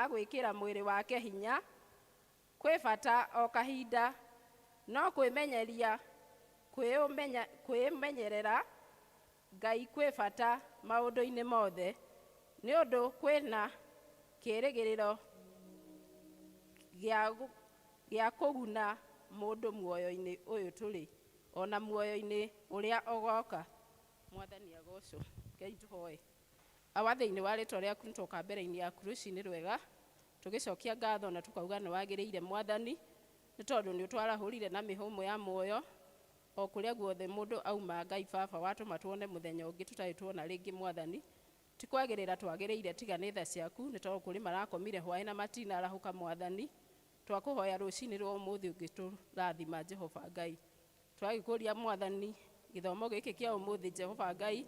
magwikira mwiri wake hinya kwi bata o kahinda no kwimenyeria kwimenyerera Ngai kwi bata maundu-ini mothe ni undu kwina kirigiriro gia kuguna mundu muoyo-ini uyu turi ona muoyo-ini uria ugoka. Mwathani agocwo. Ngai tuhoe. Awathiini wa ritwa riaku nituka mbere-ini yaku ruci-ini rwega tugicokia ngatho na tukauga ni wagiriire Mwathani ni tondu ni utwarahurire na mihumo ya muoyo o kuria guothe mundu auma. Ngai Baba watuma tuone muthenya ungi tutari tuona ringi Mwathani ti kwagirira twagiriire tiga ni tha ciaku ni tondu kuri marakomire hwaĩ na matina arahuka Mwathani twakuhoya ruci-ini rwa umuthi ungiturathima Jehova Ngai twagikuria Mwathani githomo giki kia umuthi Jehova Ngai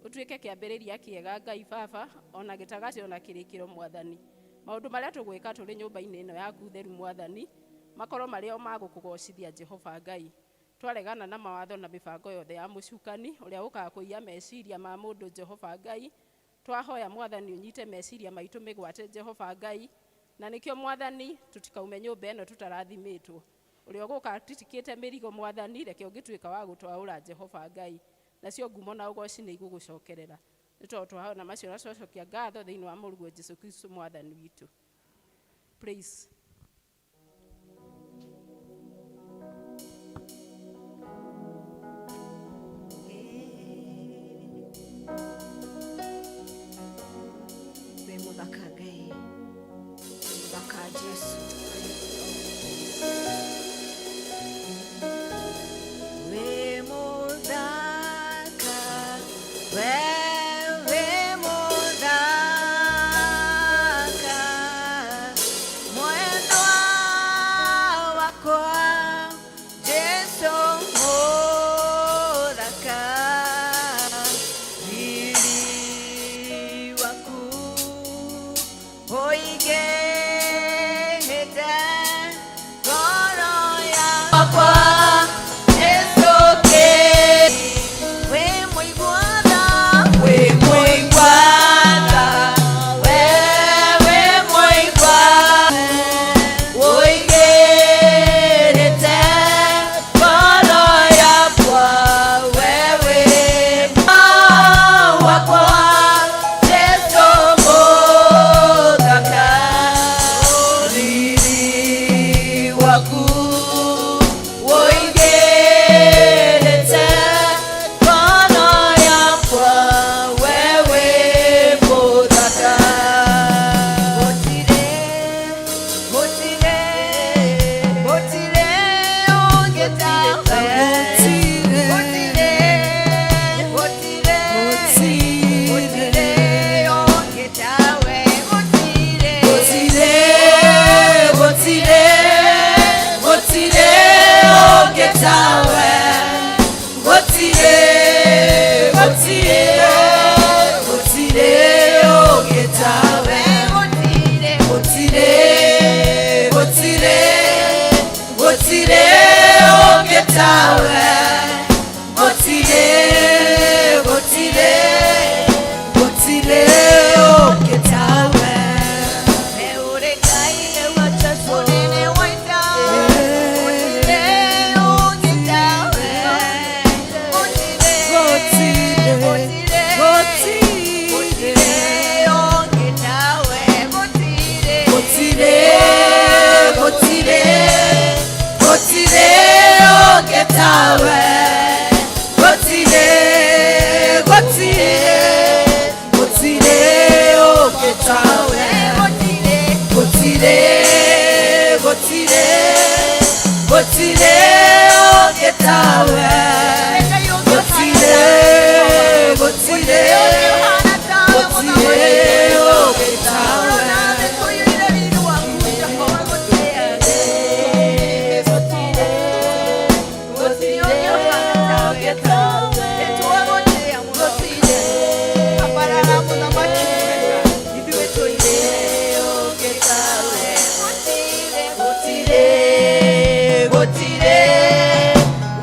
utuike kiambiriria kiega Ngai Baba ona gitagaci ona kirikiro Mwathani maundu maria tugwika turi nyumba-ini ino yaku theru Mwathani makorwo maria magukugocithia Jehova Ngai twaregana na mawatho na mibango yothe ya mucukani uria ukaga kuiya meciria ma mundu Jehova Ngai twahoya Mwathani unyite meciria maitu migwate Jehova Ngai na nikio Mwathani tutikaume nyumba ino tutarathimitwo uria uguka titikite mirigo Mwathani reke ungituika wa gutwaura Jehova Ngai nacio ngumo na ugoci ni igugucokerera ni tondu twahona macio na cocokia ngatho thiini wa murugu Jesu Kristo Mwathani witu. Praise.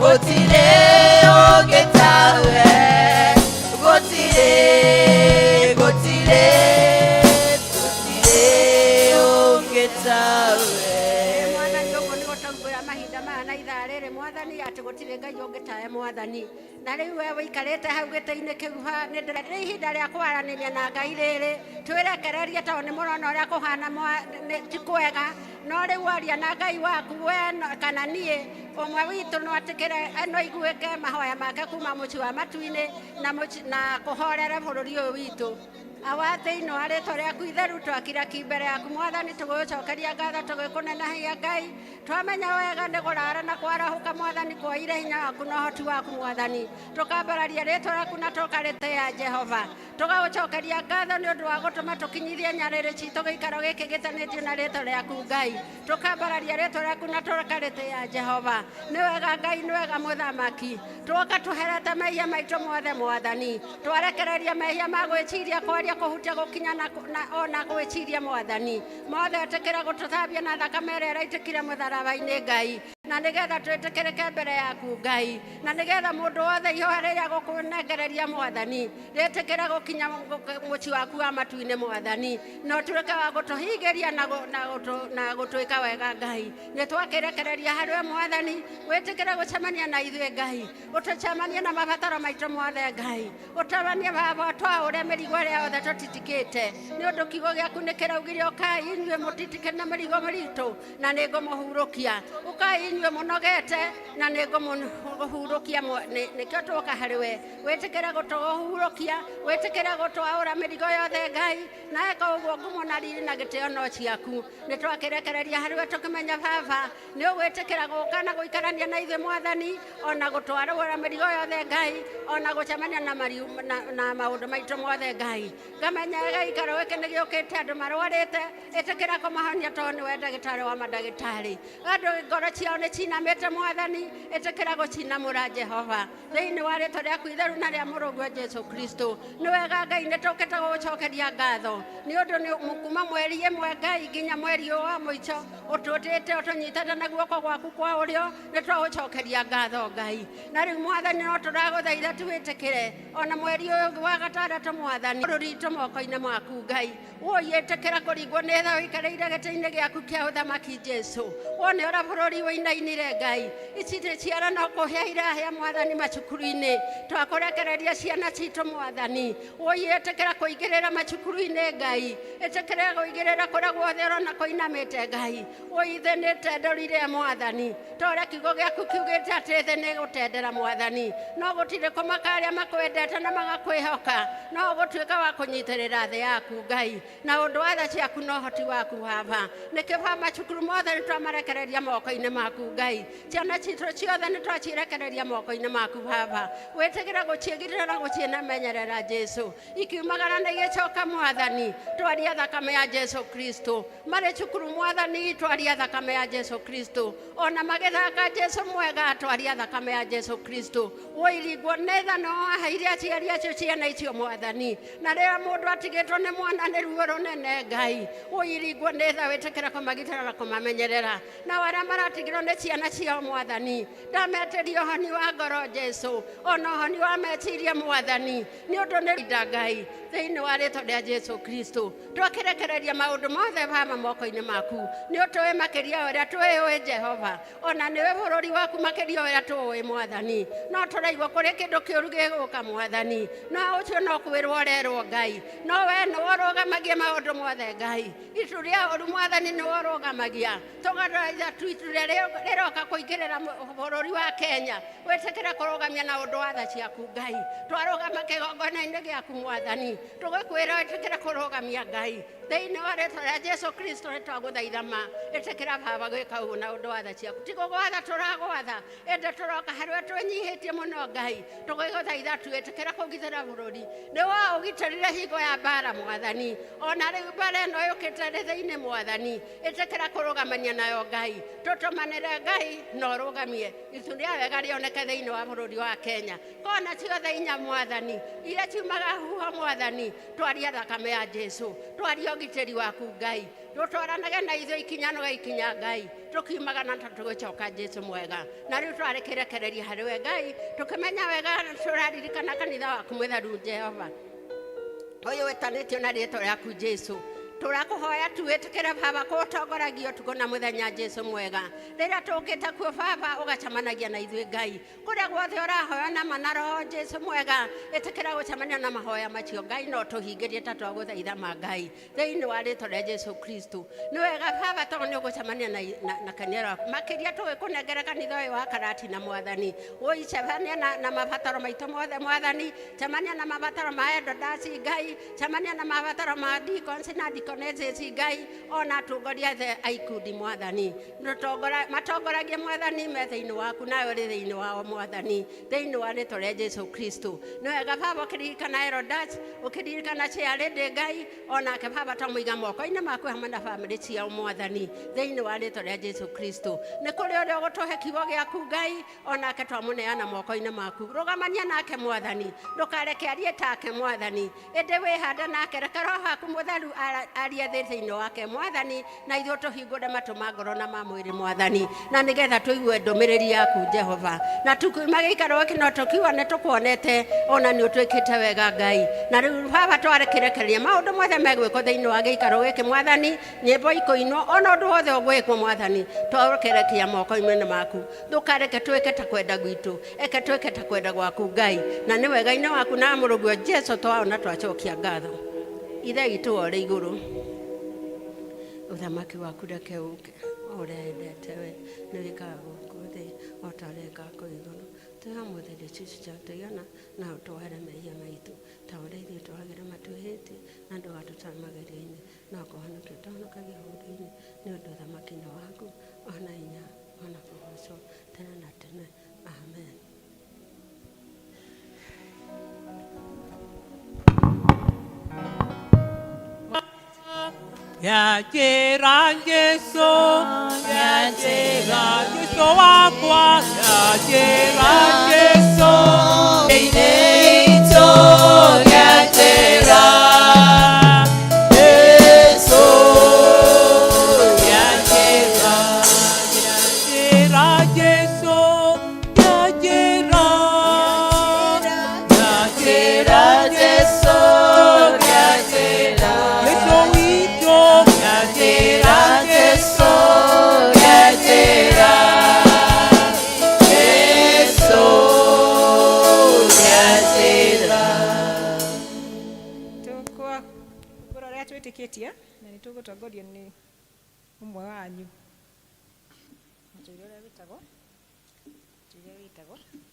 Gotire tawe mwathani ũguo nĩ gũtaugĩra mahinda maya na ithaa rĩrĩ mwathani atĩ gũtirĩ Ngai ũngĩ tawe mwathani na rĩu we wĩikarĩte hau gĩtĩ-inĩ kĩu nĩ ihinda rĩa kwaranĩria na Ngai rĩrĩ twĩrekererie tondũ nĩ mũrona ũrĩa kũhana ti kwega no rĩu aria na Ngai waku we kana niĩ ũmwe witũ no atĩkĩre no iguĩke mahoya make kuma mũci wa matu-inĩ na kũhorere bũrũri ũyũ witũ awa thĩinĩ wa rĩtwa rĩaku itheru twakira mbere yaku mwathani tũgũgũcokeria ngatho tũgĩkũnenehagia Ngai twamenya wega nĩ gũrara na kwarahũka mwathani kwoire hinya waku na ũhoti waku mwathani tũkambararia rĩtwa rĩaku na tũkarĩtĩĩa Jehova tũgagũcokeria ngatho nĩ ũndũ wa gũtũma tũkinyithie nyarĩrĩ citũ gĩikaro gĩkĩ gĩtanĩtio na rĩtwa rĩaku Ngai tũkambararia rĩtwa rĩaku na tũkarĩtĩĩa Jehova nĩ wega Ngai nĩ wega mũthamaki twoka tũherete mehia maitũ mothe mwathani twarekereria mehia ma gwĩciria kwaria kuhutia gukinya na ona gwĩciria mwathani mothe ũtĩkĩre gũtũthambia na thakame ĩrĩa ĩraitĩkire mũtharaba-inĩ Ngai na nĩgetha twĩtĩkĩrĩke mbere yaku Ngai na nĩgetha mũndũ wothe ihoya rĩrĩa gũkũnengereria mwathani rĩtĩkĩre gũkinya mũci waku wa matu-inĩ mwathani no tuĩke wa gũtũhingĩria na gũtwĩka wega Ngai nĩ twakĩrekereria harĩ mwathani wĩtĩkĩre gũcemania na ithuĩ Ngai ũtũcemanie na mabataro maitũ mothe Ngai ũtũranie baba twaũre mĩrigo ĩrĩa yothe tũtitikĩte nĩ ũndũ kiugo gĩaku nĩ kĩraugire ũkai inyuĩ mũtitikĩre na mĩrigo mĩritũ na nĩ ngũmũhurũkia ũkai inyuĩ mũnogete na nĩ ngũmũhurũkia nĩkĩo twoka harĩ we wĩtĩkĩre gũtũhurũkia wĩtĩkĩre gũtwaũra mĩrigo yothe Ngai na eka ũguo ngumo na riri na gĩtĩo no ciaku nĩ twakĩrekereria harĩ we tũkĩmenya baba nĩ ũgwĩtĩkĩra gũka na gũikarania na ithuĩ mwathani ona gũtwarũra mĩrigo yothe Ngai ona gũcemania na maũndũ maitũ mothe Ngai ngamenya gĩikaro gĩkĩ nĩ gĩũkĩte andũ marwarĩte ĩtĩkĩra kũmahonia tondũ nĩ we ndagĩtarĩ wa mandagĩtarĩ andũ ngoro ciao nĩ cinamĩte mwathani ĩtĩkĩra gũcinamũra Jehova thĩinĩ wa rĩtwa rĩaku itheru na rĩa mũrũguo Jesu Kristo nĩ wega Ngai nĩ tũkĩte gũgũcokeria ngatho nĩ ũndũ nĩ kuma mweri ĩmwe Ngai nginya mweri ũyũ wa mũico ũtũtĩte ũtũnyitĩte na guoko gwaku kwa ũrĩo nĩ twagũcokeria ngatho Ngai na rĩu mwathani no tũragũthaitha twĩtĩkĩre ona mweri ũyũ wa gatandatũ mwathani rũritũ moko-inĩ maku Ngai woyĩtĩkĩra kũringwo nĩ tha ũikarĩire gĩtĩ-inĩ gĩaku kĩa ũthamaki Jesu wone ũrĩa bũrũri wĩinainire Ngai ici nĩ ciara no kũhĩa irahĩa mwathani macukuru-inĩ twakũrekereria ciana citũ mwathani woyĩtĩkĩra kũingĩrĩra macukuru-inĩ Ngai ĩtĩkĩra kũingĩrĩra kũrĩa guothe ũrona kũinamĩte Ngai woyĩthĩnĩte ndorire mwathani tũrĩa kiugo gĩaku kiugĩte atĩ thĩ nĩ gũtendera mwathani no gũtirĩ kũmaka arĩa makwendete na magakwĩhoka no gũtuĩka wa kũnyitĩrĩra thĩ yaku Ngai na ũndũ wa tha ciaku na ũhoti waku baba nĩkĩo macukuru mothe nĩ twamarekereria moko-inĩ maku Ngai ciana citũ ciothe nĩ twacirekereria moko-inĩ maku baba wĩtĩkĩre gũciĩgitĩra na gũciĩnamenyerera Jesu ikiumagara na igĩcoka mwathani twaria thakame ya Jesu Kristo marĩ cukuru mwathani twaria thakame ya Jesu Kristo ona magĩthaka Jesu mwega twaria thakame ya Jesu Kristo woiringwo nĩ tha no waheire aciari acio ciana icio mwathani na rĩrĩa mũndũ atigĩtwo nĩ mwana nĩ ruo rũnene Ngai woiringwo nĩ tha wĩtĩkĩre kũmagitĩra na kũmamenyerera na arĩa maratigĩrwo nĩ ciana ciao mwathani ndametĩria ũhoni wa ngoro Jesu ona ũhoni wa meciria mwathani nĩ ũndũ nĩ nda Ngai thĩinĩ wa rĩtwa rĩa Jesu Kristo twakĩrekereria maũndũ mothe baba moko-inĩ maku nĩ ũtũĩ makĩria ũrĩa twĩũĩ Jehova ona nĩwe bũrũri waku makĩria ũrĩa tũũĩ mwathani no tũraigua kũrĩ kĩndũ kĩũru gĩgũka mwathani no ũcio no kwĩrwo ũrerwo Ngai no we nĩwe ũrũgamagia maũndũ mothe Ngai itu rĩa ũru mwathani nĩwe ũrũgamagia tũgathaitha itu rĩrĩa rĩroka kũingĩrĩra bũrũri wa Kenya wĩtĩkĩre kũrũgamia na ũndũ wa tha ciaku Ngai twarũgama kĩgongona-inĩ gĩaku mwathani tũgĩkwĩra wĩtĩkĩre kũrũgamia Ngai thĩinĩ wa rĩtwa rĩa Jesu Kristo nĩ twagũthaitha ma ĩtĩkĩra baba gwĩka ũguo na ũndũ wa tha ciaku ti gũgwatha tũragwatha ĩndĩ tũroka harĩ we twĩnyihĩtie mũno Ngai tũgĩgũthaitha twĩtĩkĩra kũgitĩra bũrũri nĩ wa ũgitĩrire hingo ya mbara mwathani ona rĩu mbara ĩno yũkĩte thĩinĩ mwathani ĩtĩkĩra kũrũgamania nayo Ngai tũtũmanĩre Ngai na ũrũgamie itu rĩa wega rĩoneke thĩinĩ wa bũrũri wa Kenya kona ciothe inya mwathani iria ciumaga huho mwathani twaria thakame ya Jesu twaria ũgitĩri waku Ngai tũtwaranage na ithuĩ ikinya no ikinya Ngai tũkiumagana na tũgĩcoka Jesu mwega na rĩu twarĩkĩrekereria harĩ we Ngai tũkĩmenya wega tũraririkana kanitha waku mwĩtheru Jehova ũyũ wĩtanĩtio na rĩtwa rĩaku Jesu turakuhoya tuwitikire baba ko tongoragio tuko na muthenya Jesu mwega rira tukite kuo baba ugacamanagia na ithui Ngai kuria guothe urahoya na manaro Jesu mwega itikira gucamania na mahoya macio Ngai no tuhingirie ta twaguthaitha ma Ngai thiini wa ritwa ria Jesu Kristo ni wega baba to ni ugucamania na kanyera makiria tugikunengera kanitha uyu wa Karati na mwathani uicemania na mabataro maitu mothe mwathani camania na mabataro ma endodasi Ngai camania na mabataro ma deacons na deaconesses Ngai ona tungoria the aikundi mwathani matongoragie mwathani methe-ini waku nayo ri thiini wao mwathani thiini wa ritwa ria Jesu Kristo ni wega baba ukiririkana Erodas ukiririkana ciarindi Ngai ona ke baba tamuiga moko-ini maku hamwe na family ciao mwathani thiini wa ritwa ria Jesu Kristo ni kuri uria ugutuhe kiugo giaku Ngai ona ke twamuneana moko-ini maku rugamania nake mwathani ndukareke arie take mwathani indi wihanda nake reke roho waku mutheru arie thiini wake mwathani na ithuĩ tuhingũre matũ ma ngoro na ma mwĩrĩ mwathani na nigetha tuigue ndũmĩrĩri yaku Jehova na tukiuma gĩikaro gĩkĩ no tukiuga nĩ tũkuonete ona nĩ ũtwĩkĩte wega Ngai na rĩu baba twarekerekeria maũndũ mothe megwĩkwo thĩinĩ wa gĩikaro gĩkĩ mwathani nyĩmbo ikũinwo ona ũndũ wothe ũgwĩkwo mwathani twarekerekia moko-inĩ maku ndũkareke twĩke ta kwenda gwitũ eke twĩke ta kwenda gwaku Ngai na nĩ wega-inĩ waku na mũrũguo Jesu twaona twacokia ngatho ithe witũ ũrĩ igũrũ uthamaki waku reke ũke ũrĩa endete we nĩ wĩkaga gũkũ thĩ o ta ũrĩa wĩkaga igũrũ tũhe ũmũthĩ cicio tũigana na ũtware mehia maitũ ta ũrĩa ithuĩ twagĩra matwĩhĩtie na ndũgatũtware magerio-inĩ na ũkũhonokia ũtũhonokagia ũũru-inĩ nĩ ũndũ ũthamaki-inĩ waku ona hinya ona kũgocwo tene na tene amen. Ya jera Yesu wakwa ya jera Yesu Eito ya jera Yesu ya jera Yesu ya jera Yesu twĩtĩkĩtie na nĩ tũgũtongorio nĩ ũmwe wanyu.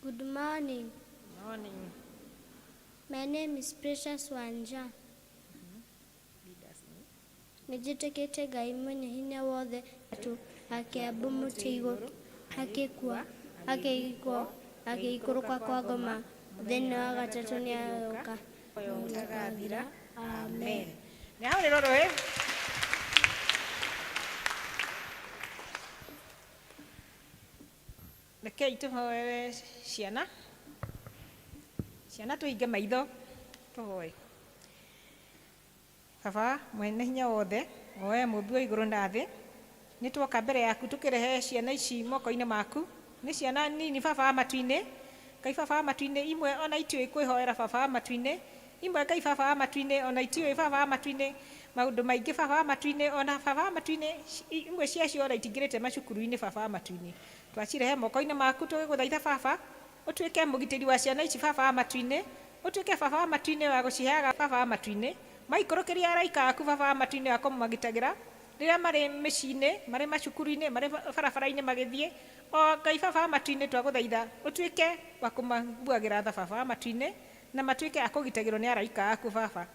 Good morning. Morning. My name is Precious Wanja. Nĩnjĩtĩkĩtie Ngai mwene hinya wothe tu akĩamba mũtĩ igũrũ agĩkua agĩikwo agĩikũrũka kwa ngoma thĩinĩ wa gatatũ nĩ agĩũka ũtagathira. Amen. Nĩ hau nĩ rũrũĩ. Rekei tũhoere ciana tũhinge maitho tũhoe. Baba mwene hinya wothe woe mũmbi wa igũrũ na thĩ nĩ tuoka mbere yaku tũkĩrehe ciana ici moko-inĩ maku nĩ ciana nini baba wa matu-inĩ Ngai baba wa matu-inĩ imwe ona itiũĩ kwĩhoera baba wa matu-inĩ imwe Ngai baba wa matu-inĩ ona itiũĩ baba wa matu-inĩ maũndũ maingĩ baba wa matu-inĩ ona baba wa matu-inĩ imwe ciacio ona itingĩrĩte macukuru-inĩ baba wa matu-inĩ twacirehe moko-inĩ maku tũgĩgũthaitha baba ũtuĩke mũgitĩri wa ciana ici baba wa matu-inĩ ũtuĩke baba wa matu-inĩ wa gũciheaga baba wa matu-inĩ maikũrũkĩria araika aku baba wa matu-inĩ wa kũmagitagĩra rĩrĩa marĩ mĩciĩ-inĩ marĩ macukuru-inĩ marĩ barabara-inĩ magĩthiĩ o Ngai baba wa matu-inĩ twagũthaitha ũtuĩke wa kũmabuagĩra tha baba wa matu-inĩ na matuĩke a kũgitagĩrwo nĩ araika aku baba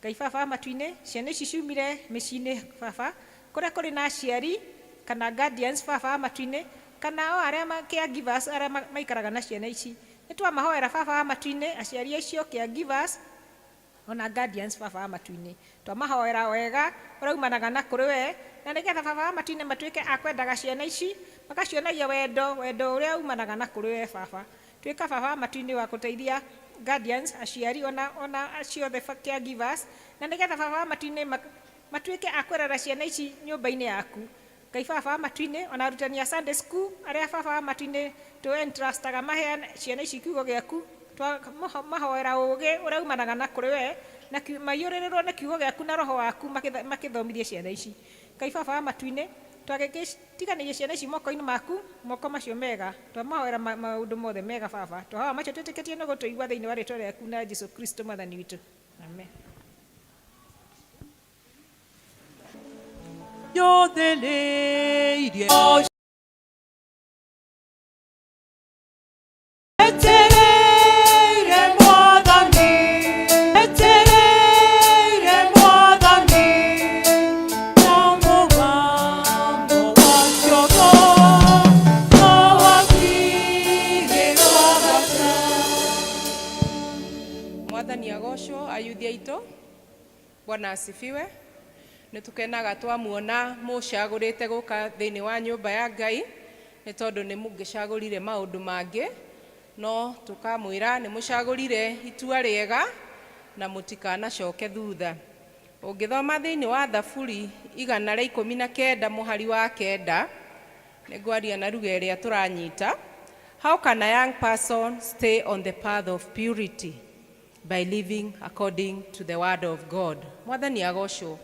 Ngai baba wa matu-inĩ ciana ici ciumire mĩciĩ-inĩ baba kũrĩa kũrĩ na aciari kana guardians baba wa matu-inĩ kana o arĩa caregivers arĩa maikaraga na ciana ici nĩ twamahoera baba wa matu-inĩ aciari acio caregivers ona guardians baba wa matu-inĩ twamahoera wega ũraumanaga na kũrĩ we na nĩgetha baba wa matu-inĩ matuĩke a kwendaga ciana ici magacionagia wendo ũrĩa umanaga na kũrĩ we baba tuĩka baba wa matu-inĩ wa gũteithia guardians aciari ona ciothe caregivers na nĩgetha baba wa matu-inĩ matuĩke a kwerera ciana ici nyũmba-inĩ yaku Ngai baba wa matu-inĩ ona arutani a Sunday school arĩa baba wa matu-inĩ tũentrustaga maheane ciana ici kiugo gĩaku mahoera ũgĩ ũraumanaga na kũrĩ we na maiyũrĩrĩrwo nĩ kiugo gĩaku na roho waku makĩthomithie ciana ici. Ngai baba wa matu-inĩ, twagĩtiganĩrie ciana ici moko-inĩ maku, moko macio mega, twamahoera maũndũ mothe mega baba, twahoya macio twĩtĩkĩtie nĩ gũtũigua thĩinĩ wa rĩĩtwa rĩaku na Jesũ Kristo mwathani witũ. Amen. Yotheleire ayuthi aitũ. Bwana asifiwe. Nĩtũkenaga twamuona mũcagũrĩte gũka thĩinĩ wa nyũmba ya Ngai, nĩ tondũ nĩ mũngĩcagũrire maũndũ mangĩ, no tũkamwĩra nĩ mũcagũrire itua rĩega na mũtikanacoke thutha. Ũngĩthoma thĩinĩ wa Thaburi 119 mũhari wa 9, nĩngwaria na lugha ĩrĩa tũranyita. How can a young person stay on the path of purity? By living according to the word of God. Mwathani agocwo.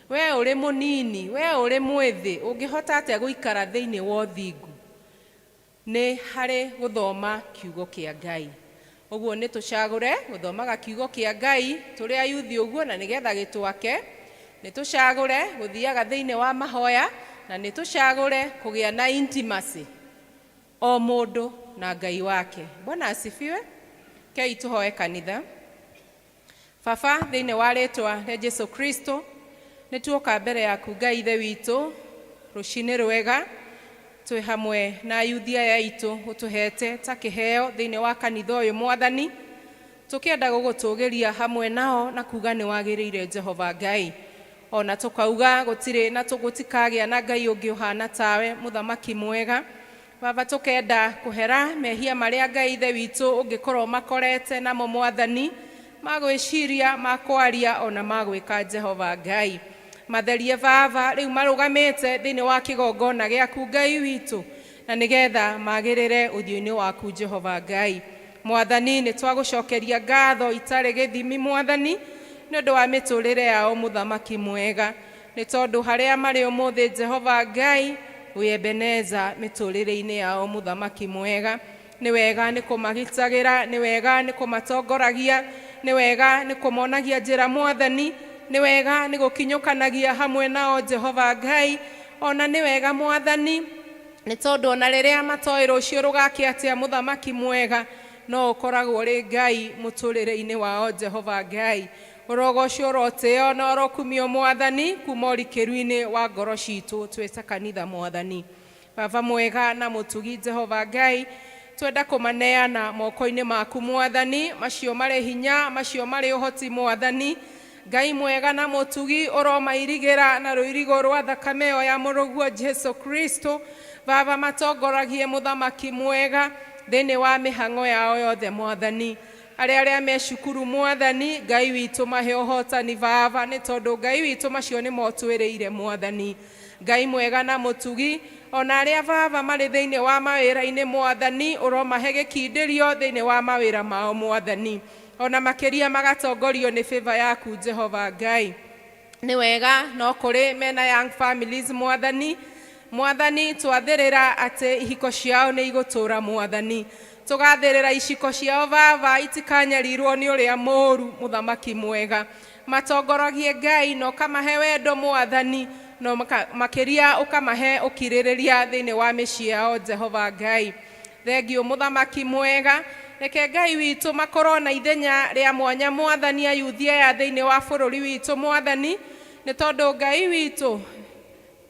We ũrĩ mũnini, we ũrĩ mwĩthĩ, ũngĩhota atĩa gũikara thĩinĩ wa ũthingu? Nĩ harĩ gũthoma kiugo kĩa Ngai. Ũguo nĩ tũcagũre gũthomaga kiugo kĩa Ngai tũrĩ ayuthi ũguo, na nĩgetha gĩtwake. Nĩ tũcagũre gũthiaga thĩinĩ wa mahoya, na nĩ tũcagũre kũgĩa na intimacy o mũndũ na Ngai wake. Bwana asifiwe. Kei tũhoe kanitha. Baba, thĩinĩ wa rĩĩtwa rĩa Jesũ Kristo, nĩ tuoka mbere yaku Ngai ithe witũ rũcinĩ rwega, twĩ hamwe na ayuthi aya aitũ ũtũhete ta kĩheo thĩinĩ wa kanitha ũyũ Mwathani, tũkĩenda gũgũtũũgĩria hamwe nao na kuga nĩ wagĩrĩire Jehova Ngai. Ona tũkauga gũtirĩ na tũgũtikagĩa na Ngai ũngĩ ũhana tawe, mũthamaki mwega. Baba, tũkenda kũhera mehia marĩa Ngai ithe witũ ũngĩkorwo makorete namo Mwathani, magwĩciria, makwaria, ona magwĩka Jehova Ngai. Matherie Baba rĩu marũgamĩte thĩinĩ wa kĩgongona gĩaku Ngai witũ, na nĩgetha magĩrĩre ũthiũ-inĩ waku Jehova Ngai. Mwathani, nĩ twagũcokeria ngatho itarĩ gĩthimi Mwathani, nĩ ũndũ wa mĩtũrĩre yao mũthamaki mwega, nĩ tondũ harĩa marĩ ũmũthĩ Jehova Ngai, Ebeneza mĩtũrĩre-inĩ yao mũthamaki mwega. Nĩ wega nĩ kũmagitagĩra, nĩ wega nĩ kũmatongoragia, nĩ wega nĩ kũmonagia njĩra Mwathani, nĩ wega nĩ gũkinyũkanagia hamwe nao Jehova Ngai. Ona nĩ wega Mwathani, nĩ tondũ ona rĩrĩa matoĩ rũciũ rũgakĩa atĩa mũthamaki mwega, no ũkoragwo rĩ Ngai mũtũrĩre-inĩ wao Jehova Ngai. Ũrogocwo ũrotĩo na ũrokumio Mwathani kuma ũrikĩru-inĩ wa ngoro citũ twĩta kanitha Mwathani. Baba mwega na mũtugi Jehova Ngai, twenda kũmaneana moko-inĩ maku Mwathani, macio marĩ hinya, macio marĩ ũhoti Mwathani. Ngai mwega na mũtugi, ũromairigĩra na rũirigo rwa thakame ĩyo ya mũrũguo Jesũ Kristo. Baba, matongoragie mũthamaki mwega thĩinĩ wa mĩhang'o yao yothe Mwathani. Arĩa me cukuru Mwathani, Ngai witũ mahe ũhotani Baba, nĩ tondũ Ngai witũ macio nĩ motwĩrĩire Mwathani. Ngai mwega na mũtugi, ona arĩa Baba marĩ thĩinĩ wa mawĩra-inĩ Mwathani, ũromahe gĩkindĩrio thĩinĩ wa mawĩra mao Mwathani. Ona makĩria magatongorio nĩ favor yaku Jehova Ngai. Nĩ wega no kũrĩ mena young families Mwathani. Mwathani, twathĩrĩra atĩ ihiko ciao nĩ igũtũra Mwathani. Tũgathĩrĩra iciko ciao Baba itikanyarirwo nĩ ũrĩa mũũru mũthamaki mwega. Matongoragie Ngai na ũkamahe wendo Mwathani, no makĩria ũkamahe ũkirĩrĩria thĩinĩ wa mĩciĩ yao Jehova Ngai. Thengio mũthamaki mwega, reke Ngai witũ makorwo na ithenya rĩa mwanya Mwathani ayuthi aya thĩinĩ wa bũrũri witũ Mwathani, nĩ tondũ Ngai witũ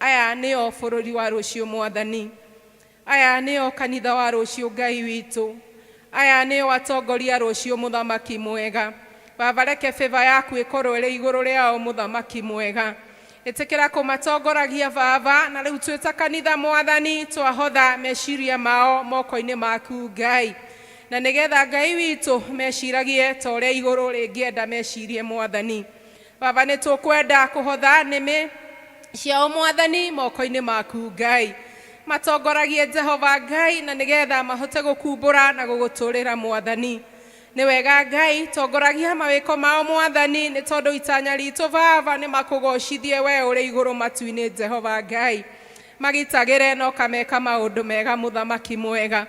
aya nĩo bũrũri wa rũciũ Mwathani. Aya nĩo kanitha wa rũciũ Ngai witũ. Aya nĩo atongoria rũciũ mũthamaki mwega. Baba, reke favor yaku ĩkorwo ĩrĩ igũrũ rĩao mũthamaki mwega. Ĩtĩkĩra kũmatongoragia Baba, na rĩu twĩta kanitha Mwathani twahotha meciria mao moko-inĩ maku Ngai. Na nĩgetha Ngai witũ meciragie ta ũrĩa igũrũ rĩngĩenda mecirie Mwathani. Baba, nĩ tũkwenda kũhotha nĩmĩ ciao Mwathani moko-inĩ maku Ngai. Matongoragie Jehova Ngai, na nĩgetha mahote gũkumbũra na gũgũtũrĩra Mwathani. Nĩ wega Ngai tongoragia mawĩko mao Mwathani, nĩ tondũ itanya ritũ Baba nĩ makũgocithie we ũrĩ igũrũ matu-inĩ Jehova Ngai, magitagĩre no kameka maũndũ mega mũthamaki mwega.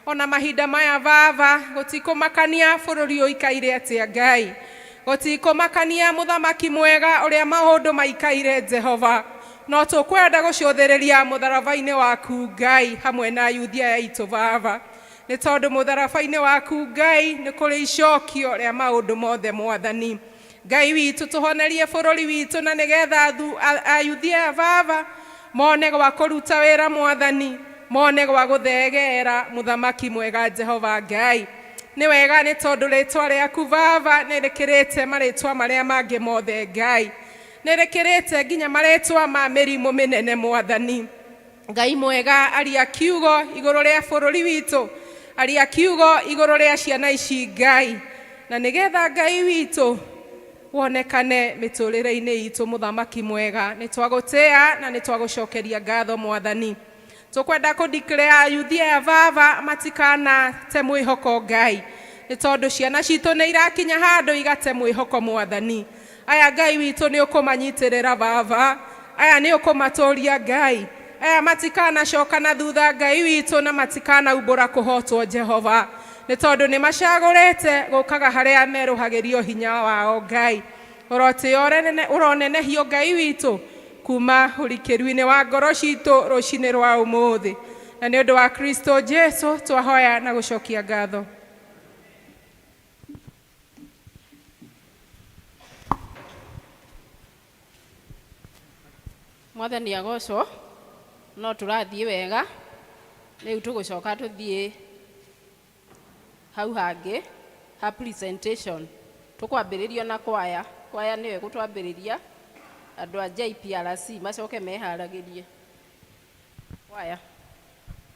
Ona mahinda maya Baba gũtikũmakania bũrũri ũikaire atĩa Ngai, gũtikũmakania mũthamaki mwega ũrĩa maũndũ maikaire Jehova, no tũkwenda gũcũthĩrĩria mũtharaba-inĩ waku Ngai hamwe na ayuthi aya aitũ Baba, nĩ tondũ mũtharaba-inĩ waku Ngai nĩ kũrĩ icokio rĩa maũndũ mothe Mwathani. Ngai witũ tũhonerie bũrũri witũ, na nĩgetha ayuthi aya Baba mone gwa kũruta wĩra Mwathani, mone gwa gũthegera mũthamaki mwega Jehova Ngai. Nĩ wega nĩ tondũ rĩtwa rĩaku Baba nĩ rĩkĩrĩte marĩtwa marĩa mangĩ mothe Ngai, nĩ rĩkĩrĩte nginya marĩtwa ma mĩrimũ mĩnene Mwathani. Ngai mwega, aria kiugo igũrũ rĩa bũrũri witũ, aria kiugo igũrũ rĩa ciana ici Ngai, na nĩgetha Ngai witũ wonekane mĩtũrĩre-inĩ itũ mũthamaki mwega. Nĩ twagũtĩa na nĩ twagũcokeria ngatho Mwathani. Tũkwenda kũdeclare ayuthi aya Baba matikana te mwĩhoko Ngai, nĩ tondũ ciana citũ nĩ irakinya handũ igate mwĩhoko Mwathani. Aya Ngai witũ nĩ ũkũmanyitĩrĩra Baba, aya nĩ ũkũmatũria Ngai, aya matikana coka na thutha Ngai witũ, na matikana umbũra kũhotwo Jehova, nĩ tondũ nĩ macagũrĩte gũkaga harĩa merũhagĩrio hinya wao Ngai. Ũronenehio Ngai witũ kuma ũrikĩru-inĩ wa ngoro citũ rũcinĩ rwa ũmũthĩ, na nĩ ũndũ wa Kristo Jesu twahoya na gũcokia ngatho. Mwathani agocwo, no tũrathiĩ wega, rĩu tũgũcoka tũthiĩ hau hangĩ ha presentation. Tũkwambĩrĩrio na kwaya, kwaya nĩwe gũtwambĩrĩria, andũ a JPRC macoke meharagĩrie kwaya.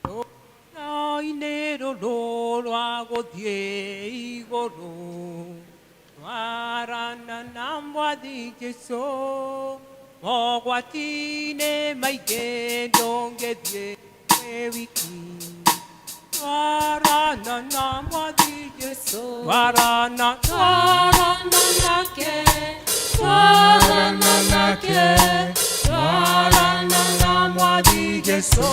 Rũĩ-inĩ rũrũ rwa gũthiĩ igũrũ, twarana na Mwathi Jesũ, mogwati-inĩ maingĩ ndũngĩthiĩ wĩ wiki. Twarana na Mwathi Jesũ, twarana nake, twarana nake, twarana na Mwathi Jesũ.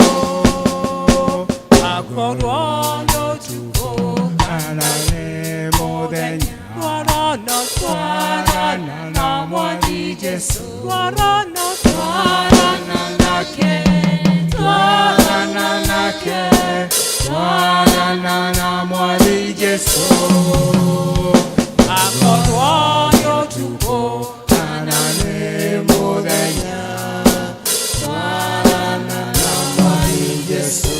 Akorwo n'ũtukũ kana nĩ mũthenya, twarana na Mwathi Jesũ, twarana nake, twarana nake, twarana na Mwathi Jesũ. Akorwo n'ũtukũ kana nĩ mũthenya, twarana na Mwathi Jesũ.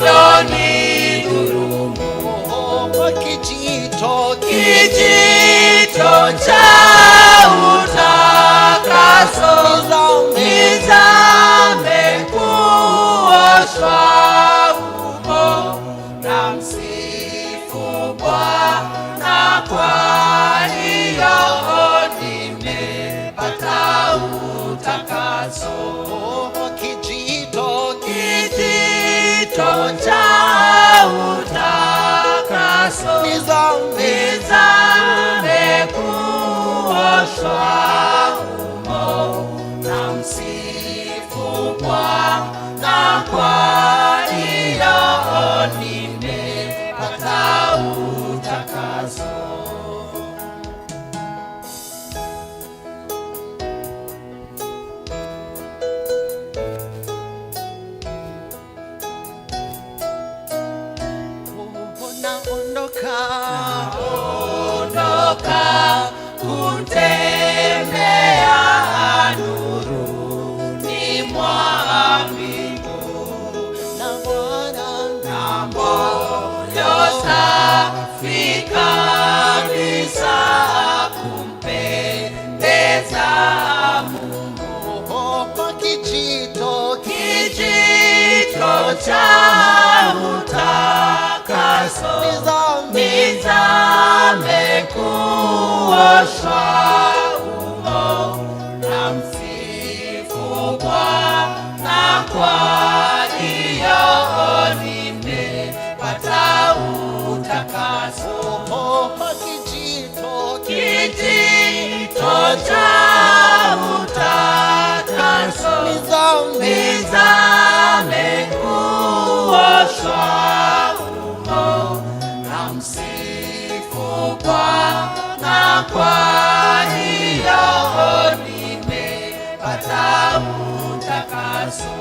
Yoni duru humo, na msifu Bwana, kwa hiyo nimepata utakaso. Naondoka kutembea nuruni mwa mbingu, na moyo safi kabisa kumpendeza Mungu. Kwa kijito cha utakaso nizame kuoshwa humo, na msifu Bwana, kwa hiyo nimepata utakaso. Kijito cha utakaso nizame kuoshwa humo, na msifu Bwana, kwa hiyo nimepata utakaso.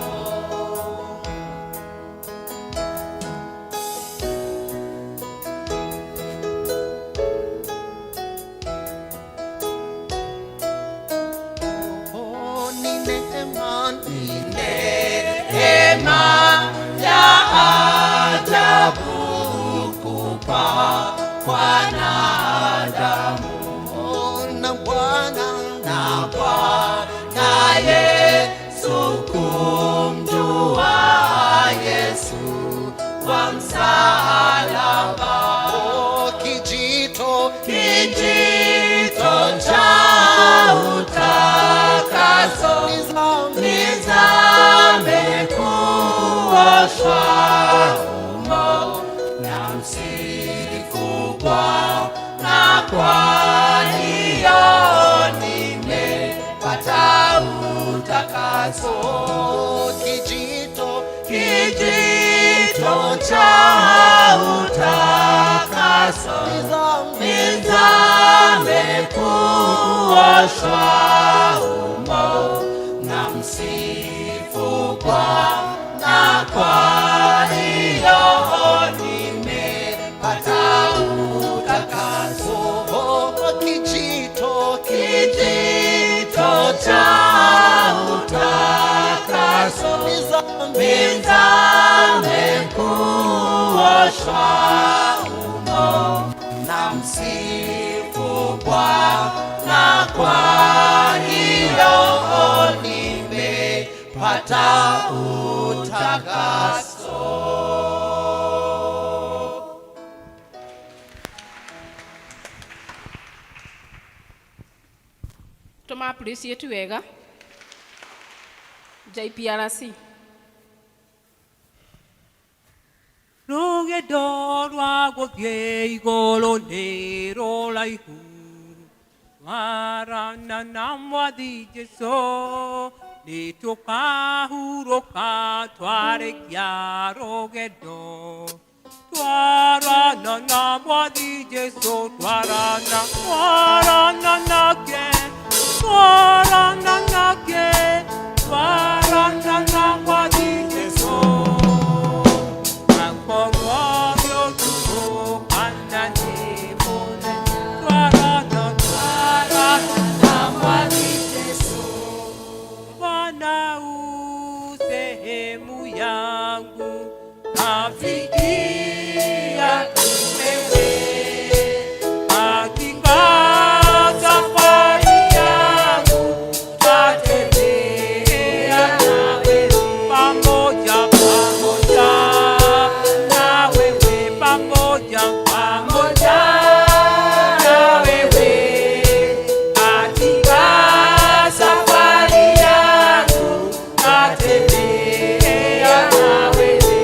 Neema ya ajabu kupakwa na damu, na Bwana Yesu, kumjua Yesu kwa msalaba. Kijito cha utakaso nizame kuoshwa humo, na msifu Bwana, kwa hiyo nimepata utakaso. Kijito cha utakaso nizame kuoshwa humo, na msifu Bwana, kwa hiyo nimepata utakaso. Kijito cha utakaso nizame kuoshwa humo, na msifu Bwana, kwa hiyo nimepata utakaso. Tuma appreciate wega JPRC. Rugendo rwa gũthiĩ igũrũ nĩ rũraihu, twarana na Mwathi Jesũ nĩ tũkahurũka twarĩkia rũgendo. Twarana na Mwathi Jesũ, twarana nake, twarana nake, twarana na Mwathi Jesũ. Sehemu yangu nafikia wewe, hakika safari yangu tatembea nawe pamoja na wewe, pamoja na wewe, katika safari yangu tatembea na wewe.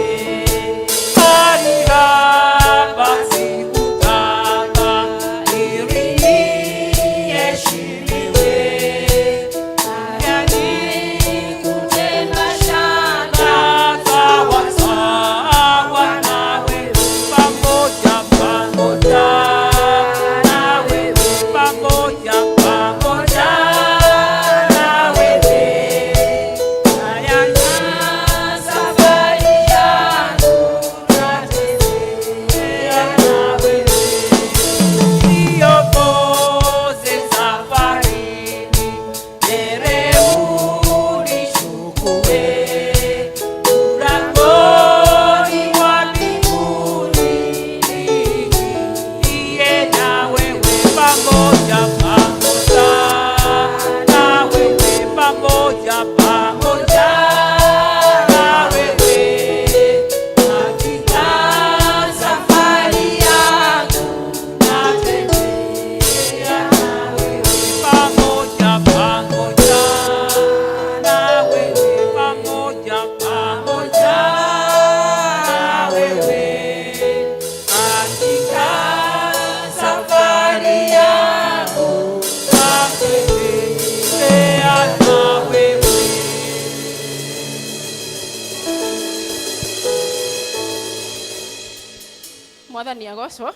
mwathani agocwo.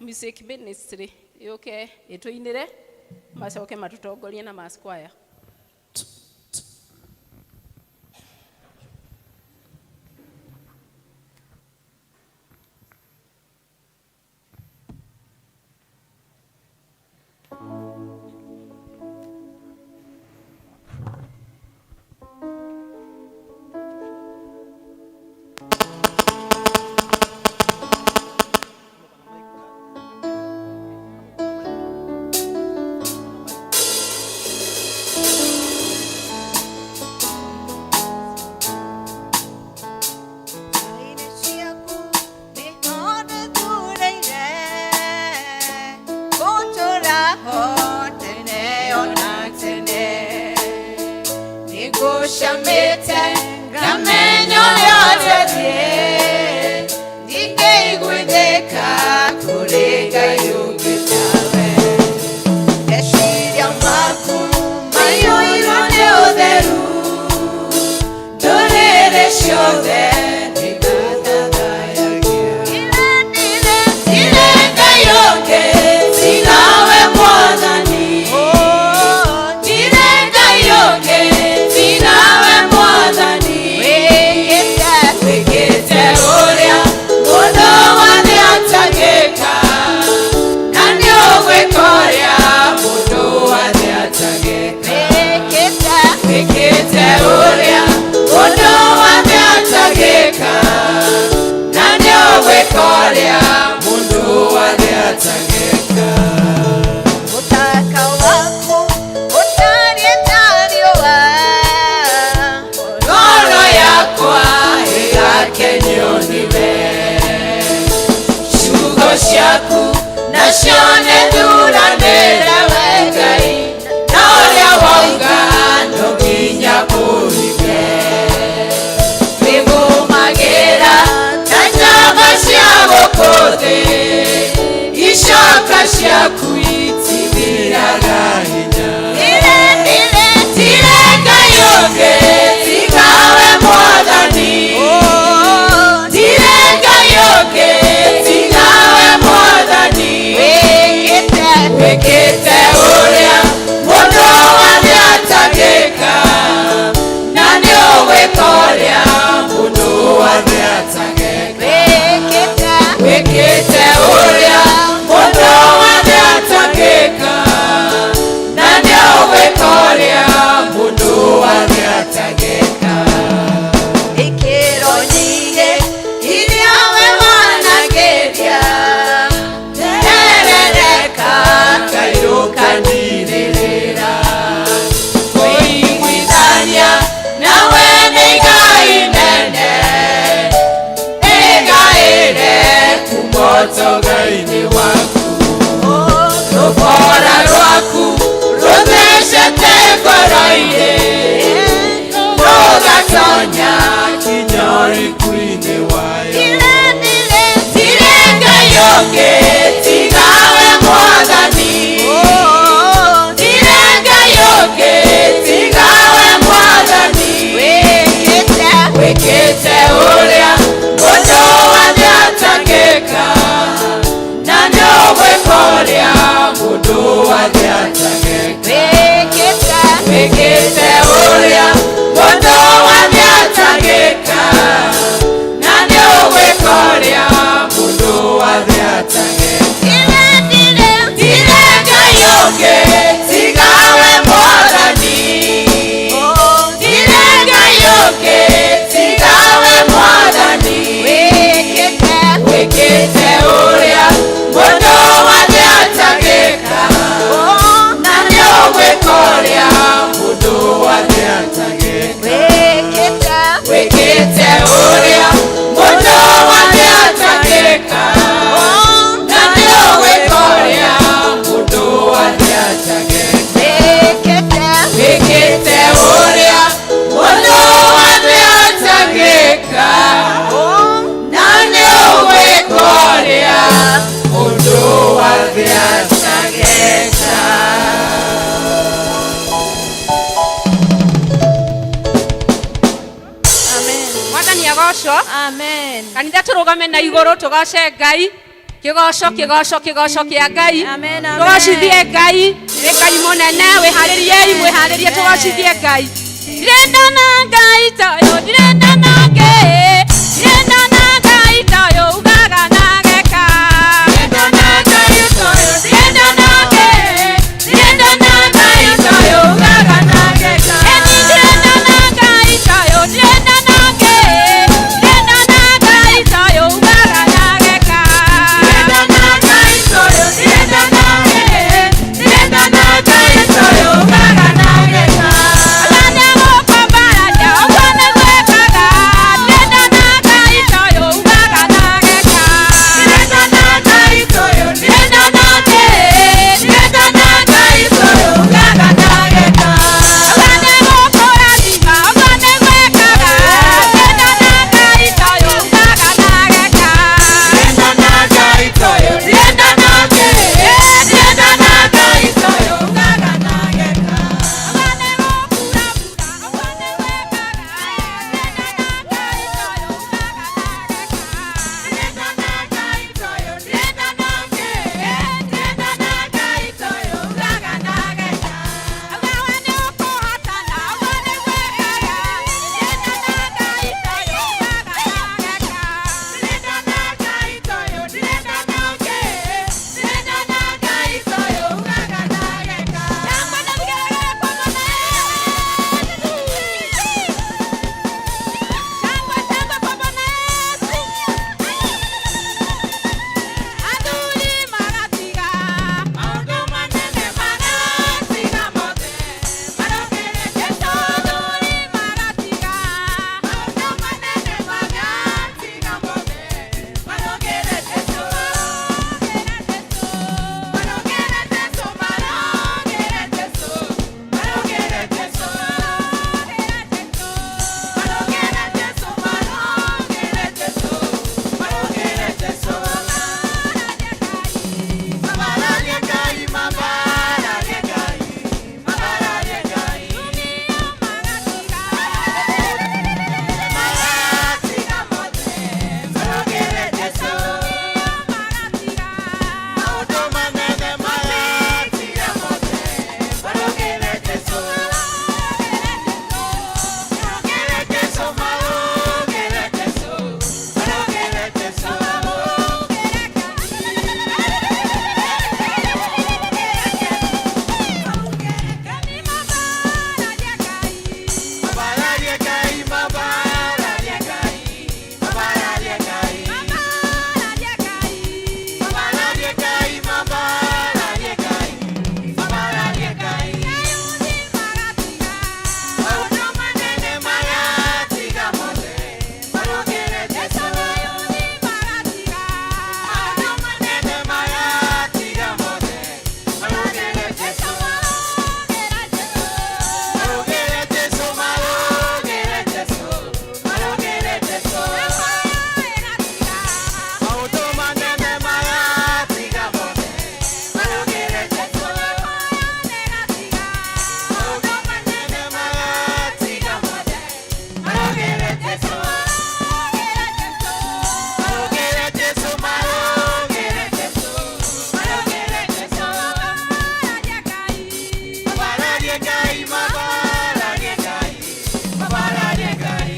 Music ministry yuke ituinire macoke matutongorie na masquire. mwathani agocwo. Amen. Kanitha tũrũgame na igũrũ tũgoce Ngai. Kĩgoco kĩa Ngai. Amen. Tũgocithie Ngai. Nĩ Ngai mũnene, wĩharĩrie tũgocithie Ngai. Ndirenda na Ngai toyo, ndirenda na Ngai. Ndirenda na Ngai toyo, ugaga na geka. Ndirenda na Ngai toyo, ndirenda na Ngai. Ndirenda na Ngai toyo, ugaga na geka. Ndirenda na Ngai toyo, ndirenda na Ngai. Ndirenda na Ngai toyo, ugaga na geka. Ndirenda na Ngai toyo, ndirenda na Ngai. Ndirenda na Ngai toyo, ugaga na geka. Alane gũkũ mbararia, ũguo nĩguo ĩkaga. Ndirenda na Ngai toyo, ugaga na geka. Ndirenda na Ngai toyo, ndirenda na Ngai. Ndirenda na Ngai toyo, ugaga na geka. Alane gũkũ rathima, ũguo nĩguo ĩkaga. Ndirenda na Ngai toyo, ugaga na geka. Ndirenda na Ngai toyo, ndirenda na Ngai. Ndirenda na Ngai toyo, ugaga na geka. Alane gũkũ rabura, ũguo nĩguo ĩkaga. Ndirenda na Ngai toyo, ugaga na geka. Ndirenda na Ngai toyo, ndirenda na Ngai. Ndirenda na Ngai toyo, ugaga na geka. Agawe nĩ ũkũhotana, ũguo nĩguo ĩkaga. Ndirenda na Ngai toyo, ugaga na geka. Ndirenda na Ngai toyo, ndirenda na Ngai. Ndirenda na Ngai toyo, ugaga na geka. Yangwa na mgerere kwa Mwana Yesu. Shangwe kwa Bwana Yesu. Athuri magatiga maũndũ manene magatiga mothe marũgĩre Jesũ. Athuri magatiga maũndũ manene magatiga mothe marũgĩre Jesũ. Marũgĩre Jesũ, marũgĩre Jesũ, marũgĩre Jesũ. Marũgĩre Jesũ, marũgĩre Jesũ, marũgĩre Jesũ. Mabararie Ngai, mabararie Ngai, mabararie Ngai. Magatiga mothe marũgĩre Jesũ. Maũndũ manene magatiga mothe marũgĩre Jesũ. Marũgĩre Jesũ, marũgĩre Jesũ, marũgĩre Jesũ. Mabararie Ngai, mabararie Ngai, mabararie Ngai. Mabararie Ngai, mabararie Ngai, mabararie Ngai. Maũndũ manene magatiga mothe marũgĩre Jesũ. Maũndũ manene magatiga mothe marũgĩre Jesũ. Marũgĩre Jesũ, marũgĩre Jesũ, marũgĩre Jesũ. Maũndũ manene magatiga mothe marũgĩre Jesũ. Maũndũ manene magatiga mothe marũgĩre Jesũ. Marũgĩre Jesũ, marũgĩre Jesũ, marũgĩre Jesũ. Mabararie Ngai, mabararie Ngai, mabararie Ngai.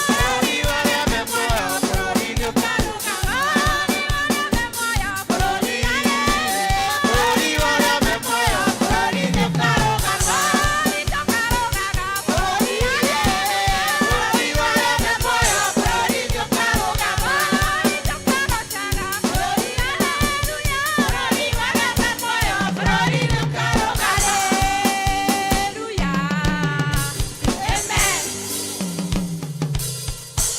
Bũrũri warĩa me muoyo, bũrũri nĩ ũkarũgama. Bũrũri warĩa me muoyo, bũrũri nĩ ũkarũgama. Bũrũri warĩa me muoyo, bũrũri nĩ ũkarũgama.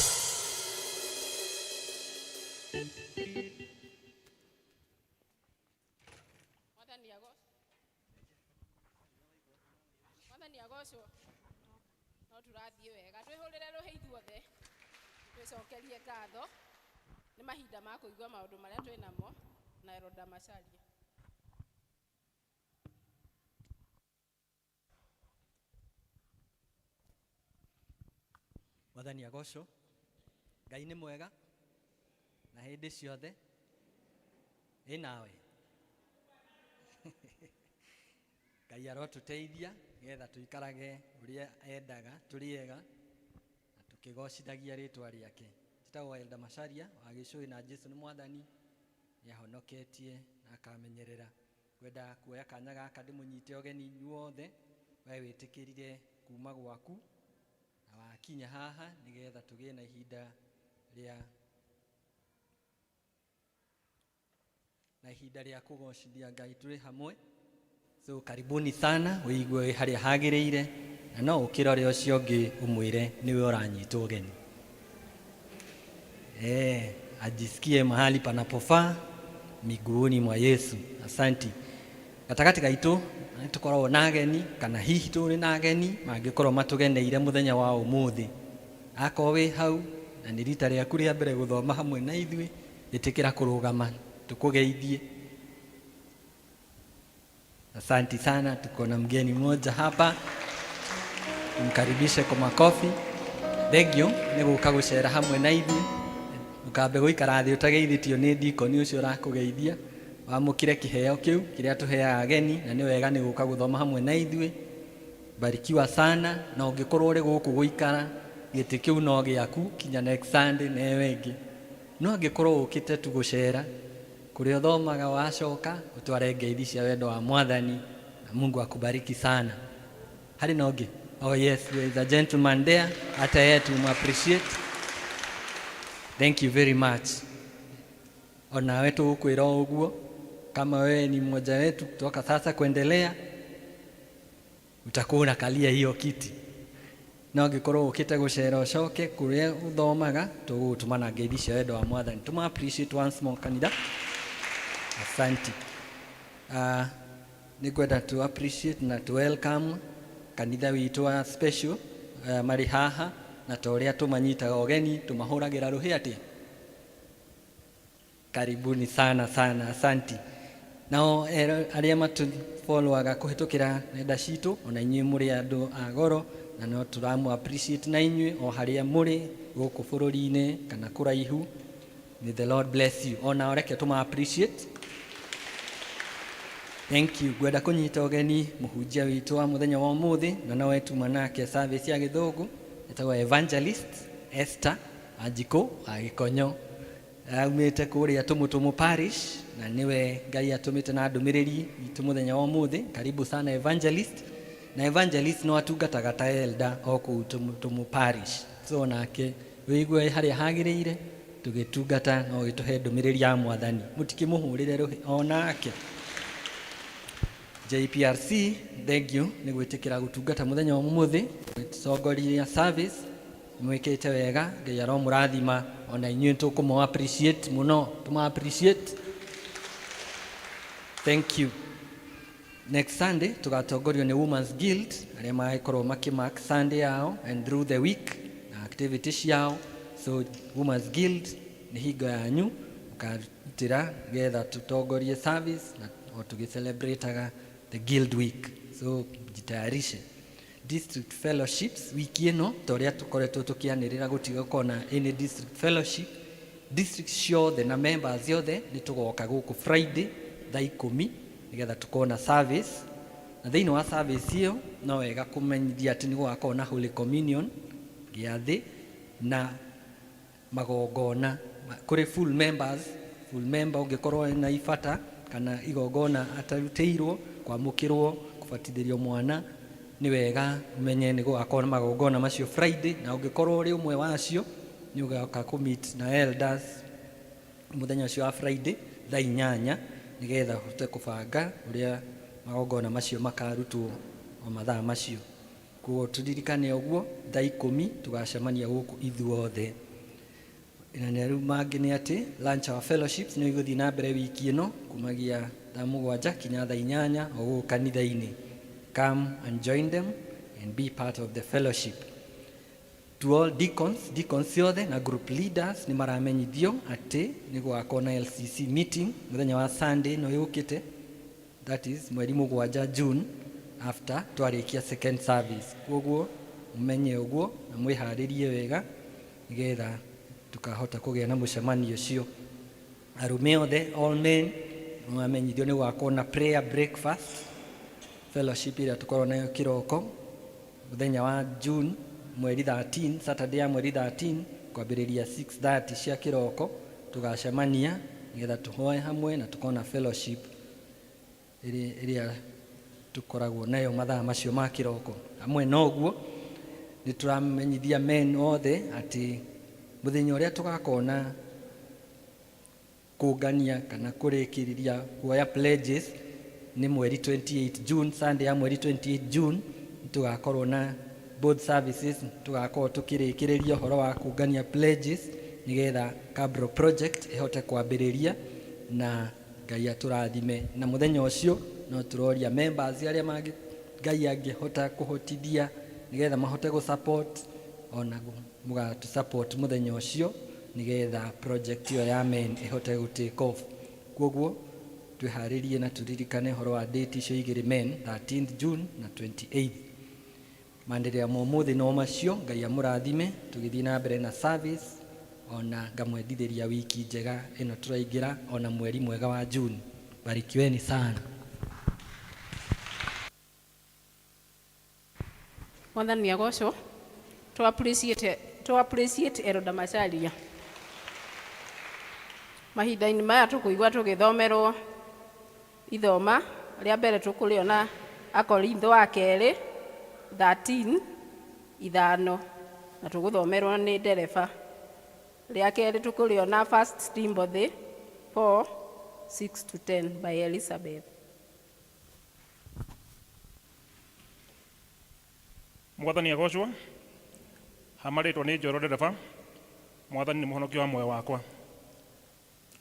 Mwathani agocwo. No tũrathiĩ wega, twĩhũrĩre rũhĩ ithuothe, twĩcokerie ngatho. Nĩ mahinda ma kũigua maũndũ marĩa twĩ namo na Eroda Macharia. Mwathani agocwo. Ngai nĩ mwega na hĩndĩ ciothe nawe. Ngai arotũteithia nĩgetha tũikarage ũrĩa endaga tũrĩega na tũkĩgocithagia rĩtwa rĩake. Njĩtagwo Elda Macharia wa Gĩcũĩ, na Jesũ nĩ Mwathani nĩahonoketie na akamenyerera. Kwenda kuoya kanya gaka ndĩmũnyite ũgeni inyuothe we wĩtĩkĩrire kuma gwaku na wakinya haha nĩgetha tũgĩe na ihinda rĩa kũgocithia Ngai tũrĩ hamwe. So karibuni sana, ũigue harĩa hagĩrĩire na no ũkĩrore ũcio ũngĩ ũmwĩre nĩwe ũranyitwo ũgeni. Ajisikie mahali panapofaa miguuni mwa Yesu. Asanti. Gatagatĩ gaitũ tũkoragwo na ageni, kana hihi tũrĩ na ageni mangĩkorwo matũgeneire mũthenya wa ũmũthĩ. Akorwo wĩ hau na nĩ rita rĩaku rĩa mbere gũthoma hamwe na ithuĩ, ĩtĩkĩra kũrũgama tukugeithie. Asanti sana. Tuko na mgeni mmoja hapa, tumkaribishe kwa makofi. Thank you nĩ gũka gũcera hamwe na ithuĩ. Mũkambe gũikara thĩ ũtageithĩtio nĩ ndikoni ũcio ũrakũgeithia. Wamũkire kĩheo kĩu kĩrĩa tũheaga ageni, na nĩ wega nĩ gũka gũthoma hamwe na ithuĩ. Barikiwa sana. Na ũngĩkorwo ũrĩ gũkũ gũikara, gĩtĩ kĩu no gĩaku kinya next Sunday na ĩyo. No angĩkorwo ũkĩte tu gũcera kũrĩa ũthomaga wacoka ũtware ngeithi cia wendo wa Mwathani, na Mungu akubariki sana. Harĩ na ũngĩ? Oh yes, there is a gentleman there. Hata yeye appreciate. Thank you very much. Ona wetu kukwĩra ũguo, kama wewe ni mmoja wetu kutoka sasa kuendelea, utakuwa unakalia hiyo kiti. Na ũngĩkorwo ũkĩte gũcera ũcoke kũrĩa ũthomaga, tũgũtũmana ngeithi cia wendo wa Mwathani. Tuma appreciate once more kanitha. Asante. Nĩngwenda to appreciate na to welcome kanitha witũ wa special marĩ haha, na ta ũrĩa tũmanyitaga ũgeni tũmahũragĩra rũhĩ atĩa. Karibuni sana sana. Asante. Nao arĩa matũfollowaga kũhĩtũkĩra nenda citũ, ona inyuĩ mũrĩ andũ a goro na no tũramũ appreciate na inyuĩ o harĩa mũrĩ gũkũ bũrũri-inĩ kana kũraihu. May the Lord bless you. Ona oreke tũma appreciate. Thank you. Gwenda kũnyita ũgeni mũhunjia witũ wa mũthenya wa ũmũthĩ, na no etuma nake service ya Gĩthũngũ, etagwo Evangelist Esther Anjikũ Agĩkonyo. Aumĩte kũrĩa Tũmũtũmũ parish, na niwe Ngai atũmĩte na ndũmĩrĩri itũ mũthenya wa ũmũthĩ. Karibu sana Evangelist. Na Evangelist no atungataga ta elder o kũu Tũmũtũmũ parish. So nake wĩigue harĩa hagĩrĩire tũgĩtungata no gĩtũhe ndũmĩrĩri ya Mwathani. Mũtikĩmũhũrĩre rũhĩ onake. JPRC, thank you nĩ gwĩtĩkĩra gũtungata mũthenya wa ũmũthĩ. Tũtongoria service mwĩkĩte wega, Ngai aromũrathima. Ona inyuĩ tũkũmũ appreciate mũno, tũma appreciate. Thank you. Next Sunday tũgatongorio nĩ Women's Guild, arĩa magĩkorwo makĩmark Sunday yao and through the week na activities yao. So Women's Guild nĩ hingo yanyu ũkarutĩra getha tũtongorie service na o tũgĩcelebrateaga the Guild Week. So jitayarishe. District Fellowships wiki ĩno ta ũrĩa tũkoretwo tũkĩanĩrĩra gũtiga kona any district fellowship. District ciothe na members yothe nĩ tũgoka gũkũ Friday thaa 10 nĩgetha tũkona service. Na thĩinĩ wa service ĩyo no wega kũmenyithia atĩ nĩ gũgakorwo na Holy Communion gĩathĩ na magongona kũrĩ full members. Full member ũngĩkorwo na ibata kana igongona atarutĩirwo kwamũkĩrwo kũbatithĩrio mwana, nĩ wega umenye nĩ gũgakorwo na magongona macio Friday. Na ũngĩkorwo ũrĩ ũmwe wacio nĩ ũgoka kũmeet na elders mũthenya ũcio wa Friday thaa 8 nĩgetha ũhote kũbanga ũrĩa magongona macio makarutwo o mathaa macio. Koguo tũririkane ũguo thaa 10 tũgacemania gũkũ ithuothe. Na rĩu mangĩ nĩ atĩ lunch our fellowships nĩ igũthiĩ na mbere wiki ĩno kumagia thaa 7 kinya thaa 8 o gũkũ kanitha-inĩ. Come and join them and be part of the fellowship. To all deacons yothe na group leaders nĩ maramenyithio atĩ nĩ gũgakorwo na LCC meeting mũthenya wa Sunday no yũkĩte, that is mweri 7 June after twarĩkia second service. Koguo mumenye uguo na mwiharirie wega nigetha tukahota kugea na mucemanio ucio. Arume othe, all men, mwamenyithio ni gwakorwo na prayer breakfast fellowship iria tukorwo nayo kiroko muthenya wa June mweri 13, Saturday ya mweri 13 kwambiriria 6:30 cia kiroko tugacemania nigetha tuhoe hamwe na tukona fellowship iria tukoragwo nayo mathaa macio ma kiroko. Hamwe noguo ni turamenyithia men othe ati muthenya uria tugakona kugania kana kurikiriria kuoya pledges ni mweri 28 June, Sunday ya mweri 28 June. Tugakorwo na both services, tugakorwo tukirikiriria horo wa kugania pledges nigetha Cabro project ihote kwambiriria na Ngai aturathime. Na muthenya ucio no turoria members aria mangi Ngai angihota kuhotithia nigetha mahote gu support ona muga tu support muthenya ucio nigetha project iyo ya men ihote gu take off. Koguo twiharirie na turirikane horo wa date icio igiri men 13th June na 28th. Mandiria momuthi no macio Ngai amurathime tugithii na mbere na service ona ngamwendithiria wiki njega ino turaingira ona mweri mwega wa June. Barikiweni sana. Mwathani agocwo. To appreciate Elder Macharia. Mahinda-inĩ maya tũkũigua tũgĩthomerwo ithoma rĩa mbere tũkũrĩona Akorintho wa kerĩ 13:5 na tũgũthomerwo nĩ ndereba. Rĩa kerĩ tũkũrĩona 1 Timothy 4:6-10 by Elizabeth. Mwathani agocwo. Hamaritwo nĩ Njoro ndereba. Mwathani nĩ mũhonokia wa muoyo wakwa.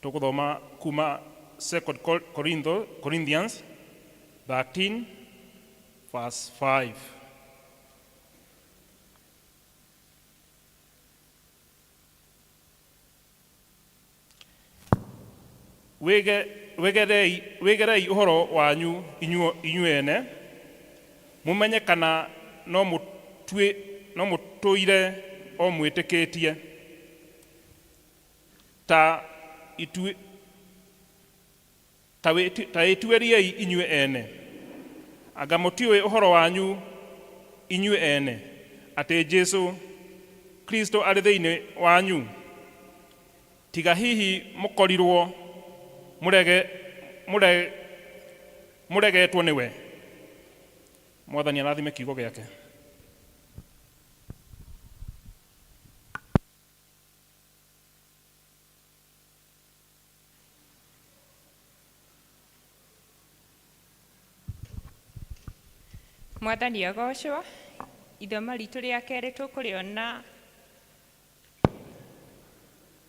Tuguthoma kuma 2 Corinthians 13 verse 5. Wegerei uhoro wanyu inyuene mumenye kana no mutuire o mwitikitie ta itueriei inyue ene anga mutiwe uhoro wanyu inyue ene ati Jesu Kristo ari thiini wanyu tiga hihi mukorirwo muregetwo niwe. Mwathani arathime kiugo giake. Mwathani agocwo. Ithoma ritu ria keri tukuriona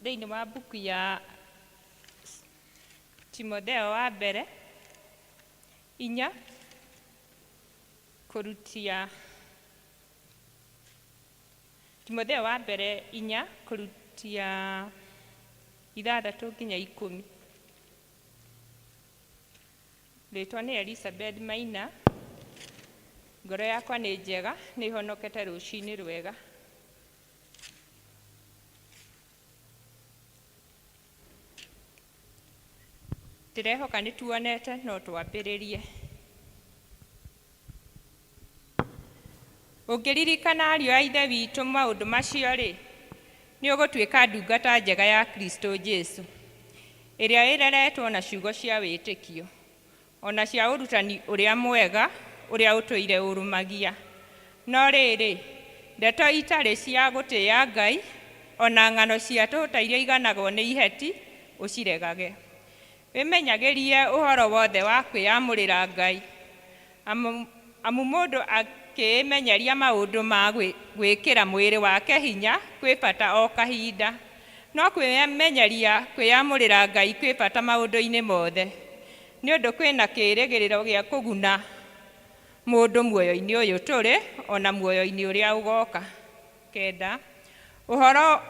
thiini wa buku ya Timotheo wa mbere 4 kurutia Timotheo wa mbere 4 kurutia 6 nginya 10. Ritwa ni Elizabeth Maina. Ngoro yakwa ni njega ni honokete rucini rwega. Ndirehoka ni tuonete no twambiririe. Ũngĩririkana ariũ a ithe witũ maũndũ macio rĩ, nĩ ũgũtuĩka ndungata njega ya Kristo Jesu, ĩrĩa ĩreretwo na ciugo cia wĩtĩkio, ona cia ũrutani ũrĩa mwega, ũrĩa ũtũire ũrũmagia. No rĩrĩ, ndeto itarĩ cia gũtĩĩa Ngai, ona ng'ano cia tũhũta iria iganagwo nĩ iheti, ũciregage. Wĩmenyagĩrie ũhoro wothe wa kwĩyamũrĩra Ngai, amu mũndũ akĩmenyeria maũndũ ma gwĩkĩra mwĩrĩ wake hinya kwĩ bata o kahinda, no kwĩmenyeria kwĩyamũrĩra Ngai kwĩ bata maũndũ-inĩ mothe, nĩ ũndũ kwĩna kĩĩrĩgĩrĩro gĩa kũguna mũndũ muoyo-inĩ ũyũ tũrĩ ona muoyo-inĩ ũrĩa ũgoka. 9. Ũhoro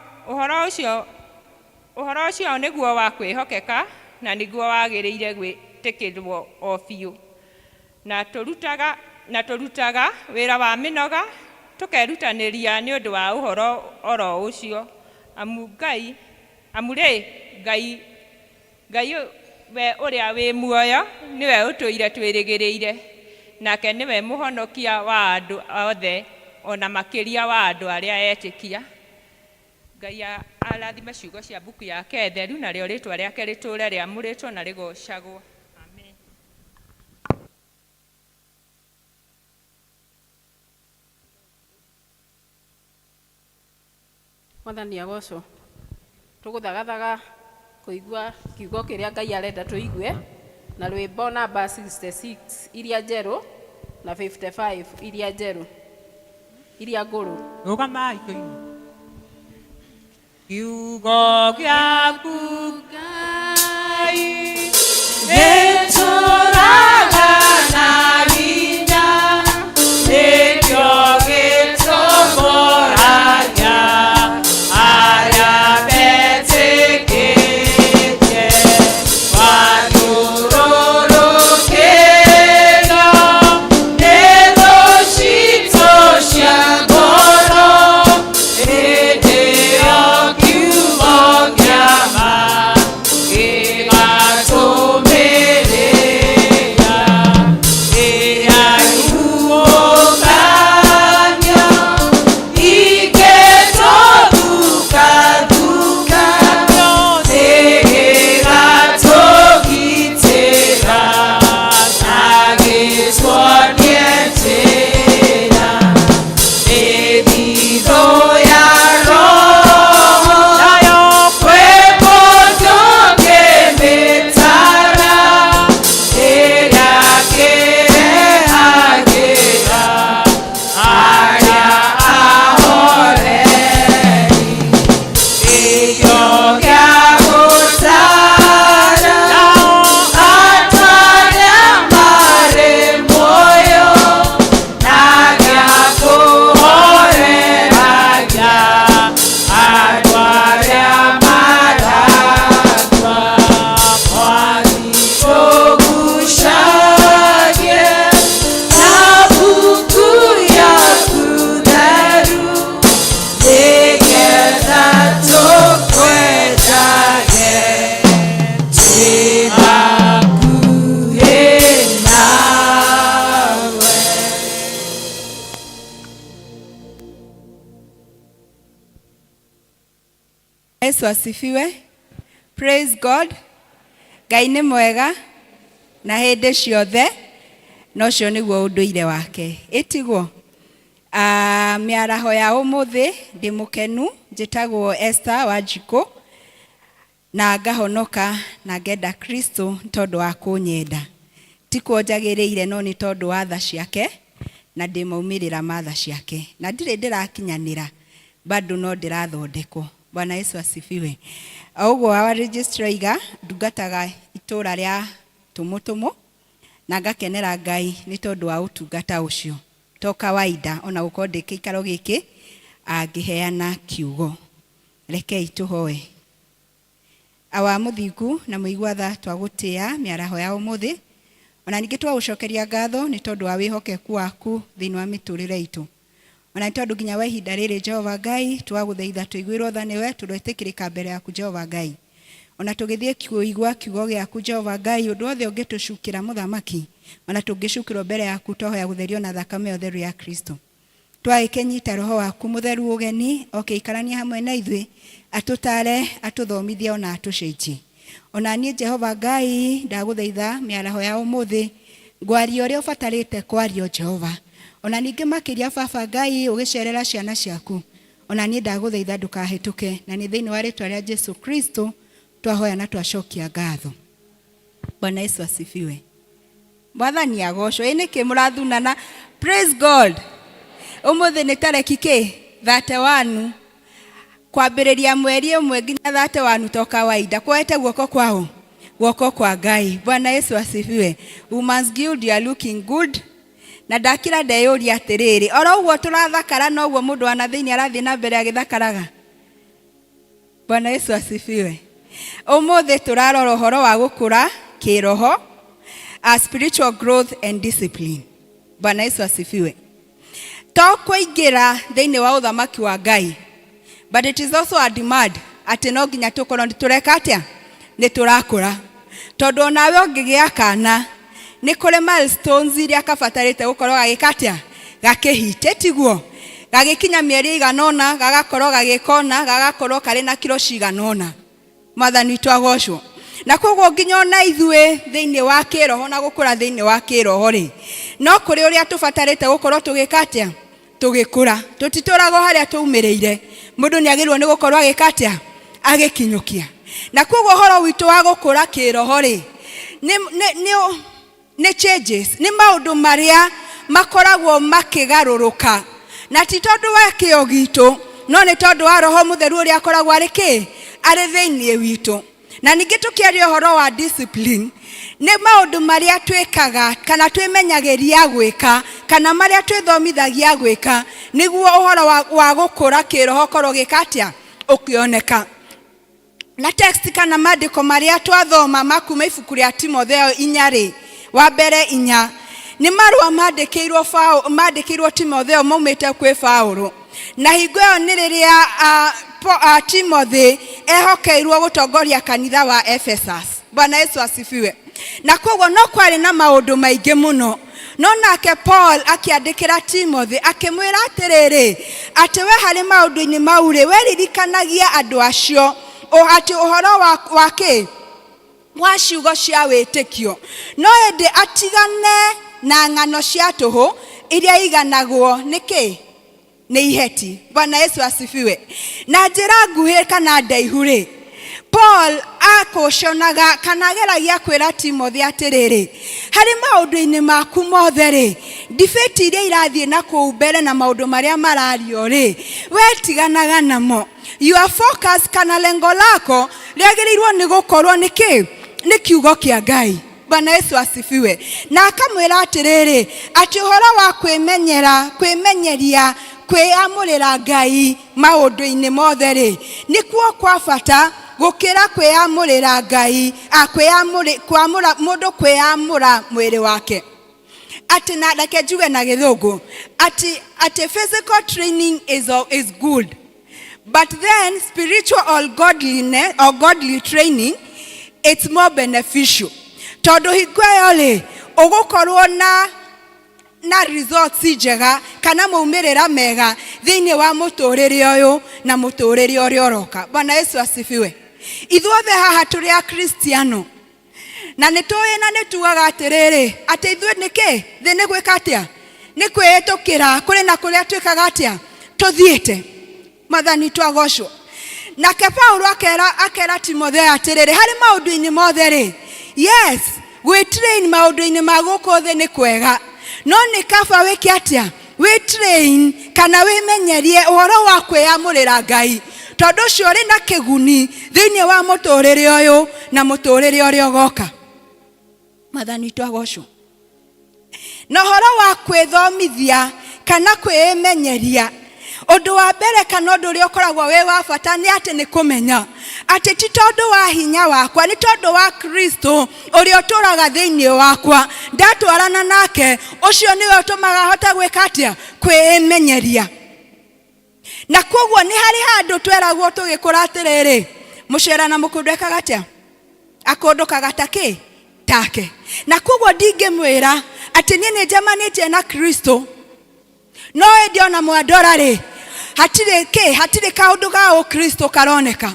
ũcio nĩguo wa kwĩhokeka na nĩguo wagĩrĩire gwĩtĩkĩrwo o biũ, na tũrutaga wĩra wa mĩnoga tukerutanĩria nĩ ũndũ wa ũhoro oro ũcio Ngai we ũrĩa wĩ muoyo nĩwe ũtũire twĩrĩgĩrĩire, nake nĩwe mũhonokia wa andũ othe, ona makĩria wa andũ arĩa etĩkia. Ngai arathime ciugo cia mbuku yake theru, narĩo rĩtwa rĩake rĩtũũre rĩamũrĩtwo na rĩgocagwo. Amen. Mwathani agocwo. Tũgũthagathaga kũigua kiugo kĩrĩa Ngai arenda tũigue na rwĩmbo namba 66 iria njerũ na 55 iria njerũ iria ngũrũ. Rũgama iko-inĩ. Kiugo gĩaku Ngai gĩtũũraga na hinya, nĩkĩo gĩtongoragia arĩa metĩkĩtie. Wathiũrũrũkĩrio nĩ thũ citũ cia ngoro, hĩndĩ ĩyo kiugo kĩa ma gĩgatũmĩrĩria. Ĩya ihuũkanio ingĩtũthukathuka, nĩgĩgatũgitĩra na gĩtuonie njĩra. Mĩthithũ ya Roho kwĩ mũndũ ũngĩmĩtara, ĩrĩa kĩrehagĩra arĩa ahoreri. Gĩkĩo gĩa gũtara andũ arĩa marĩ muoyo, na gĩa kũhoreragia andũ arĩa marakua. Mwathi tũgucagie na mbuku yaku theru, nĩgetha tũkwenjage twĩ hakuhĩ nawe. Yesu asifiwe. Praise God. Ngai nĩ mwega na hĩndĩ ciothe, na ũcio nĩguo ũndũire wake. Ĩtigwo mĩaraho ya ũmũthĩ ndĩ mũkenu, njĩtagwo Esther Wanjikũ, na ngahonoka na ngenda Kristo tondũ wa kũnyenda. Ti kwonjagĩrĩire no nĩ tondũ wa tha ciake, na ndĩmaumĩrĩra matha ciake. Na ndirĩ ndĩrakinyanĩra, bado no ndĩrathondekwo. Bwana Yesu asifiwe. Ũguo wa registraiga ndungataga itũũra rĩa Tũmũtũmũ, na ngakenera Ngai nĩ tondũ wa ũtungata ũcio. To kawaida ona gũkorwo ndĩ gĩikaro gĩkĩ angĩheana kiugo. Rekei tũhoe. Awa mũthingu na mũigua tha twagũtĩa mĩaraho ya ũmũthĩ, ona ningĩ twagũcokeria ngatho nĩ tondũ wa wĩhokeku waku thĩinĩ wa mĩtũrĩre itũ. Ona nĩ tondũ nginya wa ihinda rĩrĩ Jehova Ngai twagũthaitha tũiguĩrwo tha nĩwe tũrwĩtĩkĩrĩka mbere yaku Jehova Ngai. Ona tũgĩthiĩ kũigua kiugo gĩaku Jehova Ngai, ũndũ wothe ũngĩtũcukĩra mũthamaki, ona tũngĩcukĩrwo mbere yaku twahoya gũtherio na thakame ũtheru ya Kristo. Twagĩkĩnyita roho waku mũtheru ũgeni okĩikarania hamwe na ithuĩ, atũtare, atũthomithie ona atũcenjie. Ona niĩ Jehova Ngai ndagũthaitha mĩaraho ya ũmũthĩ ngwaria ũrĩa ũbatarĩte kwario Jehova. Ona ningĩ makĩria Baba Ngai ũgĩcerera ciana ciaku, ona niĩ ndagũthaitha ndũkahĩtũke, na nĩ thĩinĩ wa rĩĩtwa rĩa Jesu Kristo twahoya na twacokia ngatho. Bwana Yesu asifiwe. Mwathani agocwo. Ĩ nĩkĩ mũrathunana? Praise God. Ũmũthĩ nĩ tarĩki kĩ? 31. Kwambĩrĩria mweri ũmwe nginya 31 to kawaida. Kwete guoko kwao? Guoko kwa Ngai. Bwana Yesu asifiwe. Women's Guild, you are looking good. Na ndakira ndeyũria atĩrĩrĩ, oro ũguo tũrathakara no ũguo mũndũ wa na thĩinĩ arathiĩ na mbere agĩthakaraga. Bwana Yesu asifiwe. Ũmũthĩ tũrarora ũhoro wa gũkũra kĩroho, spiritual growth and discipline. Bwana Yesu asifiwe. to kuingira thiini wa uthamaki wa Ngai, but it is also a demand ati no nginya tukorwo ni tureka atia ni turakura, tondu nawe ungigia kana ni kuri milestones iria kabatarite gukorwo gagikatia gakihite, tiguo gagikinya mieri iganona gagakorwo gagikona gagakorwo kari na kilo ciganona. Mwathani twagocwo. Na koguo nginya ona ithue thiini wa kiroho na gukura thiini wa kiroho ri no kuri uria tubatarite gukorwo tugikatia tugikura, tutiturago haria tuumireire. Mundu ni agirwo ni gukorwo agikatia agikinyukia. Na koguo horo witu wa gukura kiroho ri ni changes, ni maundu maria makoragwo makigaruruka, na ti tondu wa kio gitu, no ni tondu wa Roho Mutheru uria akoragwo ari ki ari thiini witu. Na ningi tukiaria horo wa discipline, ni maundu maria twikaga kana twimenyageria gwika kana maria twithomithagia gwika niguo uhoro wa gukura kiroho korwo gikatia ukioneka. Na text kana maandiko maria twathoma makuma ibuku ria Timotheo 4 wa mbere 4 ni marua mandikirwo Timotheo maumite kwi Paulo, na hingo iyo ni riria Timothy ehokeirwo gutongoria kanitha wa Ephesus. Bwana Yesu asifiwe. Na koguo no kwari na maundu maingi muno, no nake Paul akiandikira Timothy akimwira atiriri ati we hari maundu-ini mauri weririkanagia andu acio ati uhoro wake wa ciugo cia witikio, no ende atigane na ng'ano cia tuhu iria iganagwo niki ni iheti. Bwana Yesu asifiwe. Na njira nguhi kana ndaihu ri Paul akoconaga kana geragia kwira Timothy atiriri hari maundu-ini maku mothe ri ndibeti iria irathie na kuu mbere na maundu maria marario ri wetiganaga namo. Your focus kana lengo lako riagiriirwo ni gukorwo niki ni kiugo kia Ngai. Bwana Yesu asifiwe. Na akamwira atiriri ati uhoro wa kwimenyeria kwiyamurira Ngai maundu-ini mothe ri nikuo kwa bata gukira kwiyamurira Ngai kwamura mundu kwiyamura mwiri wake. Ati na dake juge na githungu ati physical training is good, but then spiritual or godly training it's more beneficial. Tondu hingo iyo ri ugukorwo na results njega kana maumirira mega thiini wa muturire uyu na muturire uria uroka. Bwana Yesu asifiwe. Ithuothe haha turi a Kristiano na nituye na nituaga atiriri ati ithuĩ niki thi ni gwika atia ni kwitukira kuri na kuria twikaga atia tuthiite. Mwathani twagocwo. Nake Paulo akera Timotheo atiriri hari maundu-ini mothe ri yes we train maundu-ini ma guku thi ni kwega, no ni kaba wiki atia we train kana we menyerie uhoro wa kwiyamurira Ngai, tondu cio ri na kiguni thiini wa muturire uyu na muturire uria ugoka. Mwathani twagocwo. Na uhoro wa kwithomithia kana kwimenyeria undu wa mbere kana undu uria ukoragwo we wa bata ni ati ni kumenya ati ti tondu wa hinya wakwa ni tondu wa Kristo uria uturaga thiini wakwa ndatwarana nake ucio niwe utumaga hota gwika atia kwimenyeria. Na koguo ni hari handu tweragwo tugikura atiriri mucera na mukundu ekaga atia akundukaga taki take. Na koguo ndingimwira ati ni njamanitie na Kristo no endi ona mwadora ri hatire kaundu ga ukristo karoneka.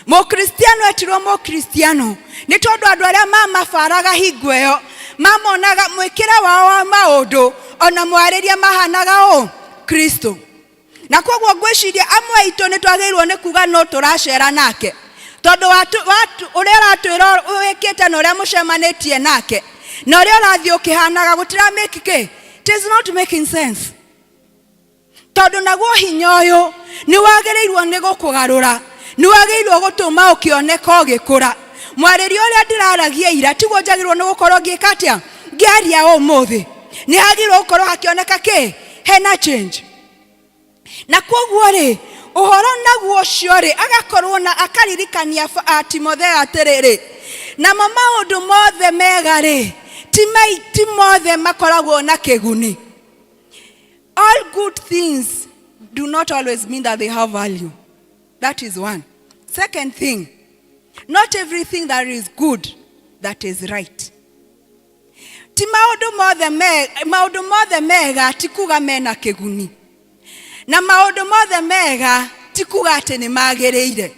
Mukristiano etirwo mukristiano ni tondu andu aria mamabaraga hingo iyo mamonaga mwikira wao wa maundu ona mwariria mahanaga Kristo. Na koguo ngwiciria amwe itu ni twagirwo ni kuga no turacera nake tondu watu uria ratwira wikite na uria mucemanitie nake na uria urathii ukihanaga gutira make it is not making sense. Tondu naguo hinya uyu ni wagirirwo ni gukugarura, ni wagirirwo gutuma ukioneka ugikura. Mwaririo uria ndiraragia ira tiguo njagirwo ni gukorwo ngika atia ngiaria umuthi, ni hagirwo gukorwo hakioneka hena change. Na koguo ri uhoro naguo cio ri agakorwo na akaririkania Timotheo atiriri na maundu mothe mega ri ti mothe makoragwo na kiguni. All good things do not always mean that they have value. That is one. Second thing, not everything that is good that is right. Ti maundu mothe mega tikuga mena kiguni. Na maundu mothe mega tikuga ati ni magiriire.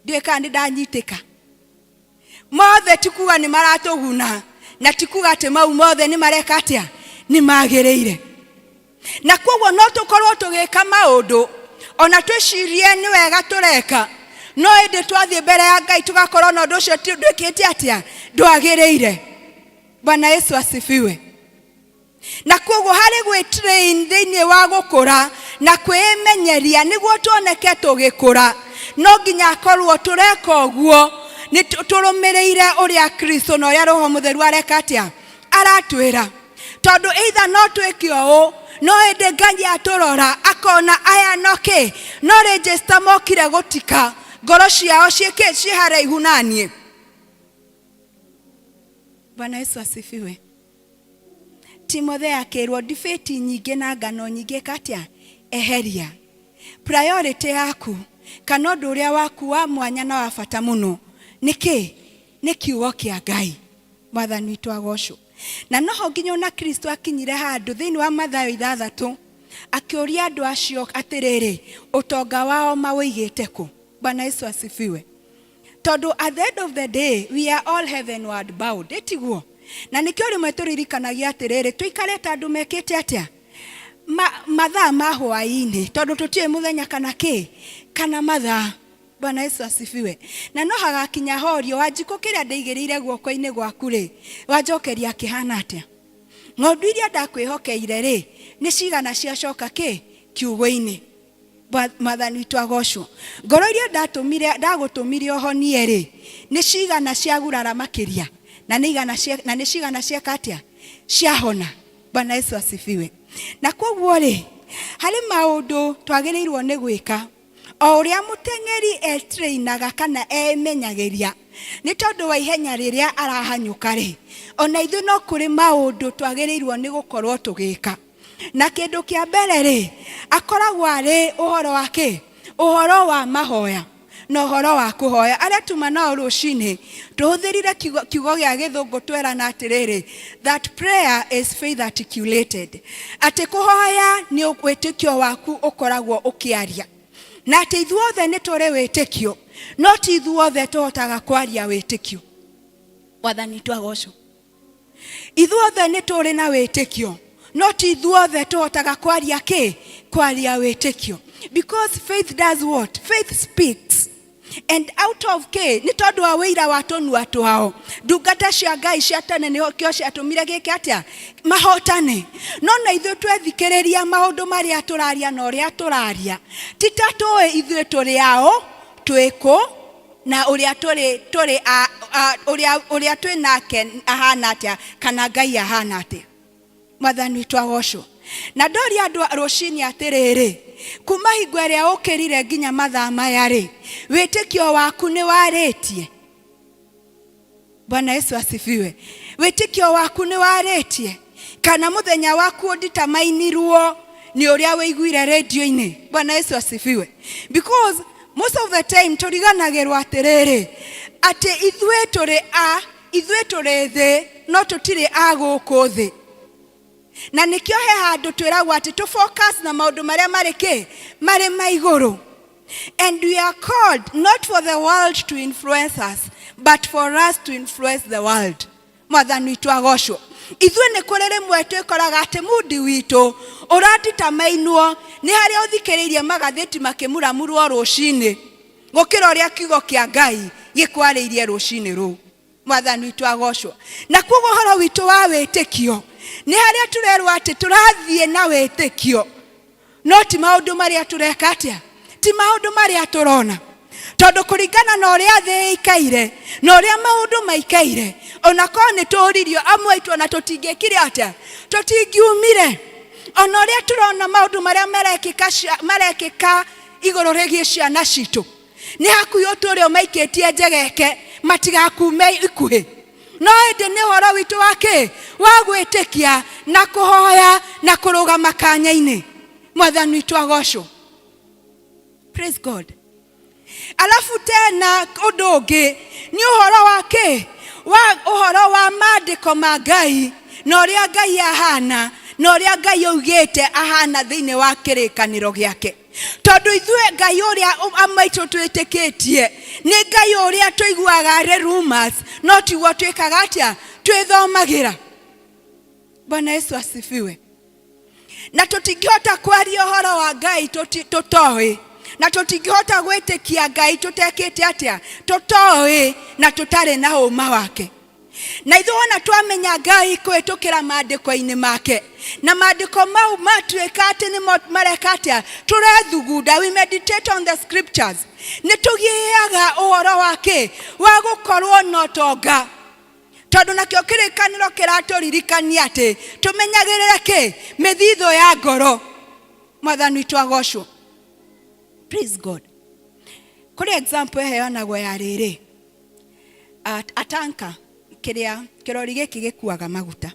Ndiye kandi danyitika. Mothe tikuga ni maratuguna na tikuga ati mau mothe ni mareka atia ni magiriire. Na kwoguo no tukorwo tugika maundu ona twicirie ni wega tureka, no indi twathie mbere ya Ngai tugakorwo na undu ucio twikite atia ndwagiriire. Bwana Yesu asifiwe. Na kwoguo hari gwe train thiini wa gukura na kwimenyeria niguo tuoneke tugikura, no nginya akorwo tureka uguo ni turumireire uria Kristo na uria Roho Mutheru areka atia aratwira. Tondu either no twike o no ende Ngai aturora akona aya noke no register mokire gutika ngoro ciao cieke ciharaihu nanie. Bwana Yesu asifiwe. Timotheo akirwo debate nyingi na ngano nyingi katia eheria. Priority yaku kana undu uria waku wa mwanya na wa bata muno niki ni kiugo kia Ngai. Mwathani witũ agocwo. Na noho nginya na Kristo akinyire handu thiini wa Mathayo 6 akioria andu acio atiriri utonga wao mawigite ku. Bwana Yesu asifiwe. Tondu at the end of the day we are all heavenward bound. Etiguo. Na nikio rimwe turirikanagia atiriri tuikareta andu mekite atia mathaa ma hwaini tondu tutie muthenya kana kana mathaa. Bwana Yesu asifiwe. Na no hagakinya horio Wanjikũ kiria ndeigirire guoko-ini gwaku ri wanjokeria kihana atia. Ng'ondu iria ndakwihokeire ri ni cigana ciacoka kiugo-ini. Mwathani witũ agocwo. Ngoro iria ndagutumire ohonie ri ni cigana ciagurara makiria na ni cigana cieka atia ciahona. Bwana Yesu asifiwe. Na kwoguo ri hari maundu twagirirwo ni gwika o uria mutengeri etrainaga kana emenyageria ni tondu wa ihenya riria arahanyuka ri ona ithu no kuri maundu twagirirwo ni gukorwo tugika. Na kindu kia mbere ri akoragwo ari uhoro wake uhoro wa mahoya no uhoro wa kuhoya aria tuma no rucini tuhuthirire kiugo gia githungu twerana atiriri that prayer is faith articulated. Ati kuhoya ni witikio waku ukoragwo ukiaria. Na ati ithuothe ni turi witikio no ti ithuothe tuhotaga kwaria witikio. Mwathani twagocwo. Ithuothe ni turi na witikio no ti ithuothe tuhotaga kwaria kwaria witikio. Because faith does what? Faith speaks. And out of ni tondu wa wira watonu watu hao ndungata cia Ngai cia tene ni kio ciatumire giki atia mahotane. No na ithu twethikiriria maundu maria turaria na uria turaria titatoe ithu turi ao twiko na uria turi uria twinake ahana atia kana Ngai ahana atia. Mwathani witũ agocwo. Na ndori andu rucini atiriri kuma hingo iria ukirire nginya mathaa maya ri witikio waku ni waritie. Bwana Yesu asifiwe. Witikio waku ni waritie kana muthenya waku nditamainirwo ni uria wiguire radio-ini. Bwana Yesu asifiwe. Because most of the time turiganagirwo atiriri ati ithuĩ turi thi no tutiri aguku thi. Na nikio he handu twiragwo ati to focus na maundu maria mari maiguru. And we are called not for the world to influence us but for us to influence the world. Mwathani witũ agocwo. Ithuĩ ni kuri rimwe twikoraga ati mudi witũ uratitamainwo ni haria uthikiririe magatheti makimuramurwo rucini gukira uria kiugo kia Ngai gikwariirie rucini ru. Mwathani witũ agocwo. Na kwoguo horo witũ wa witikio ni haria turerwo ati turathie na witikio no ti maundu maria tureka atia ti maundu maria turona. Tondu kuringana na uria thi ikaire na uria maundu maikaire ona ko ni turirio amwe itu na tutingekire atia tutingiumire. Ona uria turona maundu maria marekika iguru rigie ciana citu ni hakuyo turi o maikitie njegeke matigakume ikuhi no ende nĩ ũhoro witũ wake wa gwĩtĩkia na kũhoya na kũrũgama kanya-inĩ. Mwathani witũ agocwo. Praise God. Alafu tena ũndũ ũngĩ nĩ ũhoro wake wa ũhoro wa maandĩko ma Ngai na ũrĩa Ngai ahana na ũrĩa Ngai augĩte ahana thĩinĩ wa kĩrĩkanĩro gĩake. Tondũ ithuĩ Ngai ũrĩa amaitũ twĩtĩkĩtie nĩ Ngai ũrĩa tũiguaga the rumors no tiguo twĩkaga atĩa twĩthomagĩra. Bwana Yesu asifiwe. Na tũtingĩhota kwaria ũhoro wa Ngai tũtoĩ, na tũtingĩhota gwĩtĩkia Ngai tũtekĩte atĩa tũtoĩ na tũtarĩ na ũma wake. Na ithuĩ ona twamenya Ngai kũhĩtũkĩra maandĩko-inĩ make, na maandĩko mau matuĩka atĩ nĩ mareka atĩa tũrethugunda, we meditate on the scriptures, nĩ tũgĩaga ũhoro wake wa gũkorwo na ũtonga. Tondũ nakĩo kĩrĩkanĩro kĩratũririkania atĩ tũmenyagĩrĩre kĩ mĩthithũ ya ngoro. Mwathani witũ agocwo. Praise God. Kũrĩ example ĩheanagwo ya rĩrĩ, atanka kĩrori gĩkĩ gĩkuaga maguta,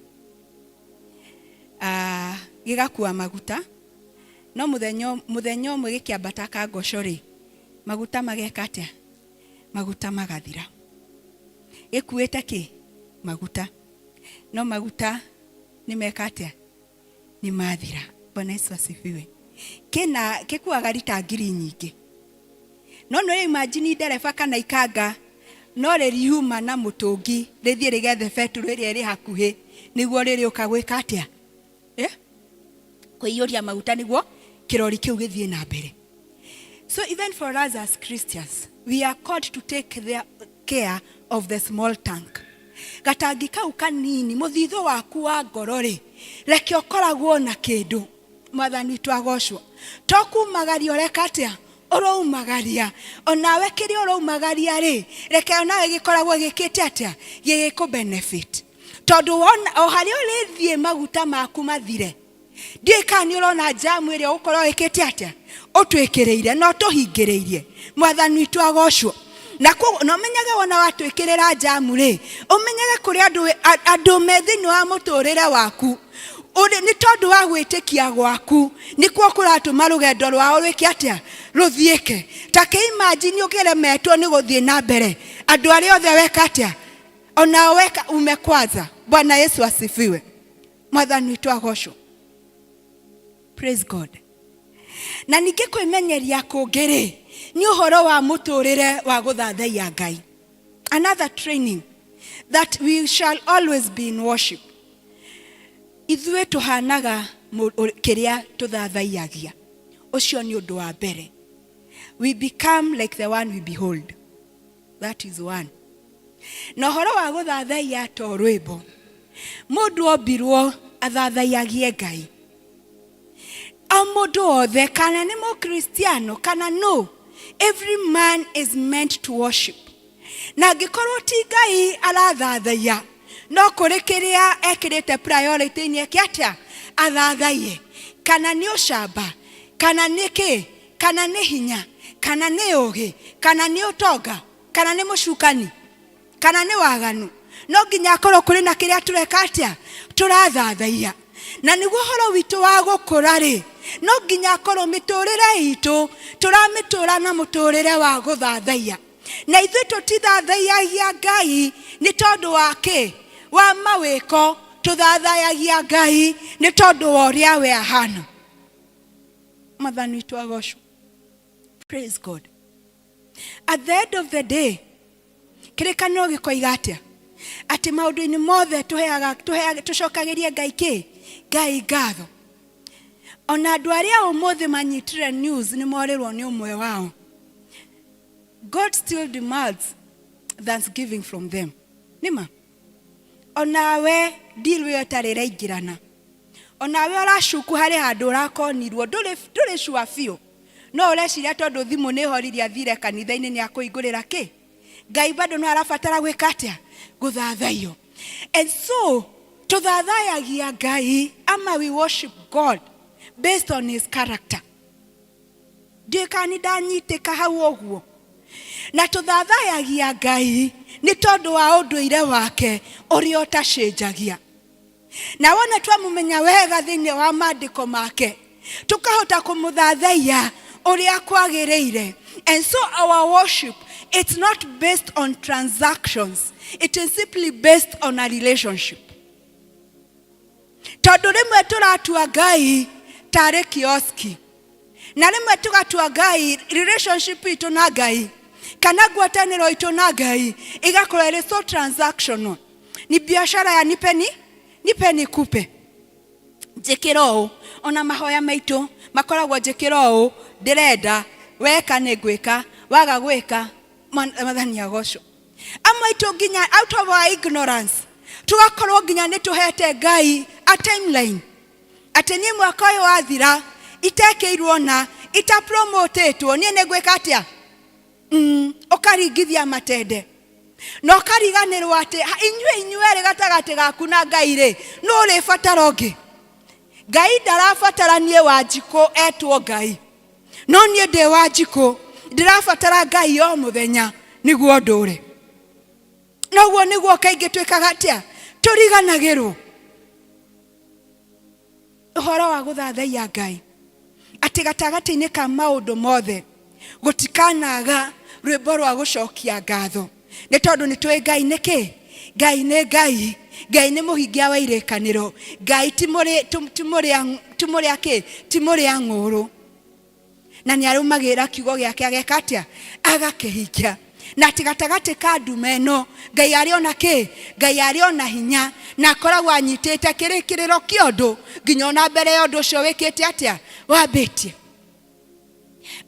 gĩgakua maguta, no mũthenya ũmwe gĩkĩambata Kangoco rĩ, maguta mageka atĩa? Maguta magathira. Gĩkuĩte kĩ? Maguta. No maguta nĩmeka atĩa? Nĩ mathira. Bwana Yesu asifiwe. Kena gĩkuaga rita ngiri nyingĩ. No no imagine ndereba kana ikanga no rĩriuma na mũtũngi rĩthiĩ rĩgethe betũrũ ĩrĩa ĩrĩ hakuhĩ nĩguo rĩrĩũka gwĩka atĩa? Kũiyũria maguta nĩguo kĩrori kĩu gĩthiĩ na mbere. So even for us as Christians, we are called to take care of the small tank. Gatangi kau kanini mũthithũ waku wa ngoro rĩ, reke ũkoragwo na kĩndũ. Mwathani witũ agocwo. Tokumagaria ũreka atĩa? Ũroumagaria. Onawe kĩrĩa ũroumagaria rĩ, reke onawe gĩkoragwo gĩkĩte atĩa? Gĩgĩkũ benefit. Tondũ o harĩa ũrĩthiĩ maguta maku mathire, ndiũĩ kana nĩ ũrona jamu ĩrĩa ũgũkorwo wĩkĩte atĩa? Ũtwĩkĩrĩire no tũhingĩrĩirie. Mwathani witũ agocwo. Na ũmenyage wona watwĩkĩrĩra jamu rĩ, ũmenyage kũrĩ andũ me thĩinĩ wa mũtũrĩre waku nĩ tondũ wa gwĩtĩkia gwaku nĩkuo kũratũma rũgendo rwao rwĩke atĩa? Rũthiĩke. Ta imagine ũkĩremetwo nĩ gũthiĩ na mbere, andũ arĩa othe weka atĩa? Ona weka umekwaza. Bwana Yesu asifiwe. Mwathani witũ agocwo. Praise God. Na ningĩ kwĩmenyeria kũngĩ rĩ, nĩ ũhoro wa mũtũrĩre wa gũthathaiya Ngai. Another training that we shall always be in worship. Ithuĩ tũhanaga kĩrĩa tũthathaiyagia. Ũcio nĩ ũndũ wa mbere. We become like the one we behold. That is one. Na ũhoro wa gũthathaiya to rwĩmbo. Mũndũ ombirwo athathaiyagie Ngai. Mũndũ othe kana nĩ mũkristiano kana no, every man is meant to worship. Na angĩkorwo ti Ngai arathathaiya, no kũrĩ kĩrĩa ekĩrĩte priority-inĩ eke atĩa? Athathaiye. Kana nĩ ũcamba, kana nĩ kĩ, kana nĩ hinya, kana nĩ ũgĩ, kana nĩ ũtonga, kana nĩ mũcukani, kana nĩ waganu. No nginya akorwo kũrĩ na kĩrĩa tũreka atĩa? Tũrathathaiya. Na nĩguo ũhoro witũ wa gũkũra rĩ, no nginya akorwo mĩtũrĩre itũ tũramĩtũra na mũtũrĩre wa gũthathaiya. Na ithuĩ tũtithathaiyagia Ngai nĩ tondũ wa kĩ? Wa mawĩko. Tũthathaiyagia Ngai nĩ tondũ wa ũrĩa we ahana. Mwathani witũ agocwo. Praise God. At the end of the day, kĩrĩkanĩro gĩkoiga atĩa? Atĩ maũndũ-inĩ mothe tũcokagĩrie Ngai kĩ? Ngai ngatho. Ona andũ arĩa ũmũthĩ manyitire news nĩ morĩrwo nĩ ũmwe wao. God still demands thanksgiving from them. Nĩma? Onawe deal wĩyo tarĩ raingĩrana. Onawe ũracuku harĩ handũ ũrakonirwo ndũrĩ sure biũ. No ũreciria tondũ thimũ nĩ horirie athire kanitha-inĩ nĩ akũingũrĩra kĩ? Ngai bado no arabatara gwĩka atĩa? Gũthathaiyo. And so tũthathaiyagia Ngai ama we worship God based on his character. Ndiũĩ kana nĩ ndanyitĩka hau ũguo. na tuthathayagia Ngai ni tondu wa unduire wake uria utacenjagia. Na wona twamumenya wega thiini wa maandiko make tukahota kumuthathaiya uria kwagiriire. And so our worship, it's not based on transactions, it is simply based on a relationship. Tondu rimwe turatua Ngai tari kioski, na rimwe tugatua Ngai relationship itu na Ngai kana gwataniro itu na Ngai igakorwo iri so transactional. Ni biashara ya nipe nikupe. Njikiro ona mahoya maitu makoragwo njikiro ndirenda weka nigwika waga gwika Mwathani agocwo. Amwe itu nginya out of our ignorance tugakorwo nginya nituhete Ngai a timeline ati ni mwaka uyu wathira itekeirwo na ita promotetwo nie nigwika atia ukaringithia matende no kariganirwo ati inywe gatagati gaku na Ngai ri no ri fatara ungi. Ngai ndarafatara nie Wanjiko etwo Ngai, no nie ndi Wanjiko ndirafatara Ngai o muthenya niguo ndure. Noguo niguo kaingi twikaga atia turiganagirwo uhoro wa guthathaiya Ngai ati gatagati-ini ka maundu mothe gutikanaga rwimbo rwa gucokia ngatho. Ni tondu ni twi Ngai niki Ngai ni Ngai, Ngai ni muhingia wa irikaniro, Ngai timuri ang'uru, na ni arumagira kiugo giake ageka atia agakihingia. Na tigatagati ka ndume no Ngai ariona ki Ngai ariona hinya na akoragwo anyitite kirikiriro kiondu nginya na mbere ya undu ucio wikite atia wabitie.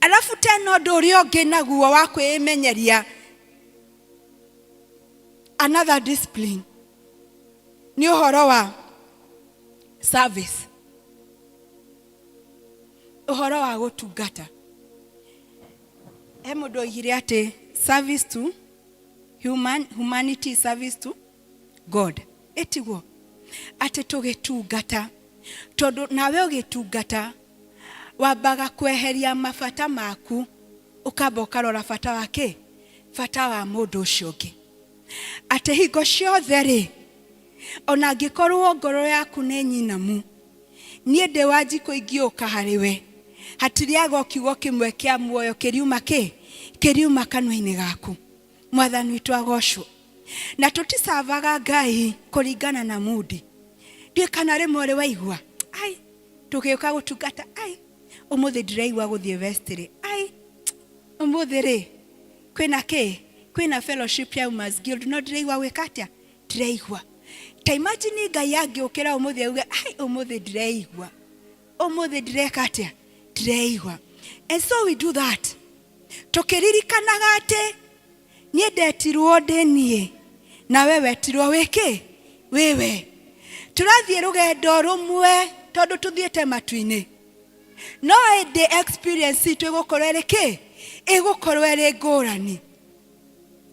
Alafu tena undu uria ungi naguo wa kwimenyeria another discipline ni uhoro wa service, uhoro wa gutungata. Mundu oigire ati service to humanity, service to God. Etiguo ati tugitungata tondu nawe ugitungata wabaga kweheria mabata maku ukamba ukarora bata wake bata wa mundu ucio ungi. Ati hingo ciothe ri ona ngikorwo ngoro yaku ni nyinamu nie ndi Wanjiko ingiuka hariwe hatiriaga kiugo kimwe kia muoyo kiriuma kanwa-ini gaku. Mwathani witu agocwo. Na tutisavaga Ngai kuringana na mudi. Ndi kana rimwe ri waigua ai tugiuka gutungata ai umuthi ndiraigua guthie vestry ai umuthi ri kwina fellowship ya Umas Guild no ndiraigua gwikatia ndiraigua. Ta imagine Ngai angiukira umuthi auga ai umuthi ndiraigua umuthi ndirekatia ndiraigua. And so we do that tukiririkanaga ati nie ndetirwo ndenie na wewe tirwo wiki wewe turathie rugendo rumwe tondu tuthiete matu-ini no the experience itu igukorwo iri ki igukorwo iri ngurani.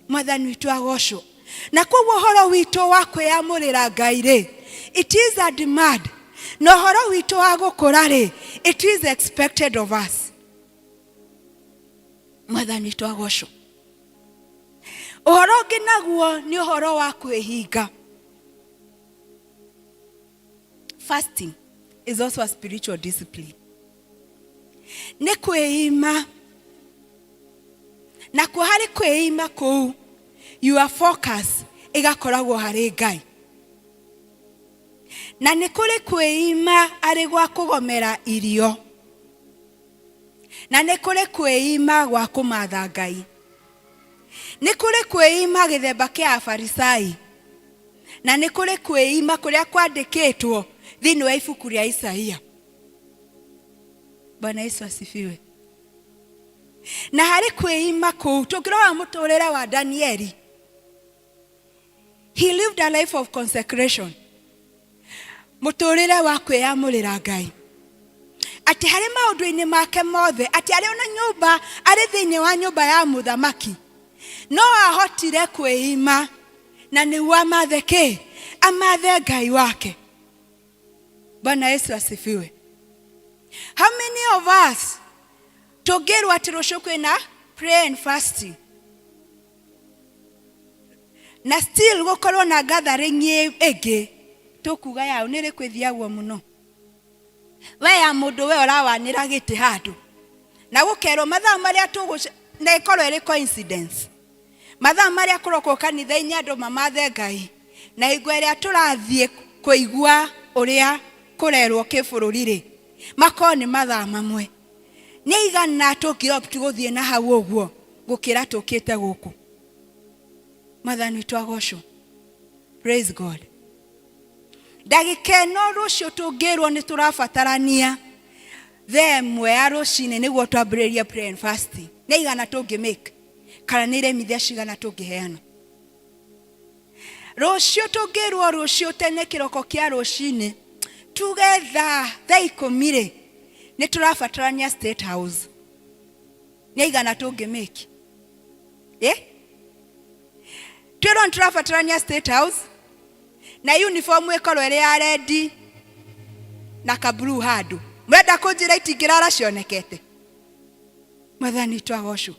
Mwathani witu agocwo. Na koguo horo witu wa kwiyamurira Ngai ri it is a demand, no horo witu wa gukura ri it is expected of us. Mwathani witu agocwo. Uhoro ungi naguo ni uhoro wa kwihinga. Fasting is also a spiritual discipline. Ni kwiima na kuhari kwiima kuu your focus igakoragwo hari Ngai. Na ni kuri kwiima ari gwa kugomera irio, na ni kuri kwiima gwa kumatha Ngai, ni kuri kwiima githemba kia Afarisai, na ni kuri kwiima kuria kwandikitwo thiini wa ibuku ria Isaia. Bwana Yesu asifiwe. Na hari kwiima kuu tungirora muturire wa Danieli, he lived a life of consecration, muturire wa kwiyamurira Ngai. Ati hari maundu-ini make mothe ati ari ona nyumba ari thiini wa nyumba ya muthamaki no ahotire kwiima na niguo amathe ki amathe Ngai wake. Bwana Yesu asifiwe. How many of us tugirwa ati rucio kwina prayer and fasting na still gukorwo na gathering ĩngĩ tukuga yao nĩ rĩkwĩthiagwo mũno. We ya mundu we ũrawanĩra gĩtĩ handũ na gũkerwo mathaa marĩa na ĩkorwo ĩrĩ coincidence, mathaa marĩa kũrokwo kanitha-inĩ andũ mamathe Ngai na igwa ĩrĩa tũrathiĩ kũigua ũrĩa kũrerwo kĩbũrũri rĩ, makorwo nĩ mathaa mamwe. Nĩ igana tũngĩopti gũthiĩ na hau ũguo gũkĩra tũkĩte gũkũ. Mwathani witũ agocwo. Praise God. Ndagĩka ĩno rũciũ tũngĩrwo nĩ tũrabatarania thaa ĩmwe ya rũcinĩ nĩguo twambĩrĩrie prayer and fasting. Nĩ igana tũngĩmake kana nĩ iremithia cigana tũngĩheana. Rũciũ tũngĩrwo rũciũ tene kĩroko kĩa rũcinĩ tugetha thaa 10 rĩ nĩ tũrabatarania State House. Nĩ igana tũngĩmake. Twĩrwo nĩ tũrabatarania State House na uniform ĩkorwo ĩrĩ ya red na ka blue handũ. Mwenda kũnjĩra itingĩrara cionekete. Mwathani witũ agocwo.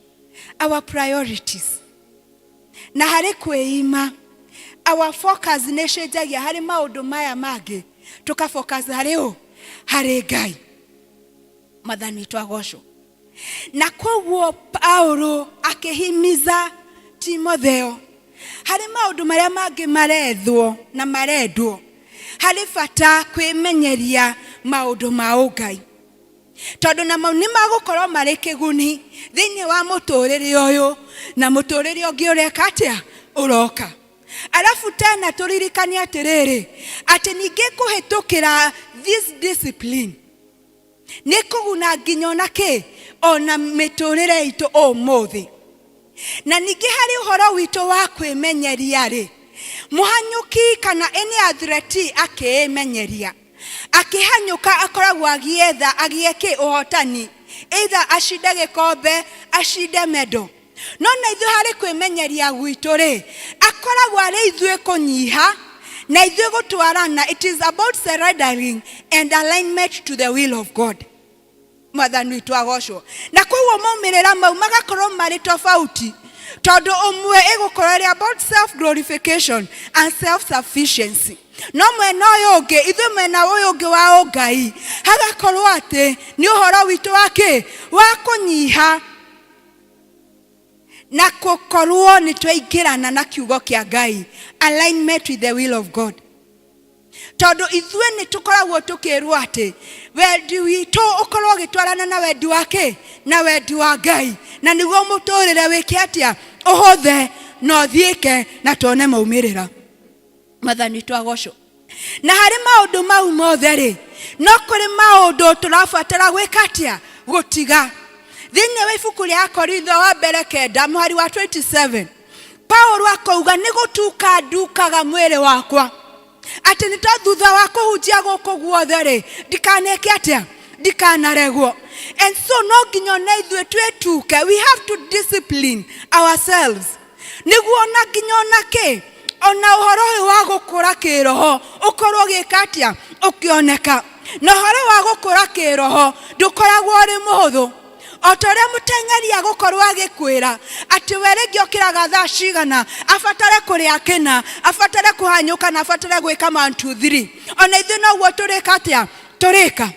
Our priorities na harĩ kwĩima, our focus nĩ cenjagia harĩ maũndũ maya mangĩ tukafocus harĩ Ngai. Mwathani witũ agocwo. Na koguo Paulo akĩhimiza Timotheo harĩ maũndũ marĩa mangĩ marethwo na marendwo, harĩ bata kwĩmenyeria maũndũ ma ũngai, tondũ namo nĩ magũkorwo marĩ kĩguni thĩinĩ wa mũtũrĩre ũyũ na mũtũrĩre ũngĩ ũreka atĩa ũroka. Alafu tena tũririkanie atĩrĩrĩ atĩ ningĩ kũhĩtũkĩra this discipline nĩ kũguna nginya ona kĩ ona mĩtũrĩre itũ ũmũthĩ. Na ningĩ harĩ ũhoro witũ wa kwĩmenyeria rĩ, mũhanyũki kana any athlete akĩĩmenyeria, akĩhanyũka akoragwo agĩetha agĩeke ũhotani, either acinde gĩkombe acinde medo. No na ithuĩ harĩ kwĩmenyeria gwitũ rĩ, akoragwo arĩ ithuĩ kũnyiha na ithuĩ gũtwarana. It is about surrendering and alignment to the will of God. Mwathani witũ agocwo. Na koguo maumĩrĩra mau magakorwo marĩ tofauti, tondũ ũmwe ĩgũkorwo ĩrĩ about self glorification and self sufficiency. No mwena ũyũ ũngĩ, ithuĩ mwena ũyũ ũngĩ wa ũngai hagakorwo atĩ nĩ ũhoro witũ wake wa kũnyiha na gũkorwo nĩ twaingĩrana na kiugo kĩa Ngai, alignment with the will of God. Tondũ ithuĩ nĩ tũkoragwo tũkĩrwo atĩ wendi witũ ũkorwo ũgĩtwarana na wendi wake na wendi wa Ngai, na nĩguo mũtũrĩre wĩke atĩa ũhũthe na ũthiĩke na tuone maumĩrĩra. Mwathani witũ agocwo. Na harĩ maũndũ mau mothe rĩ, no kũrĩ maũndũ tũrabatara gwĩka atĩa gũtiga. Thĩinĩ wa ibuku rĩa Korintho wa mbere 9 mũhari wa 27, Paulo akauga nĩ gũtuka ndukaga mwĩrĩ wakwa, atĩ nĩ to thutha wa kũhunjia gũkũ guothe rĩ ndikaneke atĩa ndikanaregwo. And so no nginya na ithuĩ twĩtuke, we have to discipline ourselves nĩguo na nginya na kĩ ona ũhoro ũyũ wa gũkũra kĩroho ũkorwo ũgĩka atĩa ũkĩoneka. Na ũhoro wa gũkũra kĩroho ndũkoragwo ũrĩ mũhũthũ, o ta ũrĩa mũteng'eri agũkorwo agĩkwĩra atĩ we rĩngĩ okĩraga thaa cigana abatare kũrĩa kĩna, abatare kũhanyũka na abatare gwĩka 1 2 3. Ona ithuĩ noguo tũrĩka atĩa tũrĩka.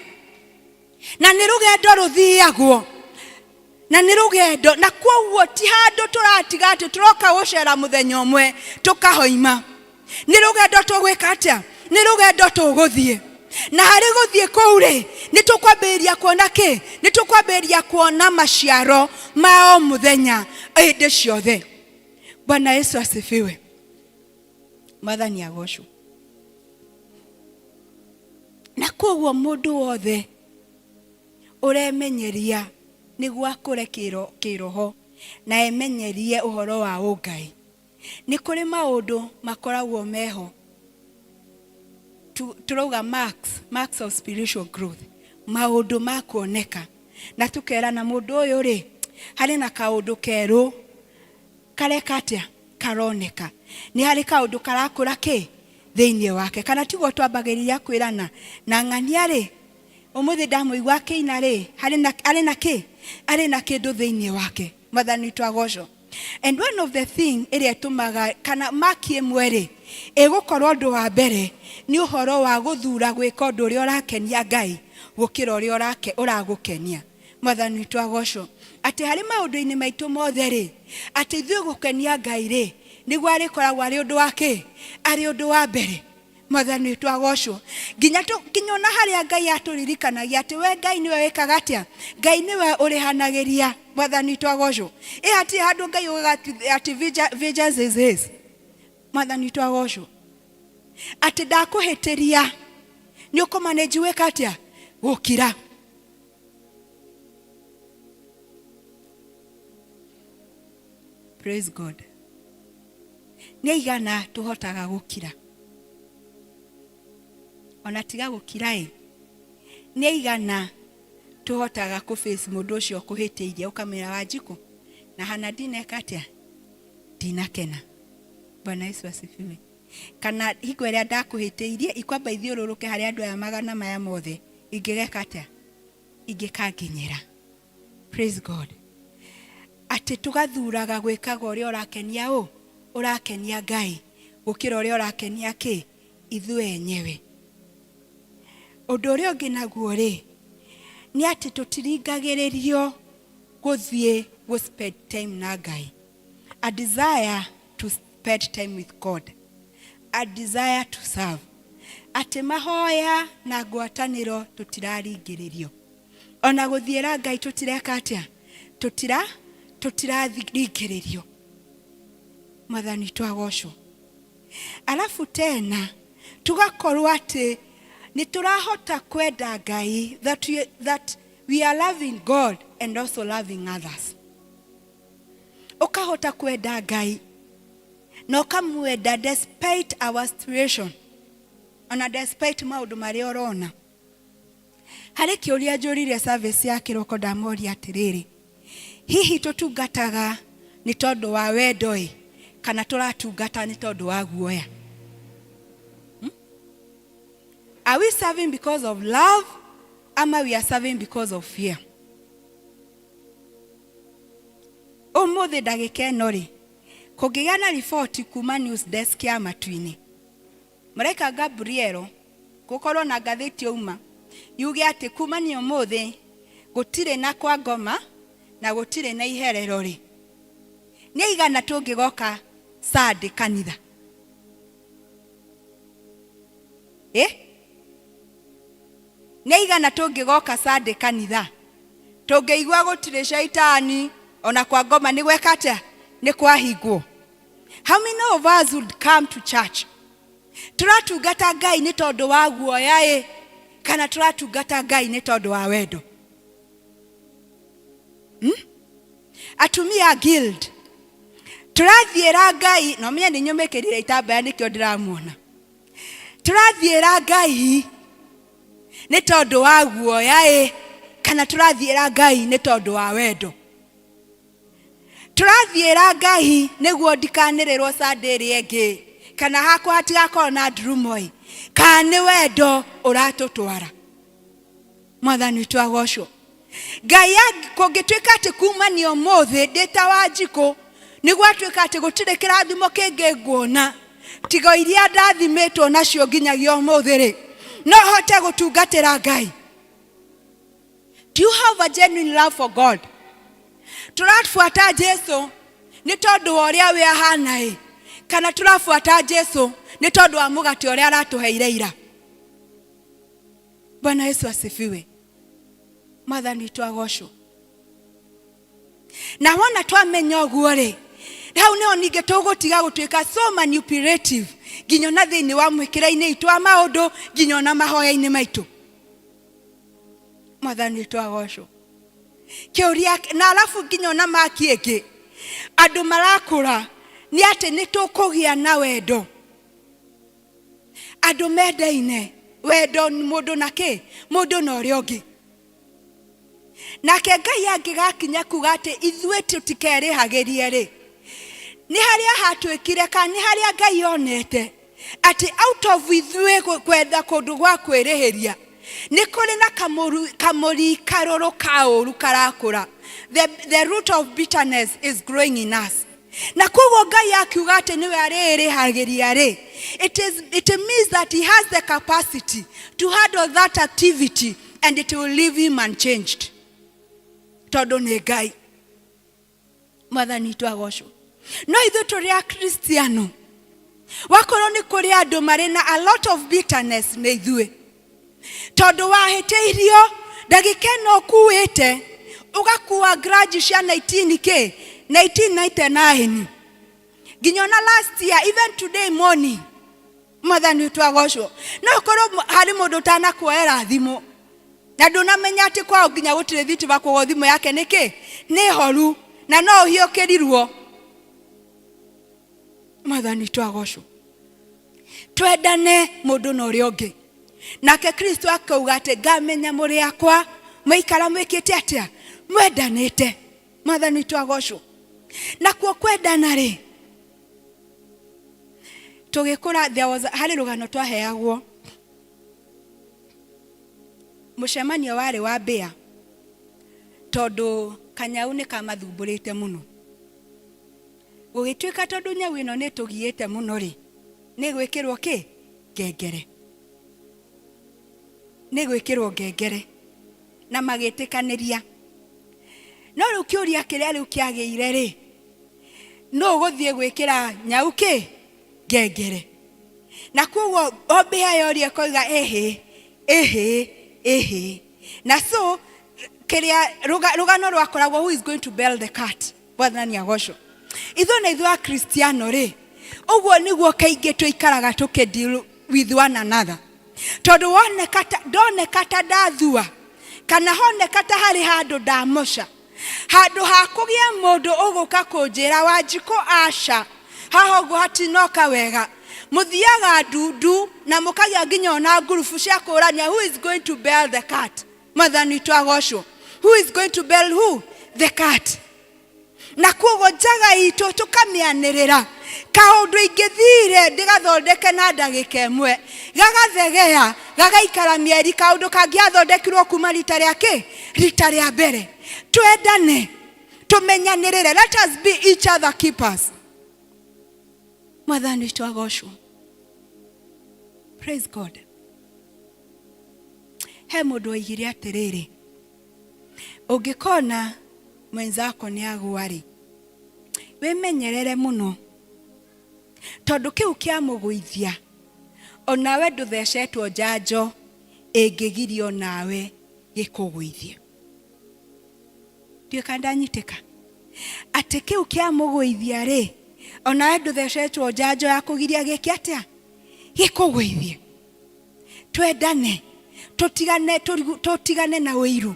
Na nĩ rũgendo rũthiagwo, na nĩ rũgendo, na koguo ti handũ tũratiga atĩ tũroka gũcera mũthenya ũmwe tũkahoima. Nĩ rũgendo tũgwĩka atĩa, nĩ rũgendo tũgũthiĩ. Na harĩ gũthiĩ kũu rĩ nĩ tũkwambĩrĩria kuona kĩ, nĩ tũkwambĩrĩria kuona maciaro ma o mũthenya hĩndĩ ciothe. Bwana Yesu asifiwe. Mwathani agocwo. Na koguo mũndũ wothe ũremenyeria nĩguo akũre kĩroho na emenyerie ũhoro wa ũngai. Nĩ kũrĩ maũndũ makoragwo meho turauga marks of spiritual growth, maũndũ ma kuoneka, na tukera na mũndũ ũyũ rĩ harĩ na kaũndũ kerũ kareka atĩa karoneka, nĩ harĩ kaũndũ karakũra kĩ thĩinĩ wake. Kana tiguo twambagĩrĩria kwĩrana na ng'ania rĩ ũmũthĩ ndamũigua kĩina rĩ arĩ na kĩ, arĩ na kĩndũ thĩinĩ wake. Mwathani witũ agocwo. And one of the thing ĩrĩa ĩtũmaga kana maki ĩmwe ĩgũkorwo ũndũ wa mbere nĩ ũhoro wa gũthura gwĩka ũndũ ũrĩa ũrakenia Ngai gũkĩra ũrĩa ũragũkenia. Mwathani witũ agocwo. Atĩ harĩ maũndũ-inĩ maitũ mothe atĩ ithuĩ gũkenia Ngai nĩguo arĩkoragwo arĩ ũndũ wake, arĩ ũndũ wa mbere. Mwathani witũ agocwo. Nginya ona harĩa Ngai atũririkanagia atĩ we Ngai nĩwe wĩkaga atĩa, Ngai nĩwe ũrĩhanagĩria. Mwathani witũ agocwo. Hati handũ Ngai ati vengeance is his. Mwathani witũ agocwo. Atĩ ndakũhĩtĩria nĩ ũkũmanage wĩka atĩa gũkira. Praise God. Nĩ igana tũhotaga gũkira. Ona tiga gũkira nĩ igana tũhotaga kũface mũndũ ũcio kũhĩtĩirie ũkamera Wanjikũ na hana ndineka atĩa ndinakena. Bwana Yesu asifiwe. Kana hingo ĩrĩa ndakũhĩtĩirie ikwamba ithiũrũrũke harĩ andũ aya magana maya mothe ingĩgeka atĩa ingĩkanginyĩra. Praise God. Atĩ tũgathuraga gwĩkaga ũrĩa ũrakenia ũrakenia Ngai gũkĩra ũrĩa ũrakenia ithuĩ enyewe. Ũndũ ũrĩa ũngĩ naguo nĩ atĩ tũtiringagĩrĩrio gũthiĩ spend time na Ngai. A desire to spend time with God. A desire to serve. Atĩ mahoya na ngwatanĩro tũtiraringĩrĩrio. Ona gũthiĩra Ngai tũtireka atĩa tũtiraringĩrĩrio. Mwathani witũ agocwo. Alafu tena tugakorwo atĩ nĩ turahota kwenda Ngai that we are loving God and also loving others. Ukahota kwenda Ngai na ukamwenda despite our situation, ona despite maũndũ marĩa ũrona. Harĩ kĩũria njũrire service ya kĩroko ndamoria atĩrĩrĩ, hihi tũtungataga nĩ tondũ wa wendo kana tũratungata nĩ tondũ wa guoya? Are we serving because of love, ama we are serving because of fear? Ũmũthĩ ndagĩka ĩno kũngĩgĩa na report kuma news desk ya Matu-inĩ, Mũraika Gabriel gũkorwo na ngathĩti uma yuge atĩ kumania ũmũthĩ gũtirĩ na kwa ngoma na gũtirĩ na iherero nĩ igana tũngĩgoka Sunday kanitha? Nĩ igana tũngĩgoka Sunday kanitha tũngĩigua gũtirĩ shaitani ona kwa ngoma nĩ gweka atĩa nĩ kwahingwo? How many of us would come to church? Turatungata Ngai nĩ tondũ wa guoya kana turatungata Ngai nĩ tondũ wa wendo? Atumia guild turathiĩra Ngai, no menya nĩ nyũmĩkĩrire itambaya nĩkĩo ndĩramuona. Turathiĩra Ngai nĩ tondũ wa guoya kana turathiĩra Ngai nĩ tondũ wa wendo? Turathiĩra Ngai nĩguo ndikanĩrĩrwo Sunday ĩrĩa ĩngĩ kana hakwa hatigakorwo na ndurumo kana nĩ wendo ũratũtwara? Mwathani witũ agocwo. Ngai kũngĩtuĩka atĩ kumania ũmũthĩ ndĩ ta Wanjikũ nĩguo atuĩka atĩ gũtirĩ kĩrathimo kĩngĩ nguona tiga iria ndathimĩtwo nacio nginyagia ũmũthĩ no hote gũtungatĩra Ngai? Do you have a genuine love for God? Turafuata Jesu nĩ tondũ wa ũrĩa we ahana kana turafuata Jesu nĩ tondũ wa mũgate ũrĩa aratũheire ira? Bwana Yesu asifiwe. Mwathani witũ agocwo. Na wona twamenya ũguo hau nĩho ningĩ tũgũtiga gũtuĩka so manipulative nginya na thĩinĩ wa mwĩkĩra-inĩ itũ wa maũndũ nginya na mahoya-inĩ maitũ. Mwathani witũ agocwo. Kĩũria na alafu nginya na maki ĩngĩ andũ marakũra nĩ atĩ nĩ tũkũgĩa na wendo. Andũ mendaine wendo mũndũ na mũndũ na ũrĩa ũngĩ. Nake Ngai angĩgakinya kuga atĩ ithuĩ tũtikerĩhagĩrie nĩ harĩa hatwĩkire kana nĩ harĩa Ngai onete atĩ out of ithuĩ kwenda kũndũ gwa kwĩrĩhĩria nĩ kũrĩ na kamũri karũrũ kaũru karakũra the root of bitterness is growing in us. Na kugo Ngai akiuga ati niwe arĩrĩhagĩria rĩ, it means that he has the capacity to handle that activity and it will leave him unchanged. Tondũ nĩ Ngai. Mwathani twagocwo. No ithuĩ tũrĩ akristiano, wakorwo nĩ kũrĩ andũ marĩ na a lot of bitterness nĩ ithuĩ. Tondũ wahĩtĩirio ndagĩka ĩno ũkuĩte ũgakuua grudge cia 1999 nginya na last year, even today morning. Mwathani twagocwo. No ũkorwo harĩ mũndũ ũtanakuoera thimũ na ndũnamenya atĩ kwao nginya gũtirĩ thitima kũgwo thimũ yake nĩkĩ nĩ horu na no ũhiũkĩrirwo. Mwathani twagocwo. Twendane mũndũ na ũrĩa ũngĩ. Nake Kristo akauga atĩ ngamenya mũrĩ akwa mũikara mwĩkĩte atĩa mwendanĩte. Mwathani twagocwo. Na kuo kwendana rĩ, tũgĩkũra harĩ rũgano twaheagwo. Mũcemanio warĩ wa mbĩa tondũ kanyau nĩ kamathumbũrĩte mũno. Gũgĩtuĩka tondũ nyau ĩno nĩ tũgiĩte mũno rĩ, nĩ gwĩkĩrwo kĩ? Ngengere. Nĩ gwĩkĩrwo ngengere na magĩtĩkanĩria. No rĩu kĩũria kĩrĩa rĩu kĩagĩire rĩ, no ũgũthiĩ gwĩkĩra nyau kĩ? Ngengere. Na kuoguo o mbĩa yoria koiga na so kĩrĩa rũgano rwakoragwo who is going to bail the cat. Mwathani agocwo. Ithuĩ na ithuĩ akristiano rĩ, ũguo nĩguo kaingĩ tũikaraga tũkĩdeal with one another. Tondũ ndoneka ta ndathua kana honeka ta harĩ handũ ndamoca, handũ ha kũgĩa mũndũ ũgũka kũnjĩra Wanjikũ aca haha ũguo hatinoka wega, mũthiaga ndundu na mũkagĩa nginya ona ngurubu cia kũrania who is going to bail the cat. Mwathani twagocwo. Who is going to bail who? The cat. Na kuoguo njaga itũ tũkamĩanĩrĩra. Kaũndũ ingĩthire ndigathondeke na ndagĩka ĩmwe gagathegea gagaikara mĩeri, kaũndũ kangĩathondekirwo kuma rita rĩa kĩ? Rita rĩa mbere. Twendane, tũmenyanĩrĩre. Let us be each other keepers. Mwathani twagocwo. Praise God. He mũndũ oigire atĩrĩrĩ, ũngĩkona mwenzako nĩ agũa rĩ, wĩmenyerere mũno, tondũ kĩu kĩa mũgũithia onawe ndũthecetwo njanjo ĩngĩgirio nawe gĩkũgũithie. Ndiũka ndanyitĩka atĩ kĩu kĩa mũgũithia rĩ, onawe ndũthecetwo njanjo ya kũgiria gĩkĩ atĩa gĩkũgũithie. Twendane, tũtigane na ũiru.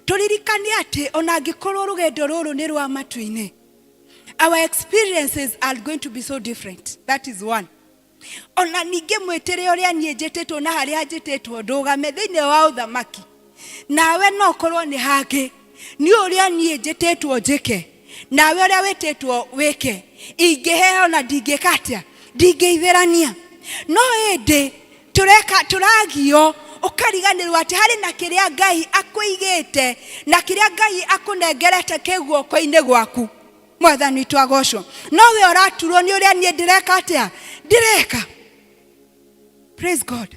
Tũririkane atĩ ona angĩkorwo rũgendo rũrũ nĩ rwa matu-inĩ, our experiences are going to be so different. That is one. Ona ningĩ mwĩtĩre ũrĩa niĩ njĩtĩtwo na harĩa njĩtĩtwo ndũgame thĩinĩ wa ũthamaki, nawe no korwo nĩ hangĩ nĩ ũrĩa niĩ njĩtĩtwo njĩke, nawe ũrĩa wĩtĩtwo wĩke. Ingĩheo na ndingĩka atĩa? Ndingĩithĩrania. No ĩndĩ tũragio ũkariganĩrwo atĩ harĩ na kĩrĩa Ngai akũigĩte na kĩrĩa Ngai akũnengerete kĩ guoko-inĩ gwaku. Mwathani twagocwo. No we ũraturwo nĩ ũrĩa niĩ ndĩreka atĩa? Ndĩreka. Praise God.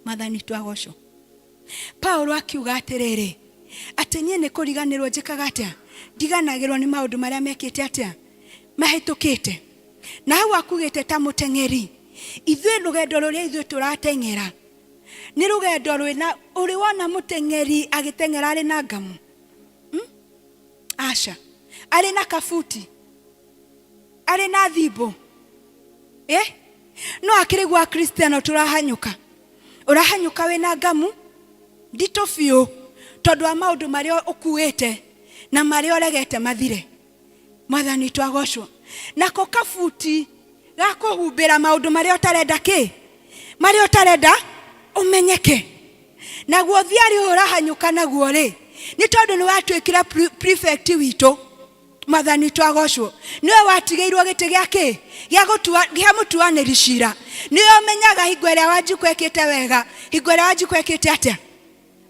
Mwathani twagocwo. Paulo akiuga atĩrĩrĩ, atĩ niĩ nĩ kũriganĩrwo njĩkaga atĩa? Ndiganagĩrwo nĩ maũndũ marĩa mekĩte atĩa? Mahĩtũkĩte. Na hau akugĩte ta mũteng'eri. Ithuĩ rũgendo rũrĩa ithuĩ tũrateng'era nĩ rũgendo rwĩna, ũrĩ wona mũteng'eri agĩteng'era arĩ na ngamu? Aca. Arĩ na kabuti, arĩ na thimbũ. No akĩrĩ gwa kristiano tũrahanyũka. Ũrahanyũka wĩna ngamu nditũ biũ tondũ wa maũndũ marĩa ũkuĩte na marĩa ũregete mathire. Mwathani twagocwo. Nako kabuti gakũhumbĩra maũndũ marĩa ũtarenda kĩ? Marĩa ũtarenda ũmenyeke. Naguo thiarĩ ũrahanyũka naguo rĩ, nĩ tondũ nĩ watuĩkĩra prefect witũ. Mwathani twagocwo. Nĩwe watigĩirwo gĩtĩ gĩakĩ? Gĩa mũtuanĩri cira. Nĩwe ũmenyaga hingo ĩrĩa Wanjikũ ekĩte wega, hingo ĩrĩa Wanjikũ ekĩte atĩa?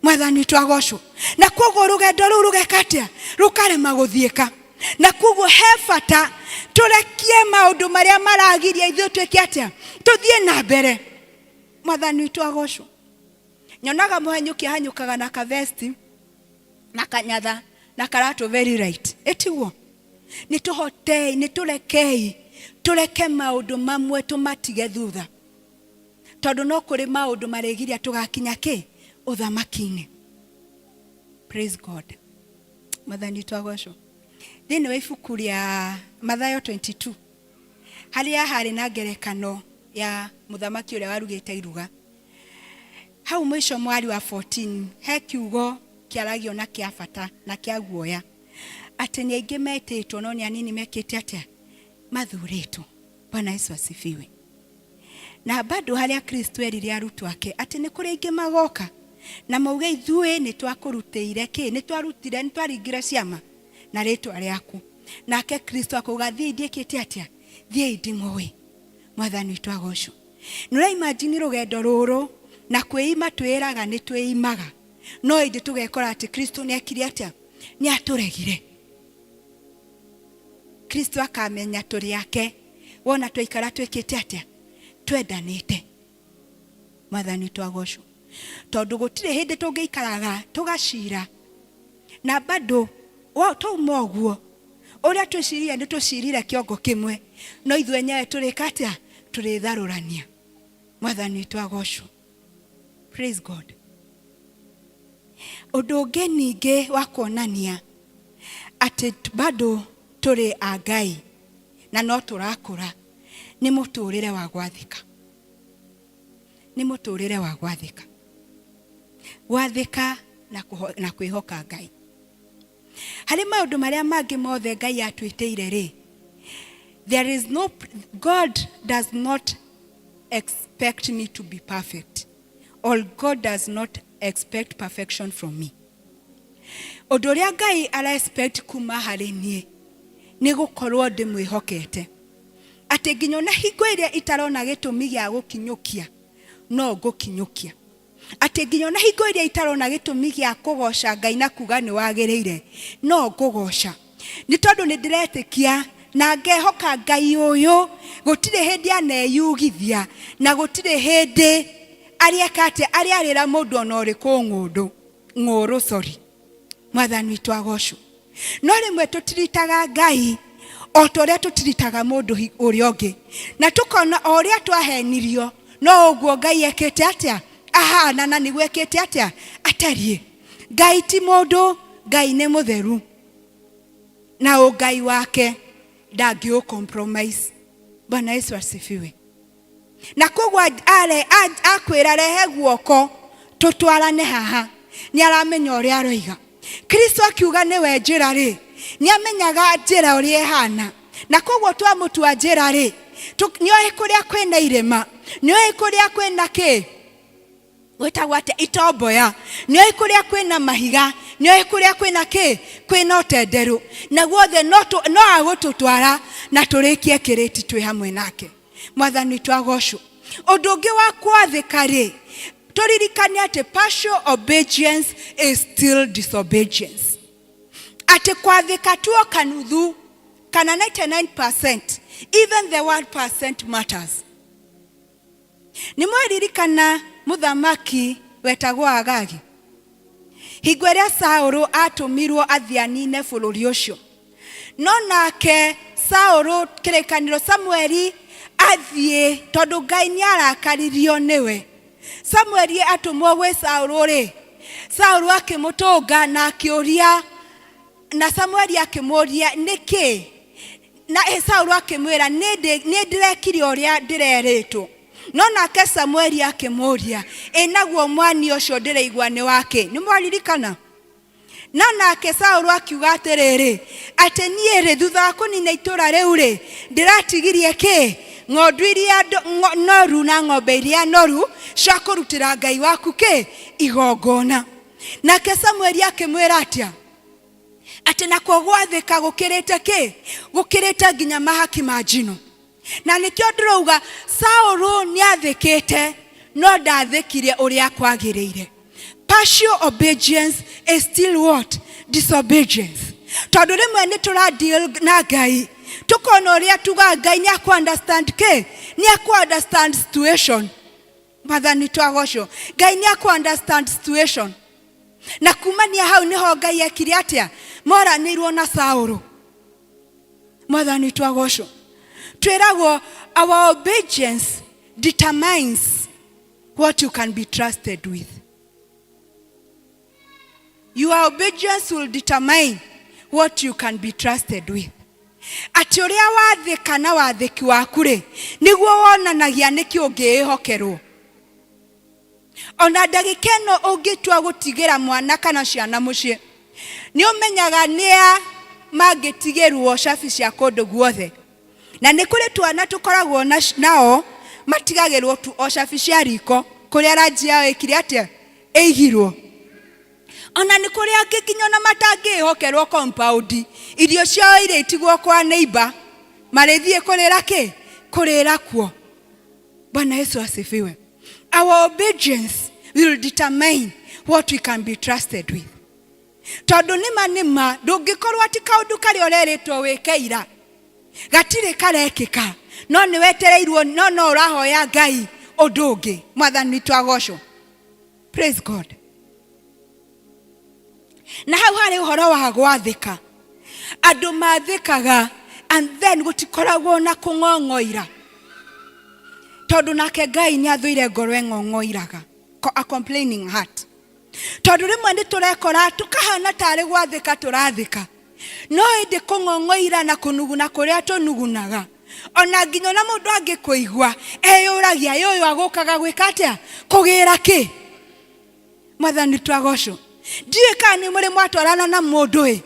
Mwathani twagocwo. Na koguo rugendo ruru rugekatia rukarema guthieka. Na koguo he bata turekie maundu maria maragiria ithuĩ twĩke atia tuthie na mbere. Mwathani twagocwo. Nyonaga muhenyukia hanyukaga na kavesti na kanyatha na karatu very right. Etiguo ni tuhotei ni turekei tureke maundu mamwe tumatige thutha. Tondu no kuri maundu maregiria tugakinya ki uthamaki-ini. Praise God. Mwathani twagocwo. Thĩinĩ wa ibuku rĩa Mathayo 22 harĩa harĩ na ngerekano ya muthamaki ũrĩa warugĩte iruga. Hau mwisho mwari wa 14 he kiugo kĩaragio na kĩa bata na kĩa guoya atĩ nĩ aingĩ metĩtwo no nĩ anini mekĩte atĩa mathurĩtwo. Bwana Yesu asifiwe. Na bado harĩa Kristo erire arutwo ake atĩ nĩ kũrĩ aingĩ magoka na mauge ithuĩ nĩ twakũrutĩire kĩ nĩ twarutire nĩ twaringire ciama na rĩtwa rĩaku. Nake Kristo akauga thiĩ ndiĩkĩte atĩa thiĩ ndimũĩ. Mwathani twagocwo. Nũra imagine rũgendo rũrũ na kwĩima twĩraga nĩ twĩimaga no indi tugekora atĩ Kristo nĩ ekire atĩa nĩ atũregire. Kristo akamenya tũrĩ ake wona twaikara twĩkĩte atĩa twendanĩte. Mwathani twagocwo. Tondu gũtirĩ hĩndĩ tũngĩikaraga tugacira na bado tauma ũguo ũrĩa twĩciria nĩ tũcirire kĩongo kĩmwe no ithuĩ enyewe tũrĩka atĩa tũrĩtharũrania. Mwathani twagocwo. Praise God. Ũndũ ũngĩ ningĩ wa kuonania atĩ bado tũrĩ a Ngai na no tũrakũra nĩ mũtũrĩre wa gwathĩka. Nĩ mũtũrĩre wa gwathĩka. Gwathĩka na kwĩhoka Ngai. Harĩ maũndũ marĩa mangĩ mothe Ngai atwĩtĩire rĩ, there is no, God does not expect me to be perfect, or God does not expect perfection from me. Ũndũ ũrĩa Ngai ara expect kuma harĩ niĩ nĩ gũkorwo ndĩmwĩhokete atĩ nginya na hingo ĩrĩa itarona gĩtũmi gĩa gũkinyũkia no ngũkinyũkia. Atĩ nginya na hingo ĩrĩa itarona gĩtũmi gĩa kũgoca Ngai na kuga nĩ wagĩrĩire no ngũgoca. Nĩ tondũ nĩ ndĩretĩkia na ngehoka Ngai ũyũ gũtirĩ hĩndĩ aneyugithia na gũtirĩ hĩndĩ arieka atĩ ariarĩra mũndũ ona ũrĩkũ ng'ũrũ sorry. Mwathani twagocwo. No rĩmwe tũtiritaga Ngai o ũrĩa tũtiritaga mũndũ ũrĩa ũngĩ na tũkona o ũrĩa twahenirio no ũguo Ngai ekĩte atĩa ahana na nĩguo ekĩte atĩa atariĩ. Ngai ti mũndũ, Ngai nĩ mũtheru na ũngai wake ndangĩũ compromise. Bwana Yesu asifiwe. Na koguo akwĩra rehe guoko tũtwarane haha nĩ aramenya ũrĩa aroiga. Kristo akiuga nĩwe njĩra rĩ nĩ amenyaga njĩra ũrĩa ihana na koguo twamũtua njĩra rĩ nĩoĩ kũrĩa kwĩna irĩma nĩoĩ kũrĩa kwĩna kĩ gwĩtagwo atĩa itomboya nĩoĩ kũrĩa kwĩna mahiga nĩoĩ kũrĩa kwĩna kĩ kwĩna ũtenderũ na guothe no agũtũtwara na tũrĩkie kĩrĩti twĩ hamwe nake. Mwathani twagocwo. Ũndũ ũngĩ wa kwathĩka rĩ tũririkane atĩ partial obedience is still disobedience. Atĩ kwathĩka tuo kanuthu kana 99%, even the 1% matters. Nĩ mwaririkana muthamaki wetagwo Agagi hingo ĩrĩa Saũlũ atũmirwo athianine bũrũri ũcio no nake Saũlũ kĩrĩkanĩro Samueli athiĩ tondũ Ngai nĩ arakaririo nĩwe. Samueli atũmwo gwĩ Saũlũ rĩ Saũlũ akĩmũtũnga na akĩũria na Samueli akĩmũria nĩkĩ na Saũlũ akĩmwĩra nĩ ndĩrekire ũrĩa ndĩrerĩtwo. No nake Samueli akĩmũria naguo mwani ũcio ndĩraigua nĩ wake. Nĩ mwaririkana? No nake Saũlũ akiuga atĩrĩrĩ atĩ niĩ rĩ thutha wa kũnina itũũra rĩu rĩ ndĩratigirie kĩ ng'ondu iria noru na ng'ombe iria noru cia kũrutĩra Ngai waku kĩ igongona. Nake Samueli akĩmwĩra atĩ nakwo gwathĩka gũkĩrĩte kĩ gũkĩrĩte nginya mahaki ma njino. Na nĩkĩo ndĩrauga Saũlũ nĩ athĩkĩte no ndathĩkire ũrĩa kwagĩrĩire. Partial obedience is still what? Disobedience. Tondu rimwe ni turadeal na Ngai tukona uria tuga Ngai ni aku understand ni aku understand situation. Mathani twagosho Ngai ni aku understand situation. Na kumania hau niho Ngai ekire atia moranirwo na Saulu. Mathani twagosho twiragwo our obedience determines what you can be trusted with. Your obedience will determine what you can be trusted with. Ati uria wathika na wathiki waku ri niguo wonanagia niki ungihokerwo. Ona ndagika ĩno ũngĩtua gũtigĩra mwana kana ciana mũciĩ nĩ ũmenyaga nĩa mangĩtigĩrwo cabi cia kũndũ guothe. Na nĩ kũrĩ twana tũkoragwo nao matigagĩrwo tu o cabi cia riko kũrĩa ranji yao ĩkire atĩa ĩigirwo. Ona nĩ kũrĩ angĩ nginya na matangĩhokerwo compound irio ciao irĩ itigwo kwa neighbor marĩthiĩ kũrĩra kũrĩra kuo. Bwana Yesu asifiwe. Our obedience will determine what we can be trusted with. Tondu nima ndũngĩkorwo ati kaundu kari ũreretwo wĩkeira gatire karekĩka no nĩ wetereirwo no ũrahoya Ngai ũndũ ũngĩ. Mwathani twagocwo. Praise God. Na hau harĩ ũhoro wa gwathĩka. Andũ mathĩkaga and then gũtikoragwo na kũng'ong'oira. Tondu nake Ngai nĩ athũire ngoro ng'ong'oiraga, a complaining heart. Tondu rimwe nĩ tũrekora tukahana tarĩ gwathĩka tũrathĩka no ĩndĩ kũng'ong'oira na kũnuguna kũrĩa tũnugunaga ona nginya na mũndũ angĩkũigua eyũragia yũyũ agũkaga gwĩka atĩa kũgĩra Mwathani twagocwo. Ndiũĩ kana nĩ mũrĩ mwatwarana na mũndũ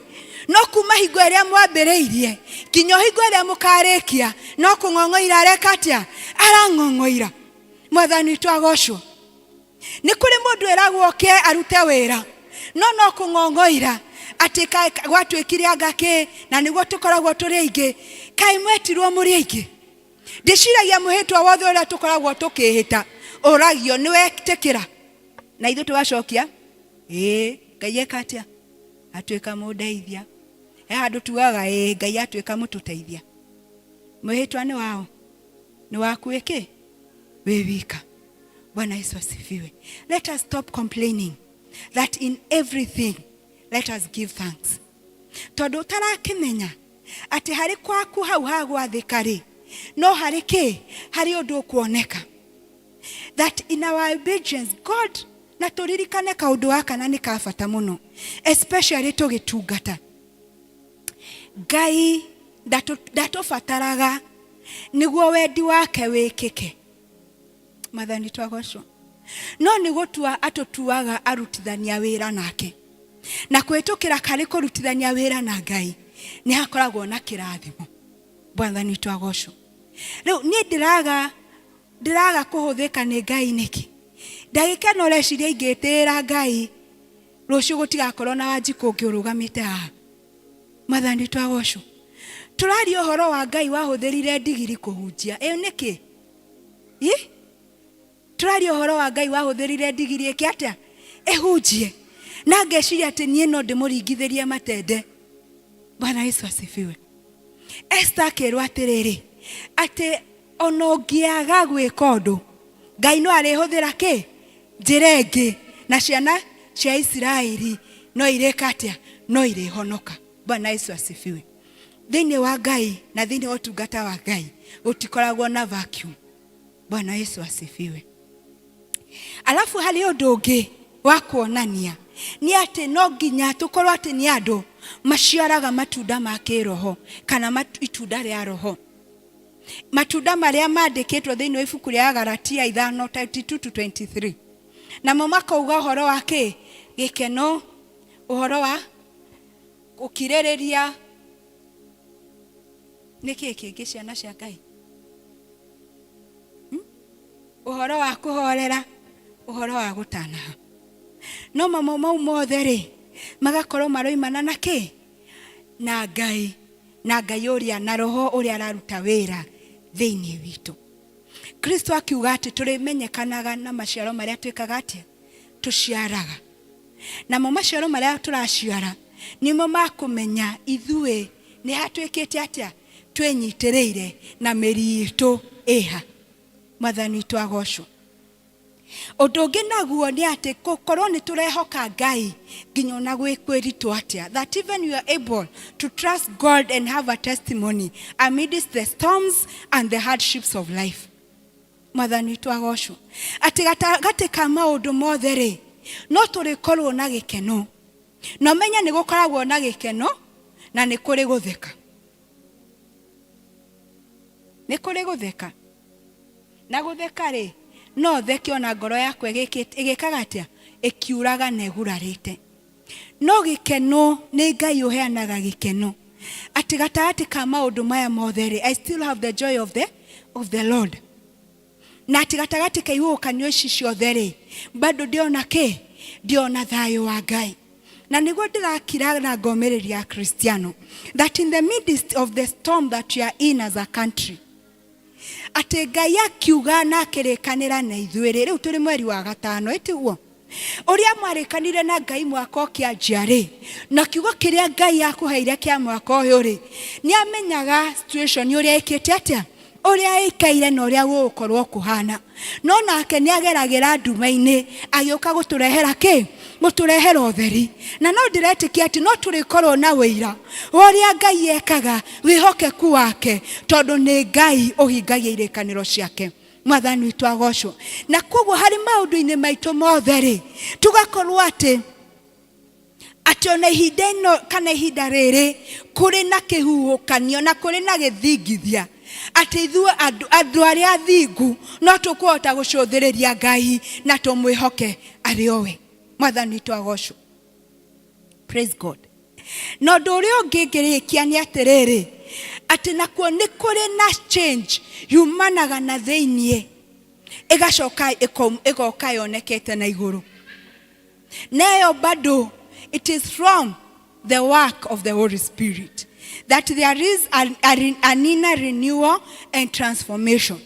no kuma hingo ĩrĩa mwambĩrĩirie nginya hingo ĩrĩa mũkarĩkia no kũng'ong'oira areka atĩa arang'ong'oira. Mwathani twagocwo. Nĩ kũrĩ mũndũ eragwo ke arute wĩra no kũng'ong'oira atĩ gwatuĩkire anga na nĩguo tũkoragwo tũrĩ aingĩ kai mwetirwo mũrĩ aingĩ. Ndĩciragia mũhĩtwa wothe ũrĩa tũkoragwo tũkĩhĩta ũragio nĩ wetĩkĩra na ithuĩ tũgacokia Ngai eka atĩa atuĩka mũndeithia. Handũ tugaga Ngai atuĩka mũtũteithia. Mũhĩtwa nĩ wao nĩ waku wĩ wika. Bwana Yesu asifiwe. Let us stop complaining that in everything let us give thanks. Tondu utarakimenya ati hari kwaku hau hagwathĩka no hari hari ũndũ ũkuoneka. That in our obedience God na turirikane kaundu gaka na nĩ ka bata mũno especially tũgĩtungata. Ngai ndatũbataraga nĩguo wendi wake wĩkĩke. Mathani twagocwo. No nĩ gũtua atũtuaga arutithania wĩra nake. Na kwĩtũkĩra karĩ kũrutithania wĩra na Ngai nĩ hakoragwo na kĩrathimo. Bwana twagocwo. Rĩu niĩ ndĩraga kũhũthĩka nĩ Ngai nĩkĩ. Ndagĩka no reciria ingĩtĩra Ngai rũciũ gũtigakorwo na Wanjikũ ũngĩ ũrũgamĩte haha. Mwathani twagocwo. Tũraria ũhoro wa Ngai wahũthĩrire ndigiri kũhunjia. Nĩkĩ? Tũraria ũhoro wa Ngai wahũthĩrire ndigiri ĩkĩ atĩa ĩhunjie. Na ngeciria atĩ niĩ no ndĩmũringithĩrie matende. Bwana Yesu asifiwe. Esther akĩrwo atĩrĩrĩ atĩ ona ũngĩaga gwĩka ũndũ Ngai no arĩhũthĩra njĩra ĩngĩ na ciana cia Isiraeli no irĩka atĩa no irĩhonoka. Bwana Yesu asifiwe. Thĩinĩ wa Ngai na thĩinĩ wa ũtungata wa Ngai gũtikoragwo na vacuum. Bwana Yesu asifiwe. Alafu hali ũndũ ũngĩ wa kuonania ni atĩ no nginya tũkorwo atĩ nĩ andũ maciaraga matunda ma kĩroho kana itunda rĩa roho. Matunda marĩa mandĩkĩtwo thĩinĩ wa ibuku rĩa Galatia 5:22-23. Namo makauga ũhoro wa gĩkeno, ũhoro wa gũkirĩrĩria. Nĩkĩ kĩngĩ ciana cia Ngai? Ũhoro wa kũhorera, ũhoro wa gũtanaha. No mamo mau mothe magakorwo maroimana na na Ngai. Na Ngai ũrĩa na roho ũrĩa araruta wĩra thĩinĩ witũ. Kristo akiuga atĩ tũrĩmenyekanaga na maciaro marĩa twĩkaga atĩa tũciaraga. na mo maciaro maria turaciara nimo makumenya ithuĩ nĩ hatwĩkĩte atĩa twenyitĩrĩire na mĩri itũ ĩha. Mwathani witũ agocwo. Ũndũ ũngĩ naguo nĩ atĩ gũkorwo nĩ tũrehoka Ngai nginya ona gwĩkwĩritũ atĩa, that even you are able to trust God and have a testimony amidst the storms and the hardships of life. Mwathani witũ agocwo. Atĩ gatagatĩ ka maũndũ mothe rĩ, no tũrĩkorwo na gĩkeno. No menya nĩ gũkoragwo na gĩkeno na nĩ kũrĩ gũtheka. Nĩ kũrĩ gũtheka. Na gũtheka rĩ, no theke ona ngoro yakwe ĩgĩkaga atĩa, ĩkiuraga na ĩgurarĩte. No gĩkeno nĩ Ngai ũheanaga gĩkeno. Atĩ gatagatĩ ka maũndũ maya mothe rĩ, I still have the joy of the Lord. Na atĩ gatagatĩ ka ihuhũkanio ici ciothe rĩ, bado ndiona kĩ? Ndiona thayũ wa Ngai. Na nĩguo ndĩrakira na ngomereria Kristiano, that in the midst of the storm that we are in as a country, atĩ Ngai akiuga na akĩrĩkanĩra na ithuĩ rĩu tũrĩ mweri wa gatano, ĩtiguo ũrĩa mwarĩkanire na Ngai mwaka ũkĩanjia rĩ, na kiugo kĩrĩa Ngai akũheire kĩa mwaka ũyũ rĩ, nĩ amenyaga situation ũrĩa ĩkĩte atĩa, ũrĩa ĩikaire na ũrĩa gũgũkorwo kũhana. No nake nĩ ageragĩra nduma-inĩ agĩũka gũtũrehera kĩ? Gũtũrehera ũtheri. Na no ndĩretĩkia atĩ no tũrĩkorwo na wĩira ũrĩa Ngai ekaga wĩhokeku wake, tondũ nĩ Ngai ũhingagia irĩkanĩro ciake. Mwathani witũ agocwo. Na koguo harĩ maũndũ-inĩ maitũ mothe rĩ, tugakorwo atĩ ona ihinda ĩno kana ihinda rĩrĩ kũrĩ na kĩhuhũkanio na kũrĩ na gĩthingithia, atĩ ithuĩ andũ arĩa athingu no tũkũhota gũcũthĩrĩria Ngai na tũmwĩhoke arĩ owe. Mwathani witũ agocwo. Praise God. Na ũndũ ũrĩa ũngĩ ngĩrĩkia nĩ atĩrĩrĩ, atĩ nakuo nĩ kũrĩ na change yumanaga na thĩiniĩ ĩgacoka ĩgoka yonekete na igũrũ. Nayo bado it is from the work of the Holy Spirit that there is an inner renewal and transformation.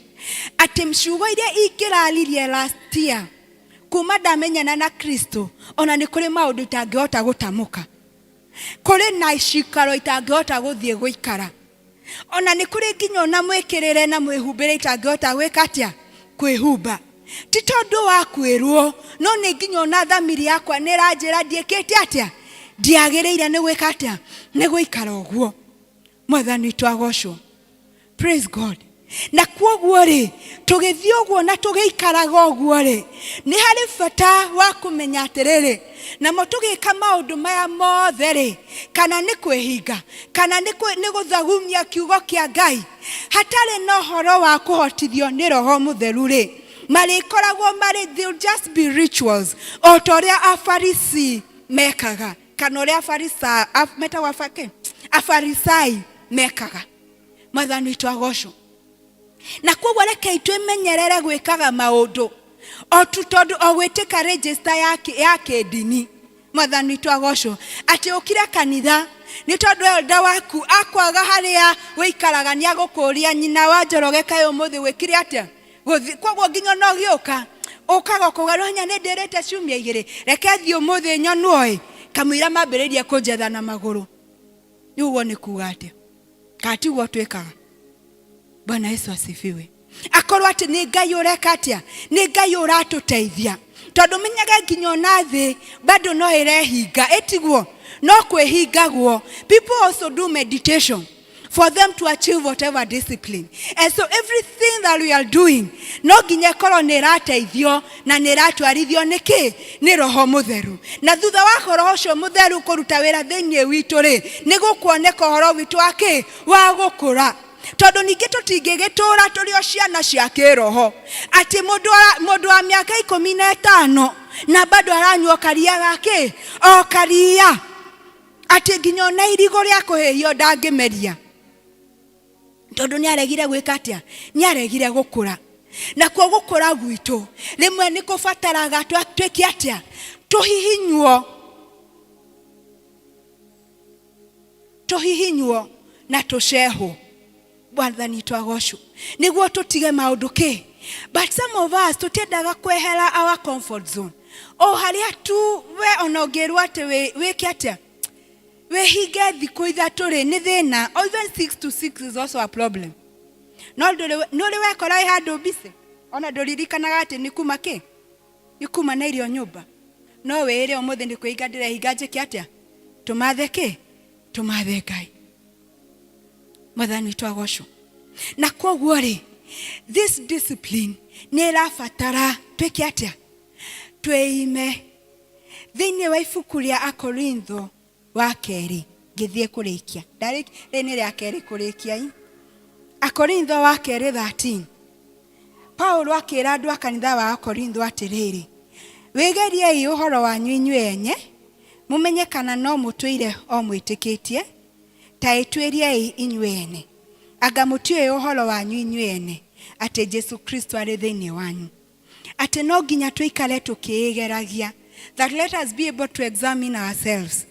Atĩ mciugo iria ingĩraririe last year kuma ndamenyana na Kristo, ona nĩ kũrĩ maũndũ itangĩhota gũtamũka. Kũrĩ na icikaro itangĩhota gũthiĩ gũikara. Ona nĩ kũrĩ nginya ona mwĩkĩrĩre na mwĩhumbĩre itangĩhota gwĩka atĩa? Kwĩhumba. Ti tondũ wa kwĩrwo, no nĩ nginya ona thamiri yakwa nĩ ĩranjĩra ndiĩkĩte atĩa? Ndiagĩrĩire nĩ gwĩka atĩa? Nĩ gũikara ũguo. Mwathani witũ agocwo. Praise God. Na kwoguo rĩ, tũgĩthiĩ ũguo na tũgĩikaraga ũguo rĩ, nĩ harĩ bata wa kũmenya atĩrĩrĩ, namo tũgĩka maũndũ maya mothe rĩ, kana nĩ kwĩhinga, kana nĩ gũthagumia kiugo kĩa Ngai, hatarĩ na ũhoro wa kũhotithio nĩ Roho Mũtheru rĩ, marĩkoragwo marĩ, they'll just be rituals, o ta ũrĩa Afarisi mekaga, kana ũrĩa Afarisai mekaga. Mwathani witũ agocwo. Na kwoguo reke twĩmenyerere gwĩkaga maũndũ o tu tondũ o gwĩtĩka register ya kĩndini. Mwathani witũ agocwo. Atĩ ũkire kanitha nĩ tondũ elda waku akwaga harĩa wĩikaraga nĩ agũkũria nyina wa Njoroge kaĩ ũmũthĩ wĩkire atĩa? Kwoguo nginya no gĩũka ũkaga kũgarũnya nĩ ndĩrĩte ciumia igĩrĩ, reke thiĩ ũmũthĩ nyonwo kamũira mambĩrĩrie kũnjetha na magũrũ. Ũguo nĩ kuuga atĩa? Katiguo twĩkaga. Bwana Yesu asifiwe. Akorwo atĩ nĩ Ngai ũreka atĩa? Nĩ Ngai ũratũteithia. Tondũ menyaga nginya ona thĩ bado no ĩrehinga, ĩtiguo no kwĩhingagwo. People also do meditation for them to achieve whatever discipline. And so everything that we are doing, no nginya korwo nĩ ĩrateithio na nĩ ĩratwarithio nĩkĩ? Nĩ Roho Mũtheru. Na thutha wa Roho ũcio Mũtheru kũruta wĩra thĩinĩ witũ rĩ, nĩ gũkuoneka ũhoro witũ wa gũkũra. Tondũ ningĩ tũtingĩgĩtũra tũrĩ o ciana cia kĩroho. Atĩ mũndũ wa mĩaka 15 na bado aranyua karia gake, o karia. Atĩ nginya ona irigũ rĩa kũhĩhio ndangĩmeria. Tondũ nĩ aregire gwĩka atĩa? Nĩ aregire gũkũra. Na kwa gũkũra gwitũ, rĩmwe nĩ kũbataraga twĩke atĩa? Tũhihinywo na tũcehwo. Mwathani witũ agocwo. Nĩguo tũtige maũndũ kĩ? But some of us tũtendaga kwehera our comfort zone. o haria tu we onongerwa ate weke atia we hige thiko ithatu ri ni thina. Even 6 to 6 is also a problem. No ri wekora i handu bise ona nduririkanaga ati ni kuma ki ni kuma na irio nyumba. No wire umuthi ni kuiga ndirehinga njike atia tumathe ki tumathe Ngai. Mwathani twagocwo. Na koguo ri this discipline ni rabatara twike atia tweime thiini wa ibuku ria Akorintho wa keri ngithie kurikia ndariki rini ria keri kurikia Akorintho wa keri 13. Paulo akira andu a kanitha wa Akorintho atiriri wigeriei uhoro wanyu inyuĩ enye mumenye kana no mutuire o mwitikitie ta itwiriei inyuĩ ene anga mutiũĩ uhoro wanyu inyuĩ ene ati Jesu Kristo ari thiini wanyu ati no nginya tuikare tukiigeragia that let us be able to examine ourselves.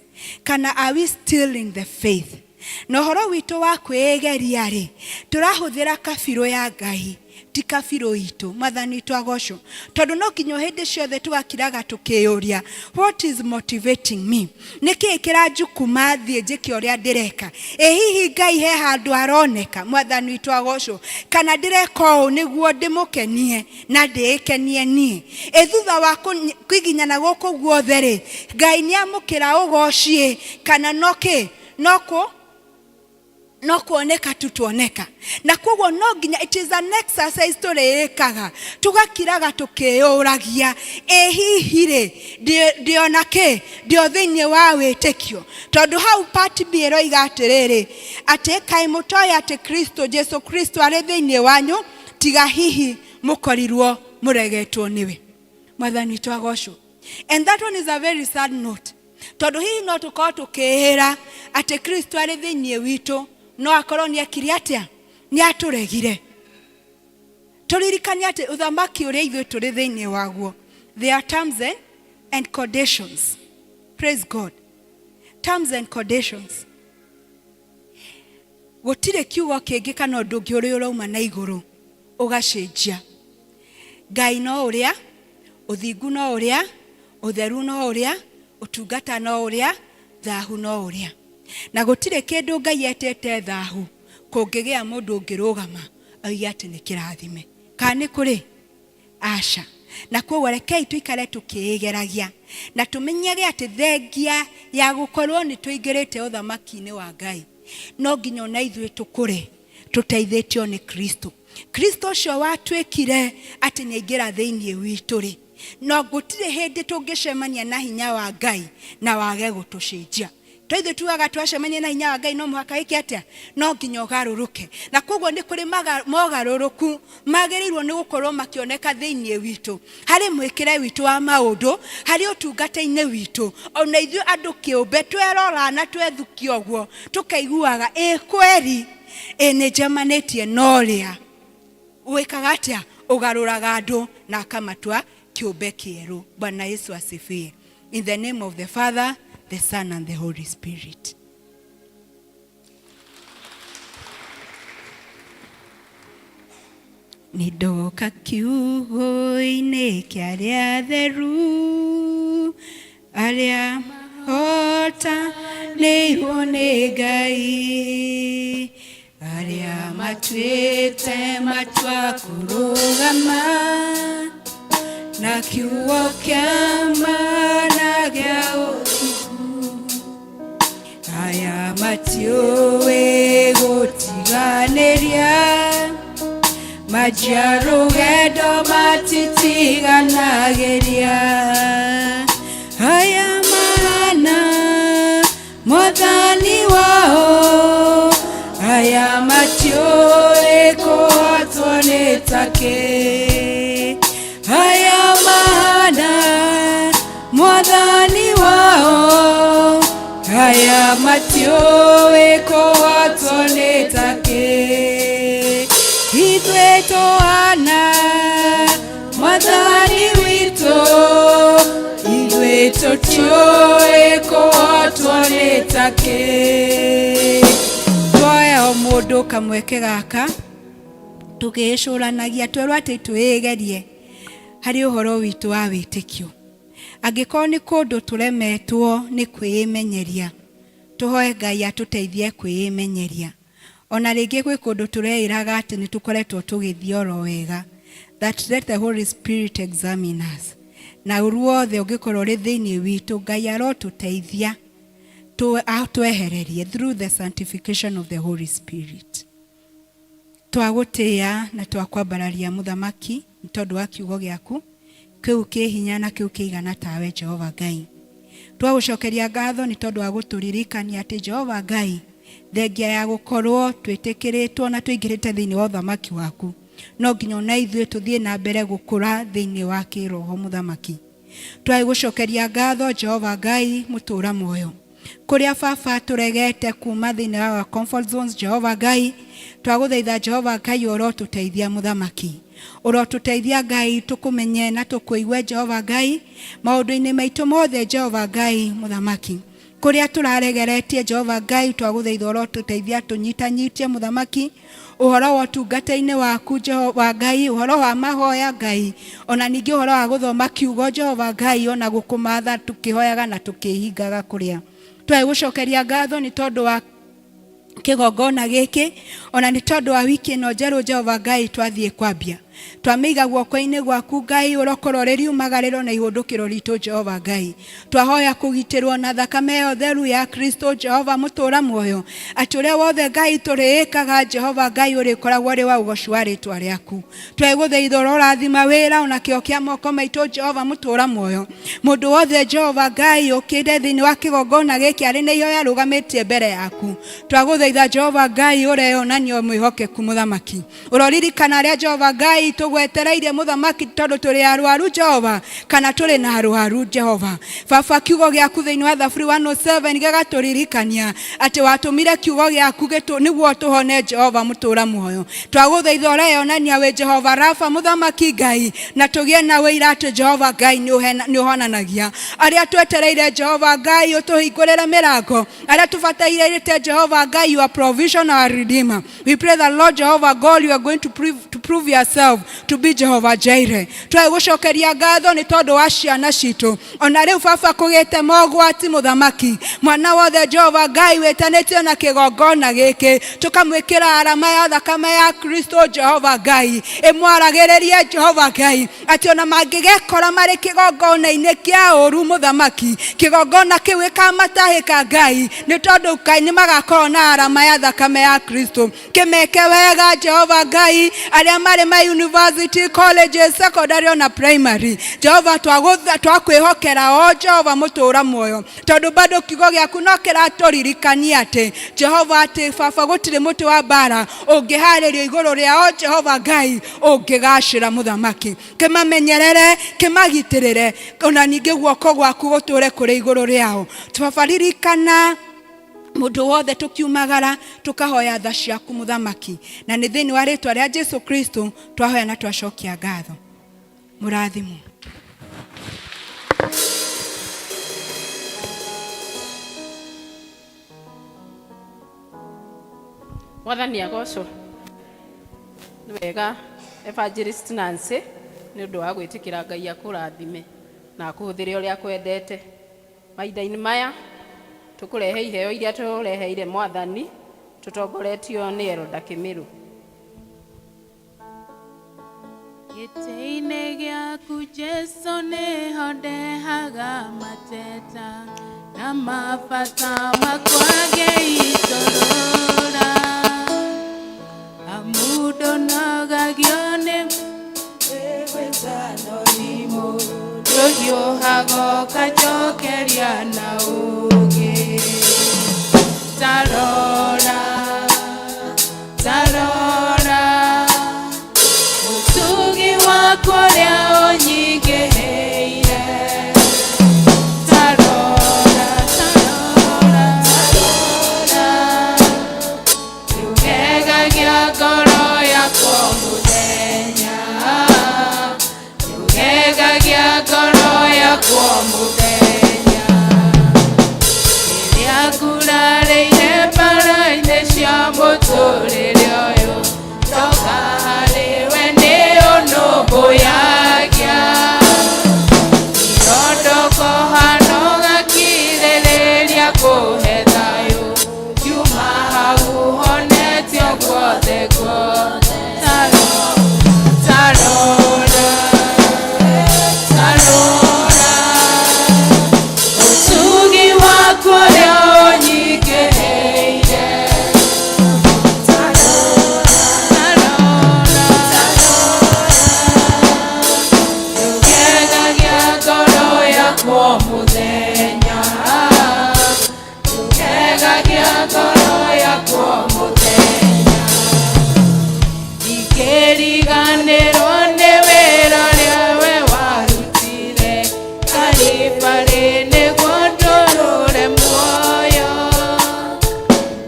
Kana are we still in the faith? No horo wito wa kwegeria ri turahuthira kabiro ya Ngai ti kabiro itu. Mwathani twagocwo tondu no nginya hindi ciothe tugakiraga tukiyuria what is motivating me, niki kiranjukuma thie njike uria ndireka hihi Ngai he handu aroneka. Mwathani twagocwo kana ndireka u niguo ndimukenie na ndikenie nie thutha wa kwiginyana guku guothe ri Ngai ni amukira ugocie kana noki no kuoneka tutuoneka. Na koguo no nginya it is an exercise turekaga tugakiraga tukiyuragia hihi ri ndionake ndio thiini wa witikio tondu hau part B roiga atiriri ati kai mutoya ati Kristo Jesu Kristo ari thiini wanyu tiga hihi mukorirwo muregetwo niwe. Mwathani twagocwo. And that one is a very sad note tondu hihi no tukoo tukihira ati Kristo ari thiini witu no akorwo ni akiri atia ni aturegire. Turirikania ati uthamaki uria ithuĩ turi thiini waguo there are terms and conditions. Praise God. Terms and conditions. Gutire kiugo kingi kana undu ungi uri urauma na iguru ugacenjia. Ngai no uria, uthingu no uria, utheru no uria, utungata no uria, thahu no uria. Na gutire kindu Ngai etete thahu kungigia mundu ngirugama oiga ati ni kirathime kana kuri asha. Na koguo rekei tuikare tukiigeragia na tumenyage ati thengia ya gukorwo ni tuingirite uthamaki-ini wa Ngai no nginya na ithuĩ tukure tuteithĩtio ni Kristo. Kristo ũcio watwĩkire ati ni aingira thiini witũ ri no gutire hindi tungicemania na hinya wa Ngai na wage gutucenjia. Twaithe tuaga twacemania na hinya wa Ngai no muhaka iki atia no nginya ugaruruke. Na koguo ni kuri mogaruruku magirirwo ni gukorwo makioneka thiini witu hari mwikire witu wa maundu hari utungata-ini witu ona ithuĩ andu kiumbe twerora na twethukio guo tukaiguaga kweri ni njamanitie no ria wikaga atia ugaruraga andu na akamatua kiumbe kieru. Bwana Yesu asifiwe. In the name of the Father, the Son and the Holy Spirit. Nidoka kiugo-ini kia aria theru aria mahotanĩirwo nĩ Ngai aria matuĩte matua kũrũgama na kiugo kia mana gĩa ũthingu aya matiũĩ gũtiganĩria majia rũgendo matitiganagĩria aya mahana Mwathani wao aya matiũĩ kũhotwo nĩ take aya mahana Mwathani wao aya matiũĩ kũhotwo nĩ take ithuĩ tũhana Mwathani witũ ithuĩ tũtiũĩ kũhotwo nĩ take. Twoya o mũndũ kamweke gaka tũgĩcũranagia twerwo atĩ twĩgerie harĩ ũhoro witũ wa wĩtĩkio Angĩkorwo nĩ kũndũ tũremetwo nĩ kwĩmenyeria, tũhoe Ngai atũteithie kwĩmenyeria. Ona rĩngĩ gwĩ kũndũ tũreĩraga atĩ nĩ tũkoretwo tũgĩthiĩ oro wega, that let the Holy Spirit examine us. Na ũruothe ũngĩkorwo ũrĩ thĩinĩ witũ, Ngai arotũteithia twehererie through the sanctification of the Holy Spirit. Twagũtĩĩa na twakwambararia mũthamaki nĩ tondũ wa kiugo gĩaku kĩu kĩ hinya na kĩu kĩigana tawe Jehova Ngai. Twagũcokeria ngatho nĩ tondũ wa gũtũririkania atĩ Jehova Ngai, thengia ya gũkorwo twĩtĩkĩrĩtwo na tũingĩrĩte thĩinĩ wa ũthamaki waku, no nginya ona ithuĩ tũthiĩ na mbere gũkũra thĩinĩ wa kĩroho mũthamaki. Twagũcokeria ngatho Jehova Ngai mũtũra muoyo, kũrĩa baba tũregete kuma thĩinĩ wa comfort zones. Jehova Ngai, twagũthaitha Jehova Ngai ũrotũteithia mũthamaki, ũrotũteithia Ngai tũkũmenye na tũkũigue Jehova Ngai maũndũ-inĩ maitũ mothe. Jehova Ngai mũthamaki, kũrĩa tũraregeretie Jehova Ngai, twagũthaitha ũrotũteithia tũnyitanyitie mũthamaki ũhoro wa ũtungata-inĩ waku Jehova Ngai, ũhoro wa mahoya Ngai, ona ningĩ ũhoro wa gũthoma kiugo Jehova Ngai, ona gũkũmatha tũkĩhoyaga na tũkĩhingaga kũrĩa. Twagũcokeria ngatho nĩ tondũ wa kĩgongona gĩkĩ, ona nĩ tondũ wa wiki ĩno njerũ Jehova Ngai twathiĩ kwambia. Twamĩiga guoko-inĩ gwaku Ngai, ũrokorwo rĩriumagarĩro na ihũndũkĩro ritũ Jehova Ngai. Twahoya kũgitĩrwo na thakame ĩyo theru ya Kristo Jehova mũtũra muoyo, atĩ ũrĩa wothe Ngai tũrĩĩkaga Jehova Ngai ũrĩkoragwo ũrĩ wa ũgoci wa rĩtwa rĩaku. Twagũthaitha ũrorathima wĩra ona kĩo kĩa moko maitũ Jehova mũtũra muoyo. Mũndũ wothe Jehova Ngai ũkĩte thĩinĩ wa kĩgongona gĩkĩ arĩ na ihoya rũgamĩtie mbere yaku, twagũthaitha Jehova Ngai ũreyonania mwĩhokeku mũthamaki. Ũroririkana arĩa Jehova Ngai tũgwetereire mũthamaki tondũ tũrĩ arwaru Jehova, kana tũrĩ na arwaru Jehova. Baba, kiugo gĩaku thĩinĩ wa Thaburi 107 gĩgatũririkania atĩ watũmire kiugo gĩaku nĩguo tũhone Jehova mũtũra muoyo. Twagũthaitha ũreyonania wĩ Jehova Rafa mũthamaki Ngai, na tũgĩe na wĩira atĩ Jehova Ngai nĩ ũhonanagia. Arĩa twetereire Jehova Ngai ũtũhingũrĩre mĩrango, arĩa tũbataire Jehova Ngai, your provision, our redeemer. We pray that Lord Jehovah God, you are going to prove yourself to be Jehovah Jireh. Twagũcokeria ngatho nĩ tondũ wa ciana citũ, ona rĩu baba kũgĩte mogwati mũthamaki, mwana wothe Jehova Ngai wĩtanĩtio na kĩgongona gĩkĩ, tũkamwĩkĩra arama ya thakame ya Kristo Jehova Ngai, ĩmwaragĩrĩrie Jehova Ngai, atĩ ona mangĩgekora marĩ kĩgongona-inĩ kĩa ũru mũthamaki, kĩgongona kĩu gĩkamatahĩka Ngai, nĩ tondũ Ngai nĩ magakorwo na arama ya thakame ya Kristo. Kĩmeke wega Jehova Ngai, arĩa marĩ ma university, colleges, secondary na primary. Jehova twakwĩhokera o Jehova mũtũra muoyo, tondũ bado kiugo gĩaku no kĩratũririkania atĩ Jehova atĩ baba gũtirĩ mũtĩ wa mbara ũngĩharĩrio igũrũ rĩa o Jehova Ngai ũngĩgacĩra mũthamaki. Kĩmamenyerere, kĩmagitĩrĩre, ona ningĩ guoko gwaku gũtũre kũrĩ igũrũ rĩao. Twabaririkana mũndũ wothe tũkiumagara tũkahoya tha ciaku mũthamaki, na nĩ thĩinĩ wa rĩtwa rĩa Jesu Kristo twahoya na twacokia ngatho. Mũrathimwo. Mwathani agocwo. Nĩ wega Evangelist Nancy nĩ ũndũ wa gwĩtĩkĩra Ngai akũrathime na akũhũthĩre ũrĩa kwendete. Mahinda-inĩ maya tũkũrehe iheo iria tũreheire Mwathani tũtongoretio nĩ Elda Kĩmĩrũ. Gĩtĩ-inĩ gĩaku Jesu nĩho ndehaga mateta na mabata makwa ngĩitũrũra, amundo nogagio nĩ wĩwĩtano ni mũndũ ndũhiũhaga ũkanjokeria na ũũgĩ. Tarora, tarora ũtugi wakwa ũrĩa ũnyingĩhĩire. Tarora, tarora, tarora nĩũgegagia ngoro yakwa mũthenya, nĩũgegagia ngoro yakwa mũthenya. Rĩrĩa ngurarĩire mbara-inĩ cia mũtũrĩre ũyũ, ndoka harĩwe nĩ ũnũmbũyagia. Irondoko ngoro yakwa muthenya ikeriganirwo nĩ wĩra ũrĩa we warutire Kalvari nĩguo ndũrũre muoyo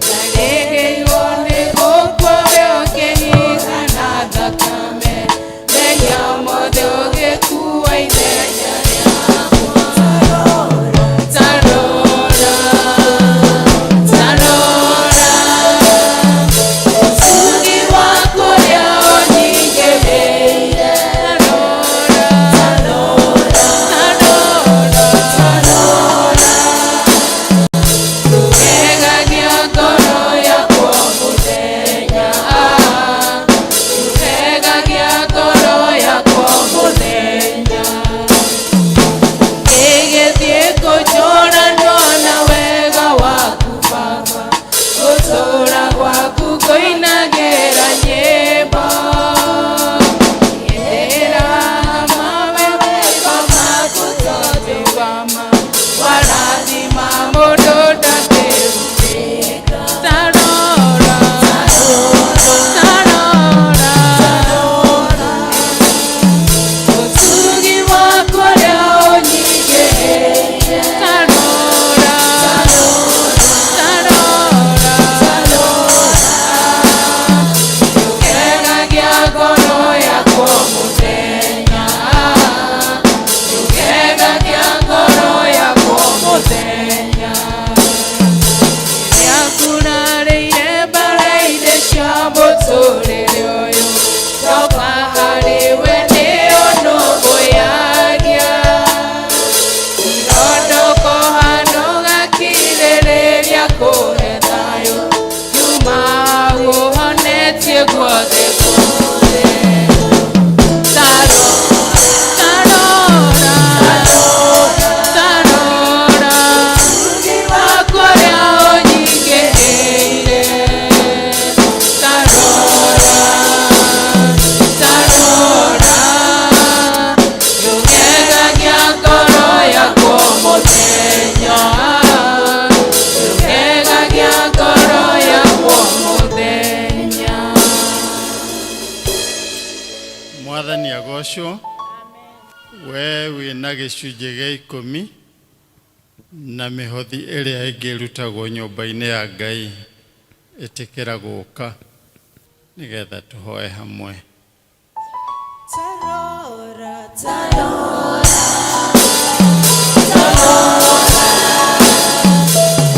ndarĩgĩirwo nĩ gũkuoya ũkĩhinga na thakame mehia mothe ũgĩkua ithenya rĩakwa tarora tarora ũcugi waku ũrĩa ũnyingĩrĩire tarora tarora tarora ndũgegagia ngoro yakwa mũthenya ndũgegagia ngoro yakwa mũthenya ĩgĩthiĩ kũnjũra ndona wega waku baba gũtũũra gwaku kũinagĩra nyĩmbo ĩndĩra mawĩwĩgo maku tondũ wama warathima mũndũ ndatĩrutĩka tarora tarora ũtugi waku ũrĩa ũnyingĩrĩire tarora ndũgegagia ngoro yakwa mũthenya ndũgegagia ngoro yakwa mũthenya rĩrĩa kurarĩire mbara-inĩ cia mũtũrĩre ũyũ ndoka harĩ we nĩ ũnũmbũyagia irondoko hanũga kirĩrĩria kũhe thayũ nyuma ũhonetie guothe guothe tarora tarora ũtugi waku ũrĩa ũnyingĩrĩire tarora tarora ndũgegagia ngoro yakwa mũthenya ndũgegagia ngoro yakwa mũthenya Mwathani agocwo we wĩna gĩcunjĩ gĩa 10 na mĩhothi ĩrĩa ĩngĩ ĩrutagwo nyũmba-inĩ ya Ngai ĩtĩkĩra gũka nĩgetha tũhoe hamwe.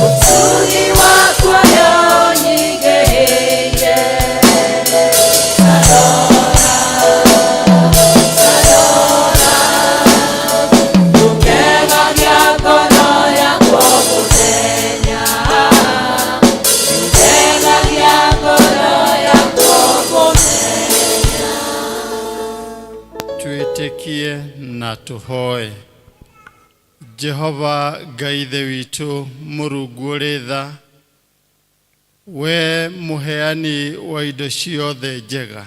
ũtugi waku ũrĩa ũnyingĩrĩire ndũgegagia ngoro yakwa mũthenya ndũgegagia ngoro yakwa mũthenya Twĩtĩkie na tũhoe. Jehova Ngai ithe witũ Mũrungu ũrĩ tha, we mũheani wa indo ciothe njega,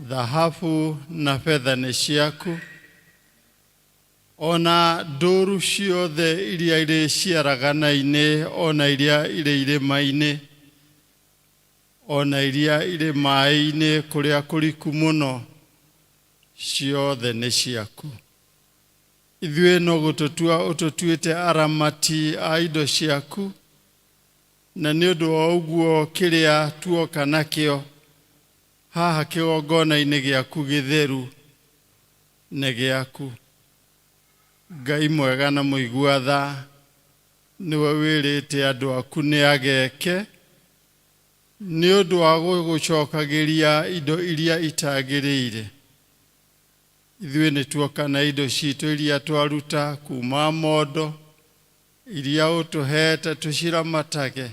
thahabu na fedha nĩ ciaku, ona ndũũru ciothe iria irĩ ciaragana-inĩ, ona iria irĩ irĩma-inĩ, ona iria irĩ maaĩ-inĩ kũrĩa kũriku mũno, ciothe nĩ ciaku. Ithuĩ no gũtũtua ũtũtuĩte aramati a indo ciaku, na nĩ ũndũ wa ũguo kĩrĩa tuoka nakĩo haha kĩgongona-inĩ gĩaku gĩtheru nĩ gĩaku. Ngai mwega na mũigua tha, nĩwe wĩrĩte andũ aku nĩ ageke, nĩ ũndũ wa gũgũcokagĩria indo iria itagĩrĩire. Ithuĩ nĩ tuoka na indo citũ iria twaruta kuma mondo, iria ũtũhete tũciramatage.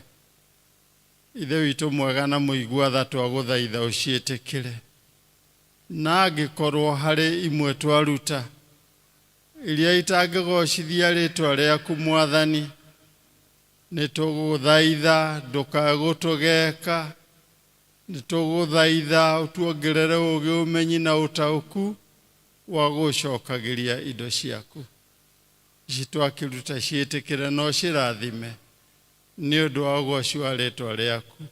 Ithe witũ mwega na mũigua tha, twagũthaitha ũciĩtĩkĩre. Na angĩkorwo harĩ imwe twaruta iria itangĩgocithia rĩtwa rĩaku Mwathani, nĩ tũgũthaitha ndũkae gũtũgeka, nĩ tũgũthaitha ũtuongerere ũũgĩ, ũmenyi na ũtaũku wa gũcokagĩria indo ciaku. Ici twakiruta ciĩtĩkĩre no cirathime nĩ ũndũ wa ũgooci wa rĩĩtwa rĩaku.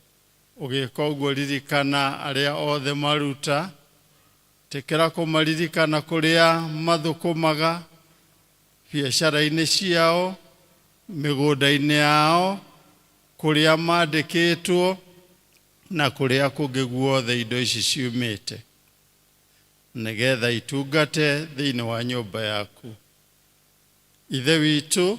Ũgĩka ũguo ririkana arĩa othe maruta, tekera kũmaririkana kũrĩa mathũkũmaga biacara-inĩ ciao, mĩgũnda-inĩ yao, kũrĩa mandĩkĩtwo na kũrĩa kũngĩ guothe indo ici ciumĩte, nĩgetha itungate thĩinĩ wa nyũmba yaku. Ithe witũ,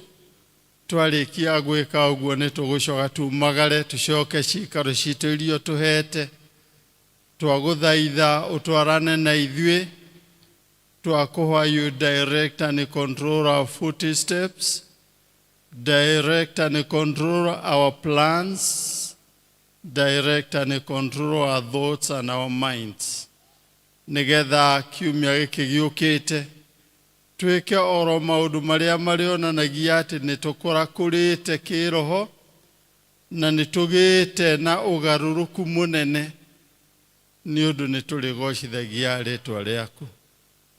twarĩkia gwĩka ũguo nĩ tũgũcoka tumagare tũcoke ciikaro citũ iria tũhete. Twagũthaitha ũtwarane na ithuĩ, twakũhoya you direct and control our footsteps, direct and control our plans, direct and control our thoughts and our minds. Nĩgetha kiumia gĩkĩ gĩũkĩte twĩke oro maũndũ marĩa marĩonanagia atĩ nĩ tũkũrakũrĩte kĩroho na nĩ tũgĩte na ũgarũrũku mũnene, nĩ ũndũ nĩ tũrĩgocithagia rĩĩtwa rĩaku.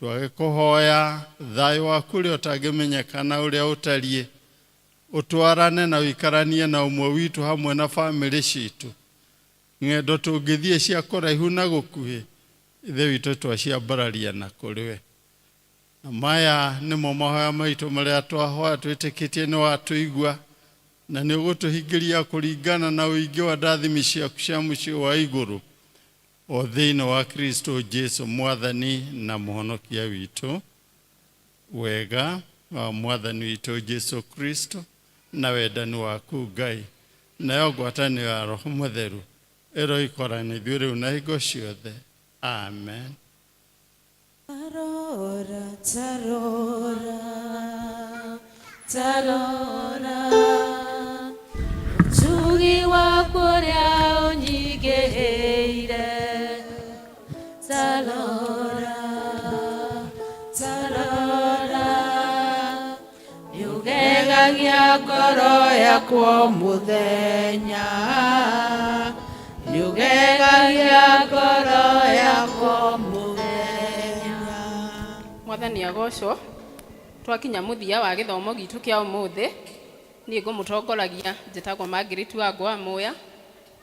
Twagĩkũhoya thayũ waku ũrĩa ũtangĩmenyekana ũrĩa ũtariĩ, ũtwarane na ũikaranie na ũmwe witũ hamwe na bamĩrĩ citũ. Ng'endo tũngĩthiĩ cia kũraihu na gũkuhĩ, ithe witũ twaciambararia na kũrĩwe. Na maya nĩmo mahoya maitũ marĩa twahoya twĩtĩkĩtie nĩ watũigua, na nĩ ũgũtũhingĩria kũringana na ũingĩ wa ndathimi ciaku cia mũciĩ wa igũrũ, o thĩinĩ wa Kristo Jesu Mwathani na Mũhonokia witũ. Wega wa Mwathani witũ Jesu Kristo na wendani waku Ngai nayo ngwatanĩro ya Roho Mũtheru ĩroikara na ithuĩ rĩu na hingo ciothe. Amen. Tarora, tarora, tarora, Chugi wa kũrĩa ũnyingĩhĩire. Tarora, tarora, nĩũgegagia ngoro yakwa mũthenya, nĩũgegagia ngoro yakwa mũthenya. Mwathani agocwo. Twakinya mũthia wa gĩthomo gitũ kĩa ũmũthĩ, niĩ ngũmũtongoragia njĩtagwo Margaret Wangwa Muya,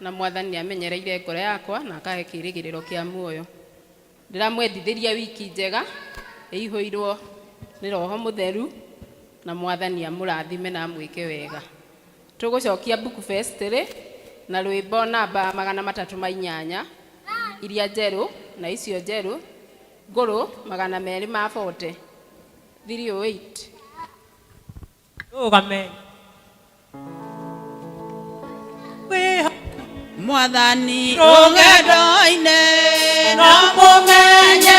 na Mwathani amenyereire ngoro yakwa na akahe kĩĩrĩgĩrĩro kĩa muoyo. Ndĩramwendithĩria wiki njega ĩihũirwo nĩ Roho Mũtheru, na Mwathani amũrathime na amwĩke wega. Tũgũcokia Book Festival na rwĩmbo namba 308 iria njerũ, na icio njerũ ngũrũ 240 308. Rũgame. Mwathani rũgendo-inĩ na mũmenye